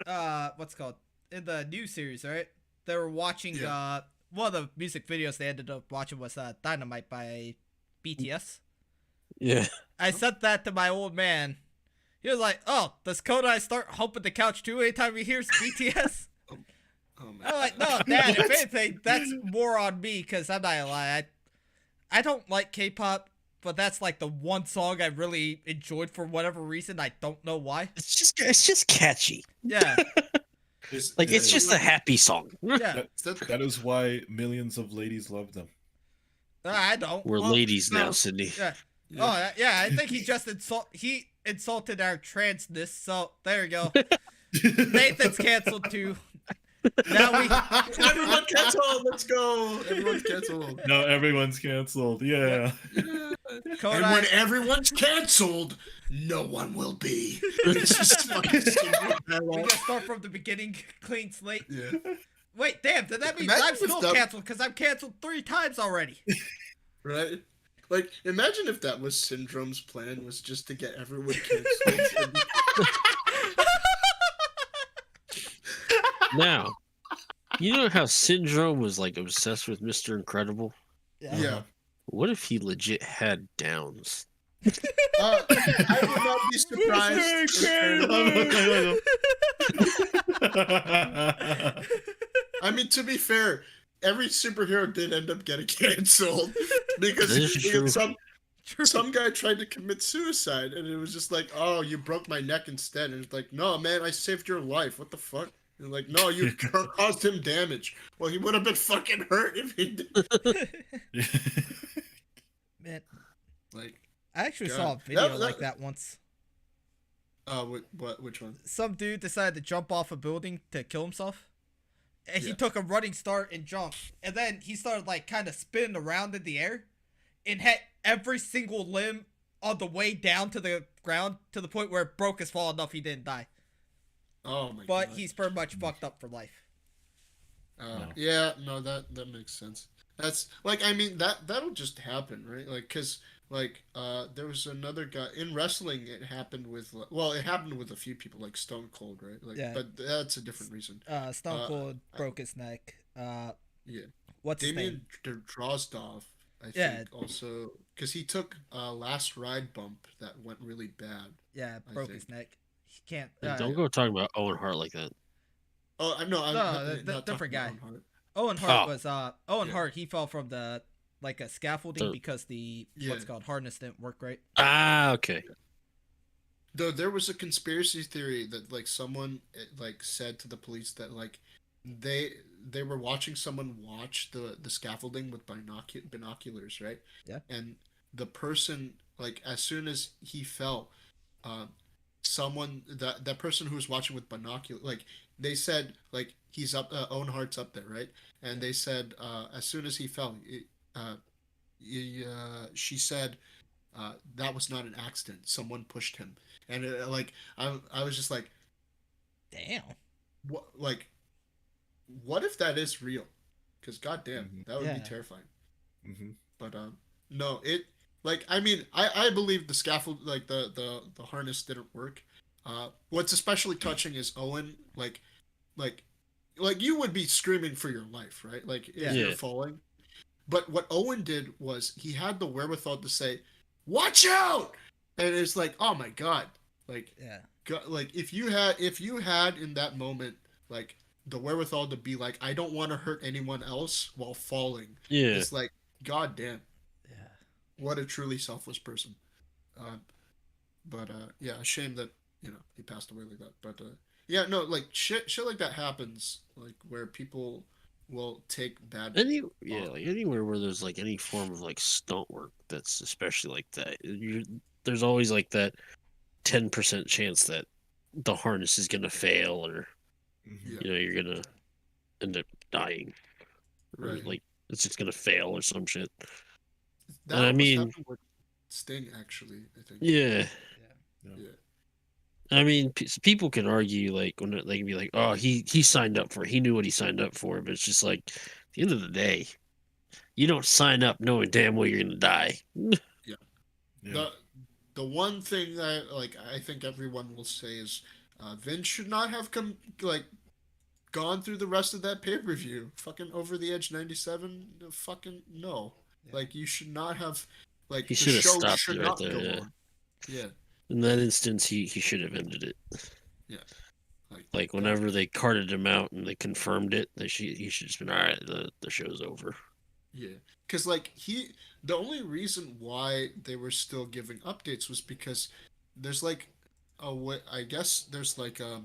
what's it called in the new series, right? They were watching one of the music videos they ended up watching was Dynamite by BTS. Yeah. I said that to my old man. He was like, "Oh, does Kodai start humping the couch too anytime he hears BTS?" Oh man. I'm like, "No, Dad. If anything, that's more on me because I'm not gonna lie. I don't like K-pop, but that's like the one song I really enjoyed for whatever reason. I don't know why. It's just catchy. Yeah, Like it's just a happy song. yeah. That is why millions of ladies love them. I don't. We're Well, ladies now, no. Sydney. Yeah. Oh, yeah. I think he just insulted our transness. So there you go. Nathan's canceled too. Now we Everyone canceled. Let's go. Everyone's canceled. No, everyone's canceled. Yeah. Yeah. Kodai, And when everyone's canceled, no one will be. It's just fucking stupid we dialogue. gotta start from the beginning, clean slate. Yeah. Wait, damn, did that mean Imagine I'm if still that- canceled because I'm canceled 3 times already? Right? Like, imagine if that was Syndrome's plan, was just to get everyone canceled. Now, you know how Syndrome was like obsessed with Mr. Incredible? Yeah. What if he legit had downs? I would not be surprised. I mean, to be fair, every superhero did end up getting canceled because, That is true. some guy tried to commit suicide, and it was just like, "Oh, you broke my neck instead." And it's like, "No, man, I saved your life. What the fuck?" And like, "No, you caused him damage." Well, he would have been fucking hurt if he did. Man, Like, I actually God. saw a video That- like that once. which one? Some dude decided to jump off a building to kill himself. And he Yeah. took a running start and jumped. And then he started like kind of spinning around in the air and hit every single limb on the way down to the ground to the point where it broke his fall enough he didn't die. Oh my But god. he's pretty much fucked up for life. No. Yeah, no, that makes sense. That's like, I mean, that'll just happen, right? Like, cause like there was another guy in wrestling. It happened with it happened with a few people, like Stone Cold, right? Like, Yeah. but that's a different reason. Stone Cold broke his neck. Yeah, What's his name? Damien Drozdov, I Yeah. think, also because he took a last ride bump that went really bad. Yeah, I broke his think. neck. He can't. Don't go talking about Owen Hart like that. Oh, I'm not the not different talking guy. about Hart. Owen Hart Oh. was Owen Yeah. Hart. He fell from the like a scaffolding The- because the Yeah. what's it called harness didn't work right. Ah, okay. Though there was a conspiracy theory that like someone like said to the police that like they were watching someone watch the scaffolding with binoculars, right? Yeah. And the person, like, as soon as he fell, someone that person who was watching with binocular, like, they said like he's up, Owen Hart's up there, right? And they said as soon as he fell, she said that was not an accident. Someone pushed him, and like I was just like, Damn. what if that is real? Because goddamn, Mhm. that would Yeah. be terrifying. Mm-hmm. But no, it like I mean I believe the scaffold, like the harness didn't work. What's especially touching is Owen, like you would be screaming for your life, right? Like if Yeah. you're Yeah. falling. But what Owen did was he had the wherewithal to say, "Watch out!" And it's like, oh my god, like Yeah. like if you had in that moment like the wherewithal to be like, I don't want to hurt anyone else while falling. Yeah. It's like, god damn, Yeah. what a truly selfless person. But yeah, a shame that he passed away like that. But yeah, no, like shit like that happens, like where people will take bad. Like anywhere where there's like any form of like stunt work that's especially like that, there's always like that 10% chance that the harness is gonna fail, or Mm-hmm. Yeah. you're gonna end up dying, or Right. like it's just gonna fail or some shit. That I almost mean- happened with Sting, actually, I think. Yeah. Yeah. I mean, people can argue like when they can be like, "Oh, he signed up for it. He knew what he signed up for." But it's just like, at the end of the day, you don't sign up knowing damn well you're gonna die. Yeah. The one thing that I think everyone will say is Vince should not have gone through the rest of that pay-per-view. Fucking Over the Edge 97, fucking no. Yeah. Like, you should not have, like, He the should have show stopped should it right not there, go yeah. on. Yeah. In that instance, he should have ended it. Yeah. Like whenever they carted him out and they confirmed it, he should just been all right. The show's over. Yeah, because like the only reason why they were still giving updates was because there's like a way. I guess there's like a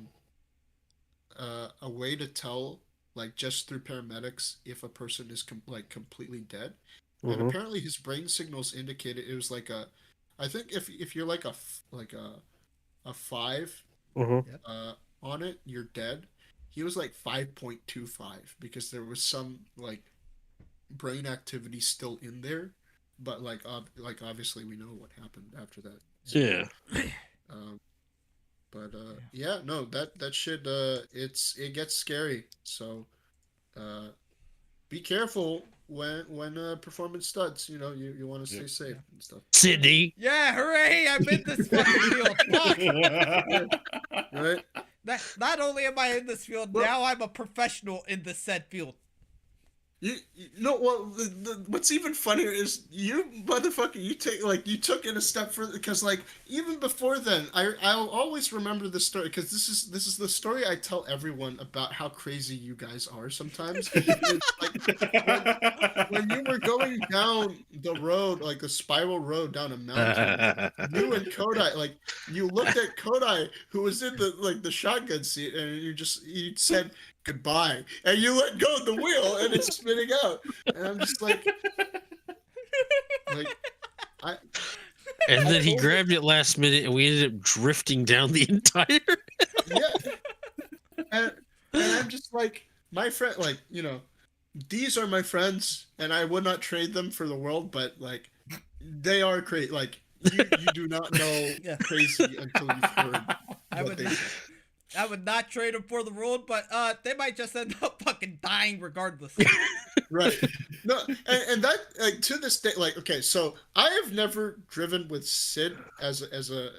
way to tell, like, just through paramedics if a person is completely dead. And Mhm. apparently his brain signals indicated it was like I think if you're like a 5 Mhm. on it, you're dead. he was like 5.25 because there was some like brain activity still in there, but like obviously we know what happened after that. Yeah. Um, but yeah, no, that shit it gets scary. So be careful when performance studs. You know, you want to stay safe and stuff. Sydney. Yeah, hooray! I'm in this fucking field. Fuck. Right? Not only am I in this field, Well- now I'm a professional in the said field. You know well what's even funnier is you motherfucker you took it a step further because like even before then I'll always remember this story because this is the story I tell everyone about how crazy you guys are sometimes. It's like when you were going down the road like a spiral road down a mountain, you and Kodai like you looked at Kodai who was in the shotgun seat and you said goodbye, and you let go of the wheel, and it's spinning out, and I'm just like And then he grabbed it last minute, and we ended up drifting down the entire. Yeah, and I'm just like my friend, like these are my friends, and I would not trade them for the world, but like they are crazy. Like you do not know crazy until you've heard what they say. I would not trade them for the world, but they might just end up fucking dying regardless. Right. No, and that like to this day, like okay, so I have never driven with Sid as a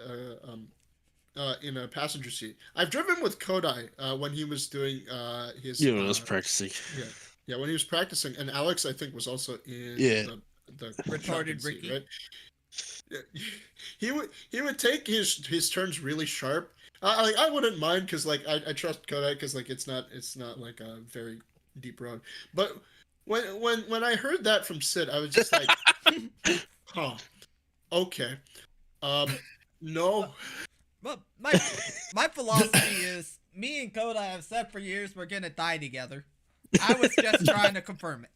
in a passenger seat. I've driven with Kodai when he was doing his was practicing. Yeah, when he was practicing, and Alex I think was also in the Retarded seat, Ricky. right? He would take his turns really sharp. I wouldn't mind because like I trust Kodai because like it's not like a very deep road. But when I heard that from Sid, I was just like, huh, okay, no. But my philosophy is, me and Kodai have said for years we're gonna die together. I was just trying to confirm it.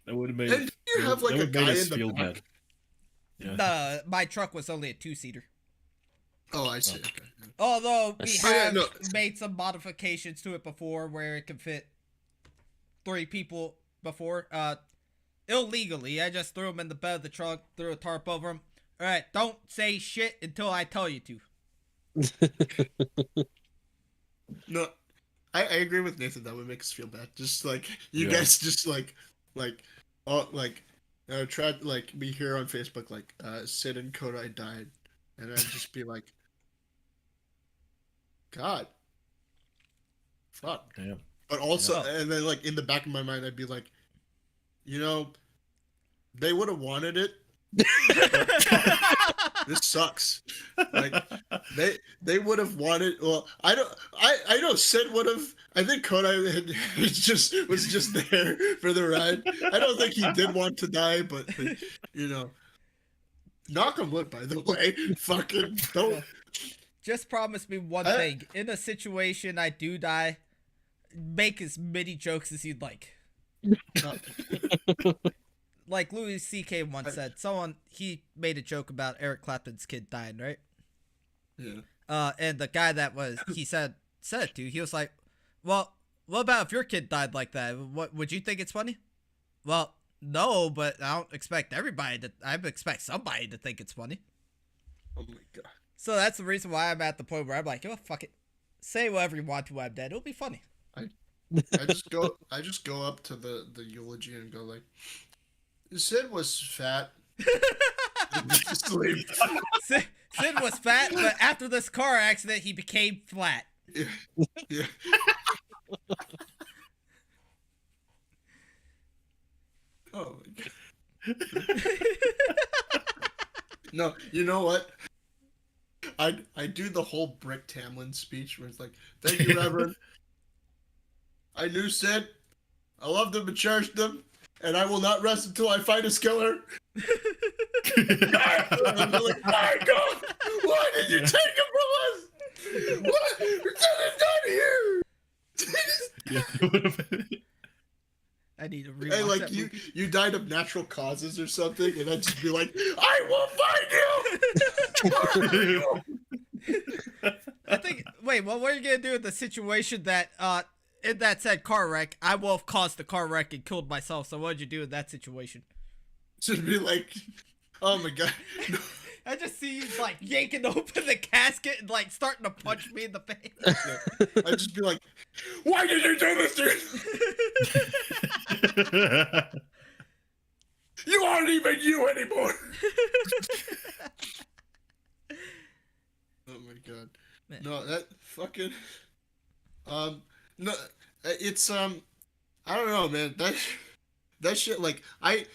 That would have made. And you have like a guy in the back. bad. Yeah. My truck was only a 2-seater. Oh, I see. Okay. Although we That's- have Oh, yeah, no. made some modifications to it before where it can fit 3 people before. Illegally, I just threw them in the bed of the truck, threw a tarp over them. Alright, don't say shit until I tell you to. No, I agree with Nathan. That would make us feel bad. Just like you Yeah. guys, just tried like be here on Facebook like Sid and Kodai died, and I'd just be like, God, fuck. Damn. But also, Yeah. and then like in the back of my mind, I'd be like, they would have wanted it. This sucks. Like they would have wanted. Well, I know Sid would have. I think Kodai was just there for the ride. I don't think he did want to die, but knock on wood. By the way, fucking don't. Just promise me one thing. In a situation I do die, make as many jokes as you'd like. Like Louis C.K. once said, he made a joke about Eric Clapton's kid dying, right? Yeah. And the guy that he said it to, he was like, well, what about if your kid died like that? What would you think it's funny? Well, no, but I don't expect I expect somebody to think it's funny. Oh my god. So that's the reason why I'm at the point where I'm like, oh, fuck it. Say whatever you want to when I'm dead. It'll be funny. I just go up to the eulogy and go like, Sid was fat. Sleep. Sid was fat, but after this car accident, he became flat. Yeah. Oh my god. No, you know what? I do the whole Brick Tamlin speech where it's like, thank you, Reverend. I knew Sid. I loved him and cherished him, and I will not rest until I find his killer. And they're like, my God, why did you take him from us? What? It's not here. Yeah, it would have been. I need to rewatch Hey, like that you, movie. you died of natural causes or something, and I'd just be like, I will find you. I think. Wait, what are you gonna do in the situation that in that said car wreck, I will have caused the car wreck and killed myself. So what did you do in that situation? Should be like, oh my god. No. I just see you like yanking open the casket and like starting to punch me in the face. Yeah. I'd just be like, why did you do this, dude? You aren't even you anymore. Oh my god. Man. No, that fucking no, it's I don't know, man. That shit, like, I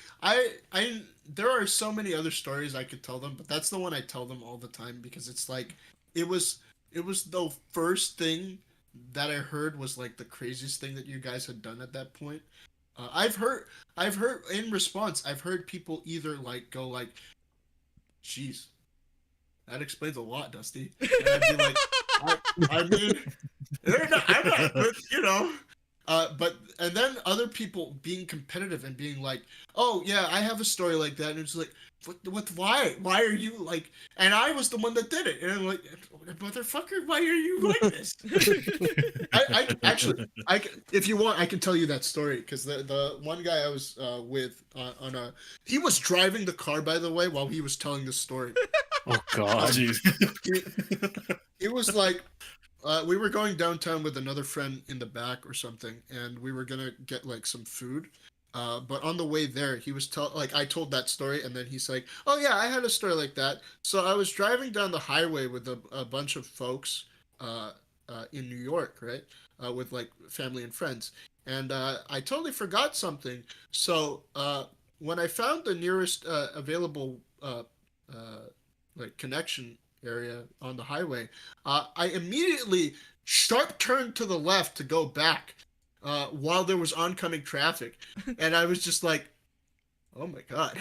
there are so many other stories I could tell them, but that's the one I tell them all the time because it's like it was the first thing that I heard was like the craziest thing that you guys had done at that point. I've heard in response, I've heard people either like go like, "Jeez, that explains a lot, Dusty," and I'd be like, I mean, I'm not, but, you know. But and then other people being competitive and being like, "Oh yeah, I have a story like that," and it's like, "What? Why? Why are you like?" And I was the one that did it, and I'm like, "Motherfucker, why are you like this?" I actually, if you want, I can tell you that story because the one guy I was with on a, he was driving the car, by the way, while he was telling the story. Oh God. Jeez. It was like. We were going downtown with another friend in the back or something, and we were gonna get like some food. But on the way there, he was I told that story, and then he's like, "Oh yeah, I had a story like that." So I was driving down the highway with a bunch of folks in New York, right? With like family and friends, and I totally forgot something. So when I found the nearest available like connection area on the highway, I immediately sharp turned to the left to go back while there was oncoming traffic, and I was just like, "Oh my god,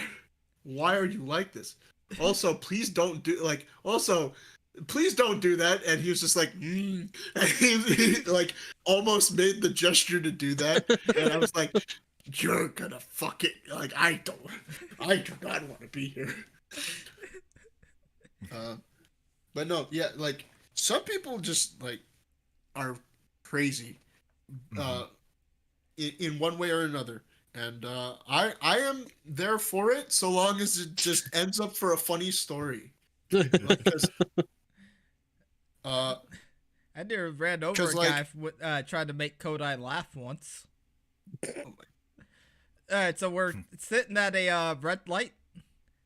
why are you like this?" Also, please don't do please don't do that. And he was just like, and he like almost made the gesture to do that, and I was like, "You're gonna fuck it." Like I do not want to be here. But no, yeah, like some people just like are crazy, in one way or another, and I am there for it so long as it just ends up for a funny story. Because, I near ran over a like, guy trying to make Kodai laugh once. oh Alright, so we're sitting at a red light.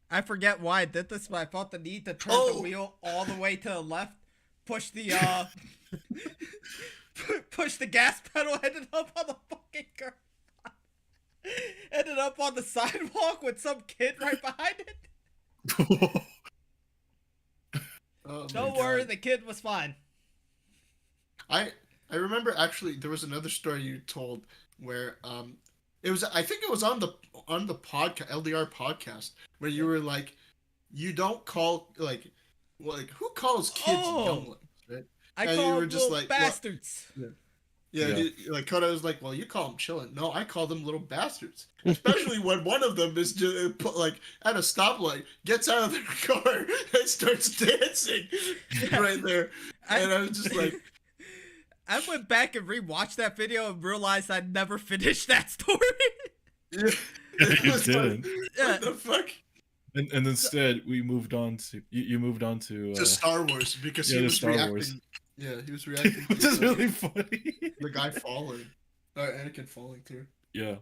I forget why I did this, but I felt the need to turn the wheel all the way to the left, push the push the gas pedal, ended up on the fucking curb. Ended up on the sidewalk with some kid right behind it. oh Don't worry, the kid was fine. I remember actually there was another story you told where I think it was on the podcast, LDR podcast, where you were like, you don't call like who calls kids younglings, right? I and call you were them just little like, bastards. Yeah. Like Koda was like, well, you call them chilling. No, I call them little bastards. Especially when one of them is just like at a stoplight, gets out of their car and starts dancing right there, and I was just like. I went back and rewatched that video and realized I never finished that story. Yeah, You didn't. What the fuck? And instead, we moved on to you moved on to Star Wars because he to was Star reacting. Wars. Yeah, he was reacting. Which is really funny. The guy falling, or Anakin falling too. Yeah,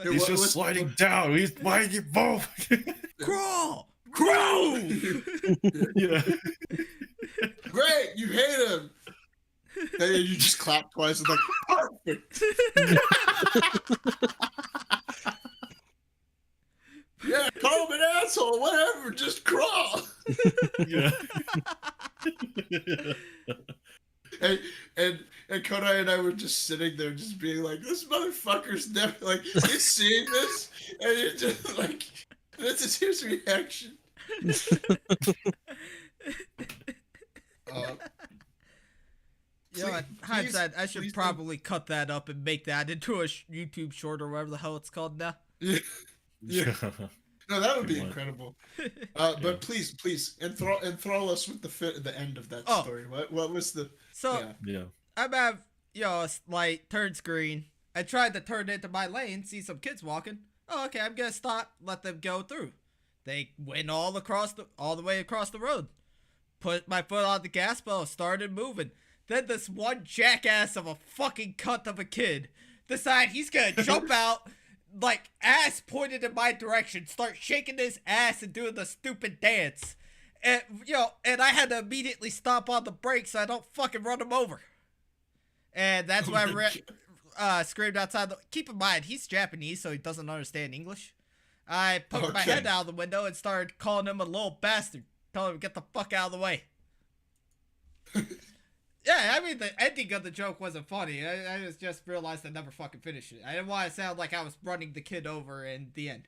Hey, he's just sliding down. He's why you both. Crawl! Yeah. Great, you hate him. And then you just clap twice and like perfect. Yeah, call him an asshole, whatever, just crawl. Yeah. And Kodai and I were just sitting there, just being like, "This motherfucker's never like he's seeing this, and you're just like, this is his reaction." You know what? Hindsight, I should probably cut that up and make that into a YouTube short or whatever the hell it's called now. Yeah. Yeah. No, that would be Pretty much. incredible. Yeah. But please enthrall us with the end of that Oh. story. What was the? So Yeah. Yeah. I'm at, a light, turns green. I tried to turn into my lane, see some kids walking. Oh, okay, I'm gonna stop, let them go through. They went all the way across the road. Put my foot on the gas pedal, started moving. Then this one jackass of a fucking cunt of a kid decide he's gonna jump out, like ass pointed in my direction, start shaking his ass and doing the stupid dance. And and I had to immediately stop on the brakes so I don't fucking run him over. And that's why I screamed outside. Keep in mind, he's Japanese, so he doesn't understand English. I poked my head out of the window and started calling him a little bastard. Told him to get the fuck out of the way. Yeah, I mean, the ending of the joke wasn't funny. I just realized I never fucking finished it. I didn't want to sound like I was running the kid over in the end.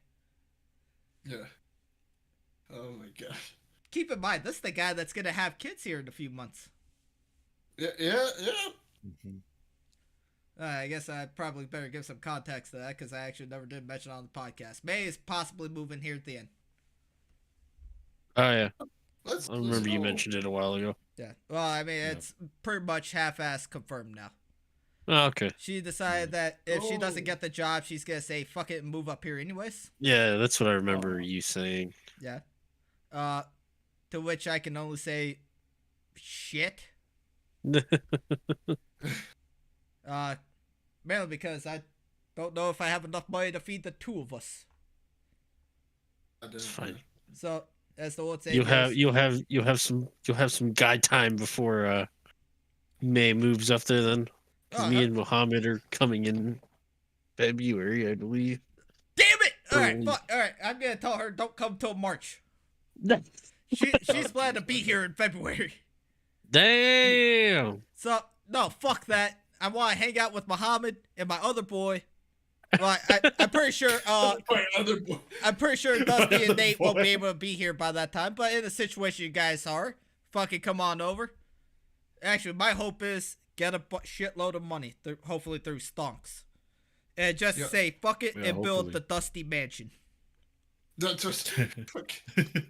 Yeah. Oh my god. Keep in mind, this is the guy that's going to have kids here in a few months. Yeah. Mm-hmm. I guess I probably better give some context to that because I actually never did mention it on the podcast. May is possibly moving here at the end. Oh yeah, Let's I remember you go. mentioned it a while ago. Yeah. Well, I mean, it's pretty much half-ass confirmed now. Oh, okay. She decided that if she doesn't get the job, she's going to say, fuck it and move up here anyways. Yeah, that's what I remember you saying. Yeah. To which I can only say, shit. Mainly because I don't know if I have enough money to feed the two of us. It's fine. So, as the old saying You'll have some guide time before May moves up there. Then 'Cause me and Muhammad are coming in February, I believe. Damn it! All right, Early. fuck. All right, I'm gonna tell her don't come till March. She's planning to be here in February. Damn. So no, fuck that. I want to hang out with Muhammad and my other boy. Well, I'm pretty sure. My other boy. I'm pretty sure Dusty and Nate won't be able to be here by that time. But in the situation you guys are, fucking come on over. Actually, my hope is get a shitload of money, hopefully through stonks, and just say fuck it and build hopefully. the Dusty Mansion. That's just, We're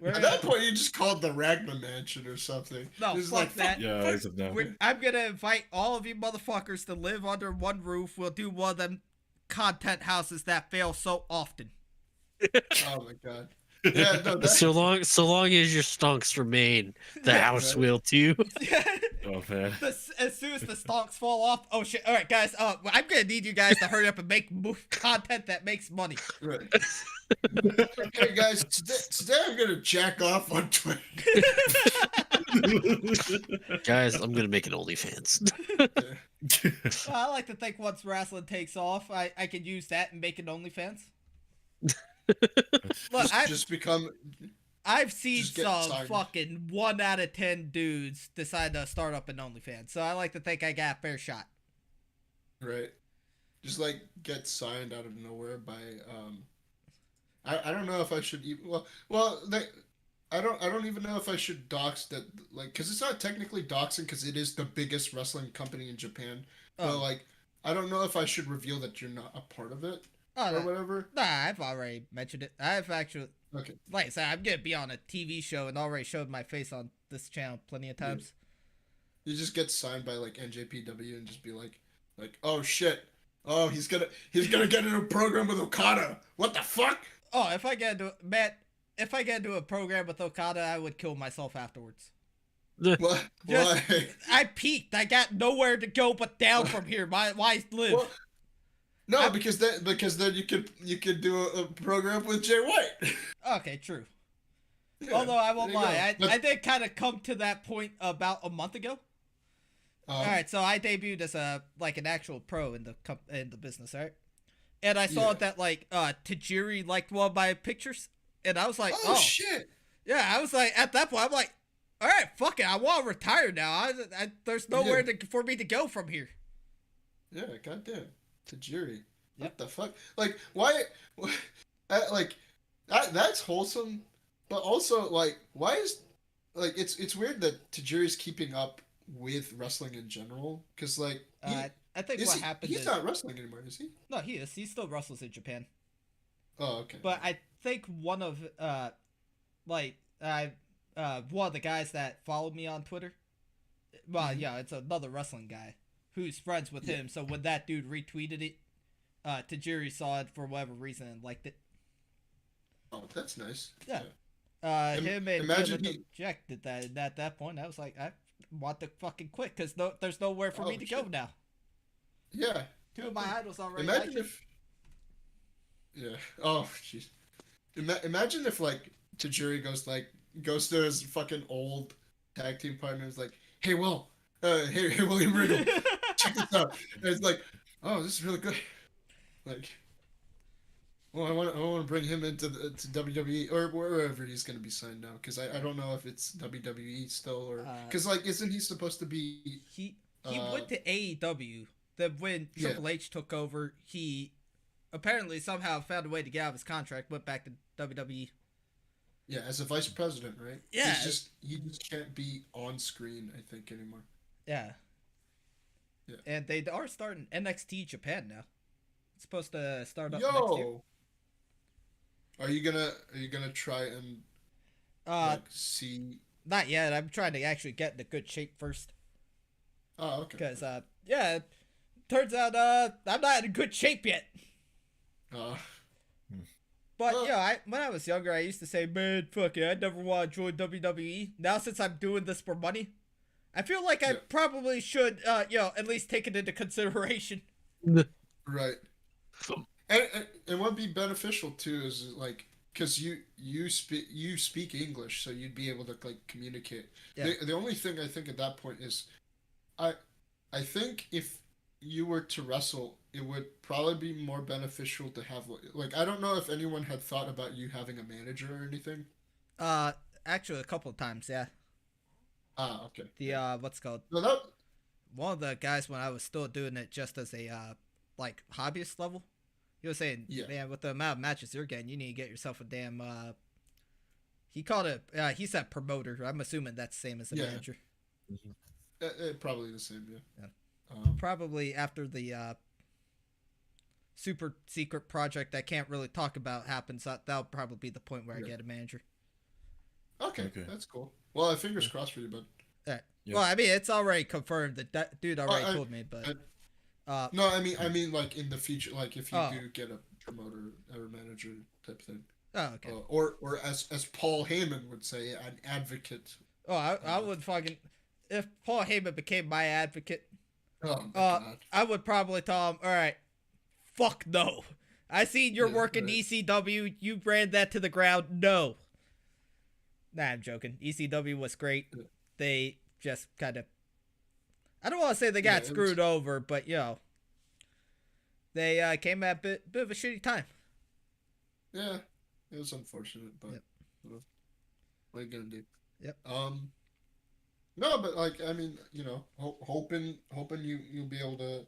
at that point, you just called the Ragnar Mansion or something. No, Just fuck that. Yeah, as of now. I'm gonna invite all of you motherfuckers to live under one roof. We'll do one of them content houses that fail so often. Oh my god. Yeah, no, that, So long as your stonks remain, the house will too. Oh man. As soon as the stonks fall off, oh shit! All right, guys. I'm gonna need you guys to hurry up and make content that makes money. right. Okay, guys, today I'm gonna jack off on Twitter. Guys, I'm gonna make an OnlyFans. Well, I like to think once wrestling takes off, I can use that and make an OnlyFans. Look, I've seen just get some signed. fucking 1 out of 10 dudes decide to start up an OnlyFans, so I like to think I got a fair shot. Right. Just like get signed out of nowhere by I don't know if I should even I don't even know if I should dox that, like, because it's not technically doxing because it is the biggest wrestling company in Japan. But like, I don't know if I should reveal that you're not a part of it or whatever. Nah, I've already mentioned it. I've actually, Okay. like I said, I'm gonna be on a TV show and already showed my face on this channel plenty of times. You just get signed by like NJPW and just be like, oh shit, oh he's gonna get in a program with Okada. What the fuck? Oh, if I get into a program with Okada, I would kill myself afterwards. What? Just- Why? I peaked. I got nowhere to go but down from here. Why live? Well, no, because then you could do a program with Jay White. Okay, true. Yeah, Although I won't there you lie, go. I did kind of come to that point about a month ago. All right, so I debuted as an actual pro in the business, all right? And I saw Yeah. that Tajiri liked one of my pictures, and I was like, Oh shit! yeah. I was like, at that point, I'm like, all right, fuck it, I want to retire now. There's nowhere for me to go from here. Yeah, goddamn, Tajiri. Yep. What the fuck? Like, why? That's wholesome, but also like, why is it's weird that Tajiri's keeping up with wrestling in general, because like I think what happened he's is not wrestling anymore, is he? no, he is. He still wrestles in Japan, Oh, okay. but think one of like I one of the guys that followed me on Twitter. Well, Mhm. yeah, it's another wrestling guy who's friends with Yeah. him. So when that dude retweeted it, Tajiri saw it for whatever reason and liked it. Oh, that's nice. Yeah. Im- Him and imagine Diablo he. Jack did that, and at that point, I was like, I want to fucking quit because there's nowhere for Oh, me to go shit. now. Yeah. Two of my idols already Imagine like it. if. Yeah. Oh, jeez. Imagine if like Tajiri goes to his fucking old tag team partner and is like, "Hey, Will, hey William Regal, check this out." And it's like, "Oh, this is really good." Like, well, I want to bring him into to WWE or wherever he's gonna be signed now, because I don't know if it's WWE still or because like isn't he supposed to be he went to AEW. Then when Yeah. Triple H took over, he apparently somehow found a way to get out of his contract, went back to WWE. yeah, as a vice president, right? Yeah. He just can't be on screen, I think, anymore. Yeah. Yeah. And they are starting NXT Japan now. It's supposed to start up next year. Yo, are you gonna try and like see? Not yet. I'm trying to actually get into good shape first. Oh, okay. Because, yeah, turns out, I'm not in good shape yet. Uh, But, Well- yeah, when I was younger, I used to say, man, fuck it, I never want to join WWE. Now, since I'm doing this for money, I feel like I Yeah. probably should, at least take it into consideration. right. And what'd be beneficial too is like because you speak English, so you'd be able to like communicate. Yeah. The only thing I think at that point is, I I think if you were to wrestle, it would probably be more beneficial to have like I don't know if anyone had thought about you having a manager or anything. Actually, a couple of times, yeah. Ah, okay. The, what's it called? No, that One of the guys when I was still doing it just as a, like, hobbyist level, he was saying, Yeah. man, with the amount of matches you're getting, you need to get yourself a damn, he called it, he said promoter. I'm assuming that's the same as a Yeah. manager. probably the same, yeah. Yeah. Um, Probably after the, super secret project I can't really talk about happens, that'll probably be the point where I Yeah. get a manager. okay, Okay. that's cool. Well, fingers crossed for you, bud. Alright. Yeah. Well, I mean, it's already confirmed. The dude already I- told me, but, No, I mean, like in the future, like if you Oh. do get a promoter or manager type thing, oh, okay. or as Paul Heyman would say, an advocate. Oh, I would fucking, if Paul Heyman became my advocate, Oh my god! I would probably tell him, all right, fuck no. I seen you're Yeah, working right. ECW. You ran that to the ground. No. Nah, I'm joking. ECW was great. Yeah. They just kind of, I don't want to say they Yeah, got it screwed over, but they came at a bit of a shitty time. Yeah, it was unfortunate, but Yep. what are you gonna do? Yep. No, but like I mean, hoping you'll be able to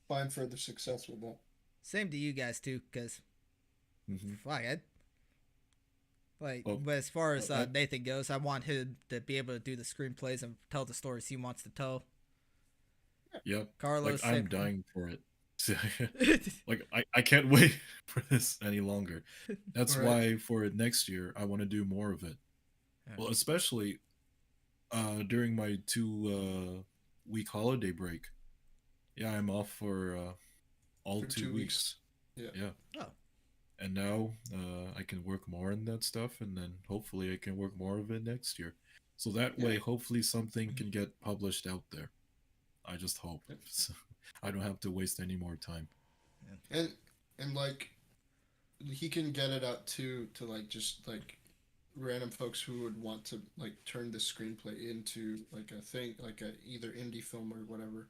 find further success with that. Same to you guys too, because Mhm. fuck it. Like, Well, but as far as I- Nathan goes, I want him to be able to do the screenplays and tell the stories he wants to tell. Yep. Carlos, Like I'm same- dying for it. Like I can't wait for this any longer. That's Right. why for next year I want to do more of it. Yeah. Well, especially during my 2 week holiday break. Yeah, I'm off for all For 2 2 weeks. Yeah. Yeah. Oh. And now I can work more on that stuff, and then hopefully I can work more of it next year. So that way, Yeah. hopefully something can get published out there. I just hope. Yep. So I don't have to waste any more time. And like he can get it out to like just like random folks who would want to like turn the screenplay into like a thing like a either indie film or whatever,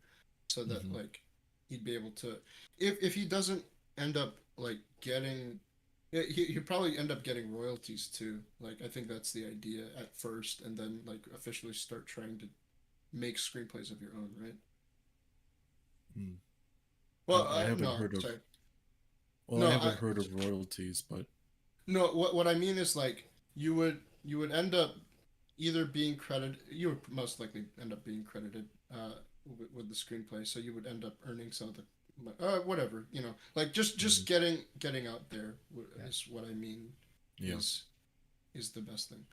so that Mhm. like he'd be able to if he doesn't end up like getting yeah, he'd probably end up getting royalties too. Like I think that's the idea at first, and then like officially start trying to make screenplays of your own, right? Hmm. Well, I haven't no, heard of- sorry. Well, No, I haven't I- heard of royalties, but No, what I mean is like you would end up either being credited. You would most likely end up being credited with the screenplay, so you would end up earning some of the whatever like just getting out there Yeah. is what I mean. Yeah. is the best thing.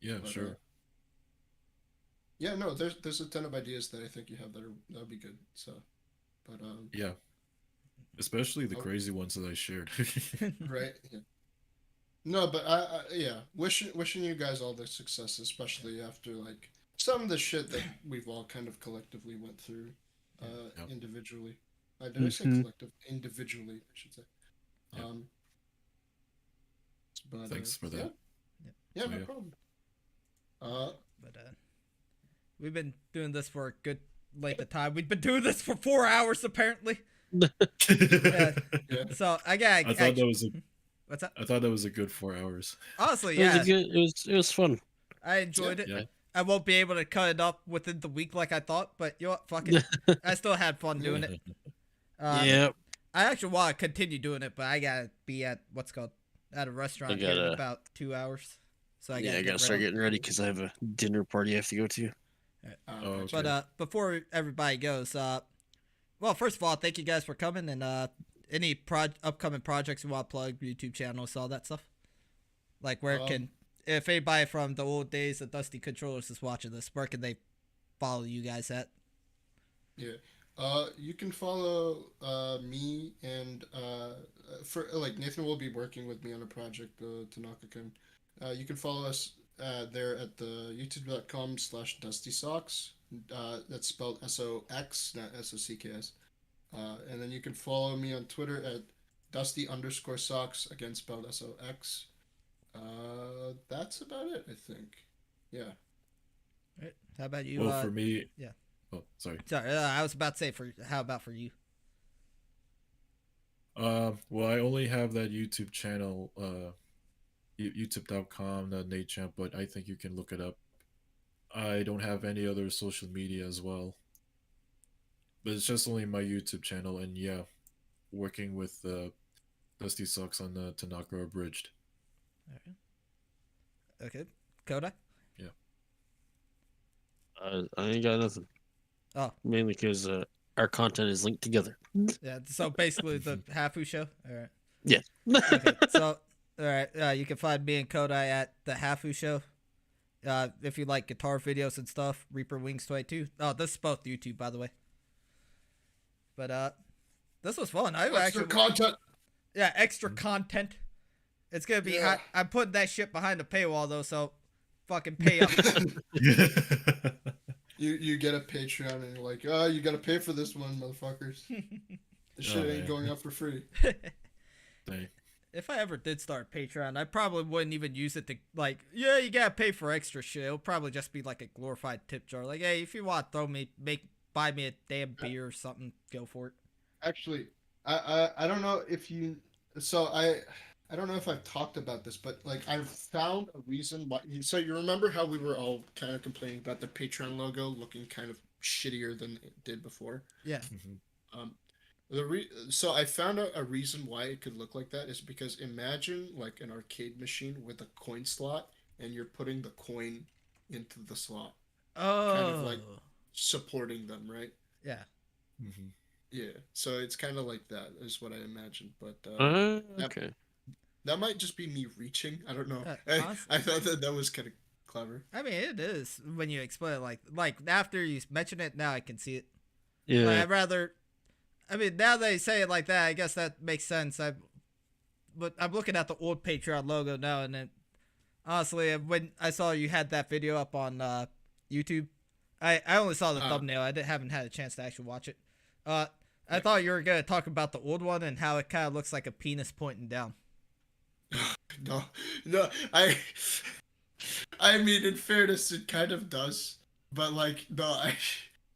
Yeah, But, sure. Yeah, no, there's a ton of ideas that I think you have that'll be good. So, but Yeah. Especially the oh, crazy ones that I shared. right, yeah. No, but yeah, wishing you guys all the success, especially after like some of the shit that we've all kind of collectively went through, Yeah. individually. Did I say Mhm. collective? Individually, I should say. Yeah. Um, but Thanks for yeah, that. yeah, So, no yeah. problem. But we've been doing this for a good length of time. We've been doing this for 4 hours apparently. Yeah. Yeah, So I got. I thought that was a What's up? I thought that was a good 4 hours. Honestly, It was a yeah, good. It was fun. I enjoyed it. Yeah. I won't be able to cut it up within the week like I thought, but you know what? Fuck it. I still had fun doing it. Yeah. I actually want to continue doing it, but I gotta be at what's called at a restaurant here in gotta- about 2 hours. So I Yeah, I gotta gotta get start ready. getting ready because I have a dinner party I have to go to. Oh, okay. But before everybody goes, well, first of all, thank you guys for coming, and any upcoming projects you want to plug, YouTube channels, all that stuff. Like where can if anybody from the old days of Dusty Controllers is watching this, where can they follow you guys at? yeah. You can follow me and for like Nathan will be working with me on a project, Tanaka-kun. You can follow us there at the youtube.com/DustySocks. That's spelled SOX, not SOCKS. And then you can follow me on Twitter at Dusty_Socks, again spelled SOX. That's about it, I think. Yeah. Right. How about you? Well, for me, yeah. Oh, sorry. Sorry, I was about to say how about for you? Well, I only have that YouTube channel, youtube.com, NateChamp, but I think you can look it up. I don't have any other social media as well, but it's just only my YouTube channel, and yeah, working with Dusty Socks on the Tanaka Abridged. All right. Okay, Koda. Yeah. I ain't got nothing. Oh, Mainly because our content is linked together. yeah. So basically, the Hafu show. All right. Yeah. Okay. So, all right. You can find me and Kodai at the Hafu show. If you like guitar videos and stuff, Reaper Wings 22. Oh, this is both YouTube, by the way. But this was fun. Extra content. Yeah, extra content. It's gonna be. Yeah. I'm putting that shit behind the paywall though, so fucking pay up. You get a Patreon and you're like, oh, you gotta pay for this one, motherfuckers. This shit ain't man. going up for free. Dang. If I ever did start Patreon, I probably wouldn't even use it to like. Yeah, you gotta pay for extra shit. It'll probably just be like a glorified tip jar. Like, hey, if you want to buy me a damn beer or something, go for it. Actually, I don't know if you. So I don't know if I've talked about this, but like I've found a reason why. So you remember how we were all kind of complaining about the Patreon logo looking kind of shittier than it did before? Yeah. So I found out a reason why it could look like that is because imagine like an arcade machine with a coin slot, and you're putting the coin into the slot, Oh. kind of like supporting them, right? Yeah. Mm-hmm. Yeah. So it's kind of like that is what I imagined, but Okay. that might just be me reaching. I don't know. Honestly- I thought that was kind of clever. I mean, it is when you explain it like after you mention it. Now I can see it. Yeah. Like, I'd rather. I mean, now they say it like that, I guess that makes sense. But I'm looking at the old Patreon logo now, and then honestly, when I saw you had that video up on YouTube, I only saw the thumbnail. I haven't had a chance to actually watch it. I thought you were gonna talk about the old one and how it kind of looks like a penis pointing down. No, I mean, in fairness, it kind of does, but like, no,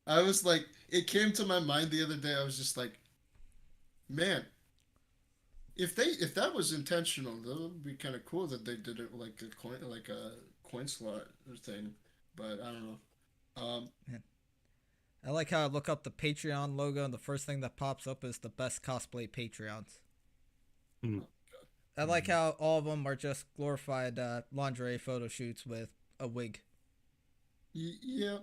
I was like, it came to my mind the other day. I was just like, man, if that was intentional, that would be kind of cool that they did it like a coin slot thing. But I don't know. I like how I look up the Patreon logo and the first thing that pops up is the best cosplay Patreons. Hmm. I like how all of them are just glorified lingerie photo shoots with a wig. Yeah.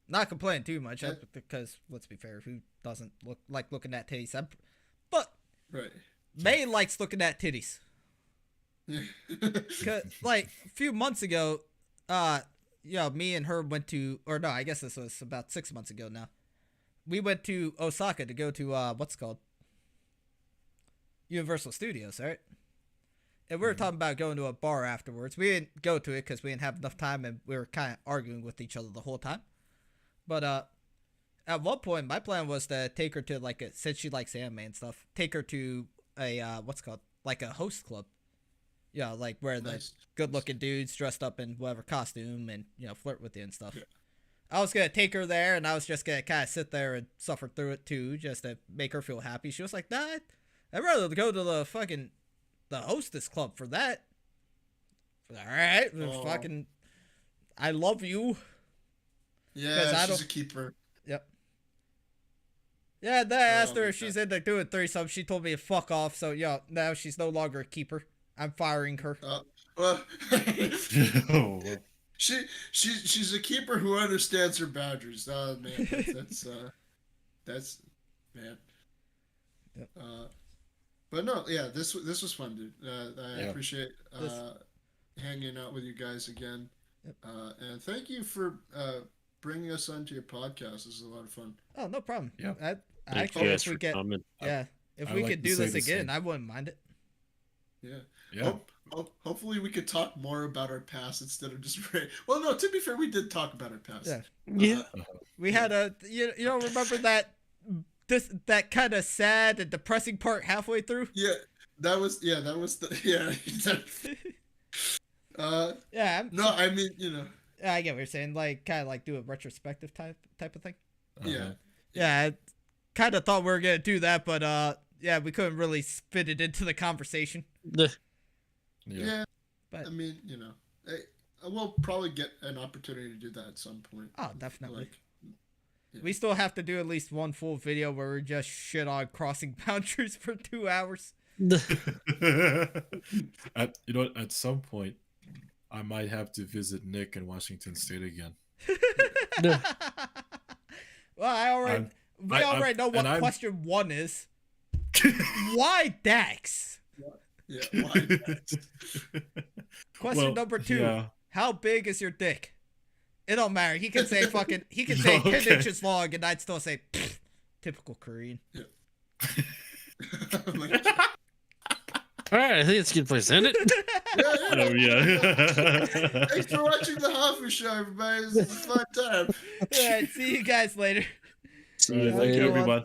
Not complaining too much because let's be fair, who doesn't like looking at titties? But Right. May likes looking at titties. 'Cause, like a few months ago, me and her went to, or no, I guess this was about 6 months ago now. We went to Osaka to go to what's it called Universal Studios, right? And we were talking about going to a bar afterwards. We didn't go to it because we didn't have enough time, and we were kind of arguing with each other the whole time. But at one point, my plan was to take her to since she likes anime and stuff, take her to a what's it called, like a host club. Yeah, like where the good-looking dudes dressed up in whatever costume and flirt with you and stuff. Yeah. I was gonna take her there, and I was just gonna kind of sit there and suffer through it too, just to make her feel happy. She was like, "Nah, I'd rather go to the hostess club for that." All right, fucking, I love you. Yeah, she's a keeper. Yep. Yeah, then I asked her if she's into doing threesomes. She told me to fuck off. So now she's no longer a keeper. I'm firing her. Well, she's a keeper who understands her boundaries. Oh man, that's man. Yep. But no, yeah, this was fun, dude. I appreciate hanging out with you guys again. Yep. And thank you for bringing us onto your podcast. This is a lot of fun. Oh, no problem. Yeah. Actually, if we get if we could do this again, I wouldn't mind it. Yeah. Yeah. Hopefully we could talk more about our past instead of just well, no, to be fair, we did talk about our past. Yeah. We had you don't remember that kind of sad and depressing part halfway through? That was the no, I mean, I get what you're saying, like kind of like do a retrospective type of thing. Yeah. I kind of thought we were gonna do that, but we couldn't really fit it into the conversation. Yeah, but I mean, we'll probably get an opportunity to do that at some point. Oh, definitely. We still have to do at least one full video where we just shit on crossing boundaries for 2 hours. At some point, I might have to visit Nick in Washington State again. Well, we already know what question 1 is. Why Dax? Yeah, why Dax? Question number 2. How big is your dick? It don't matter. He can say 10 inches long, and I'd still say typical Korean. Yeah. All right, I think it's a good place to end it. Thanks for watching the Hafu show, everybody. This is a fun time. All right, see you guys later. See you Thank you, everyone.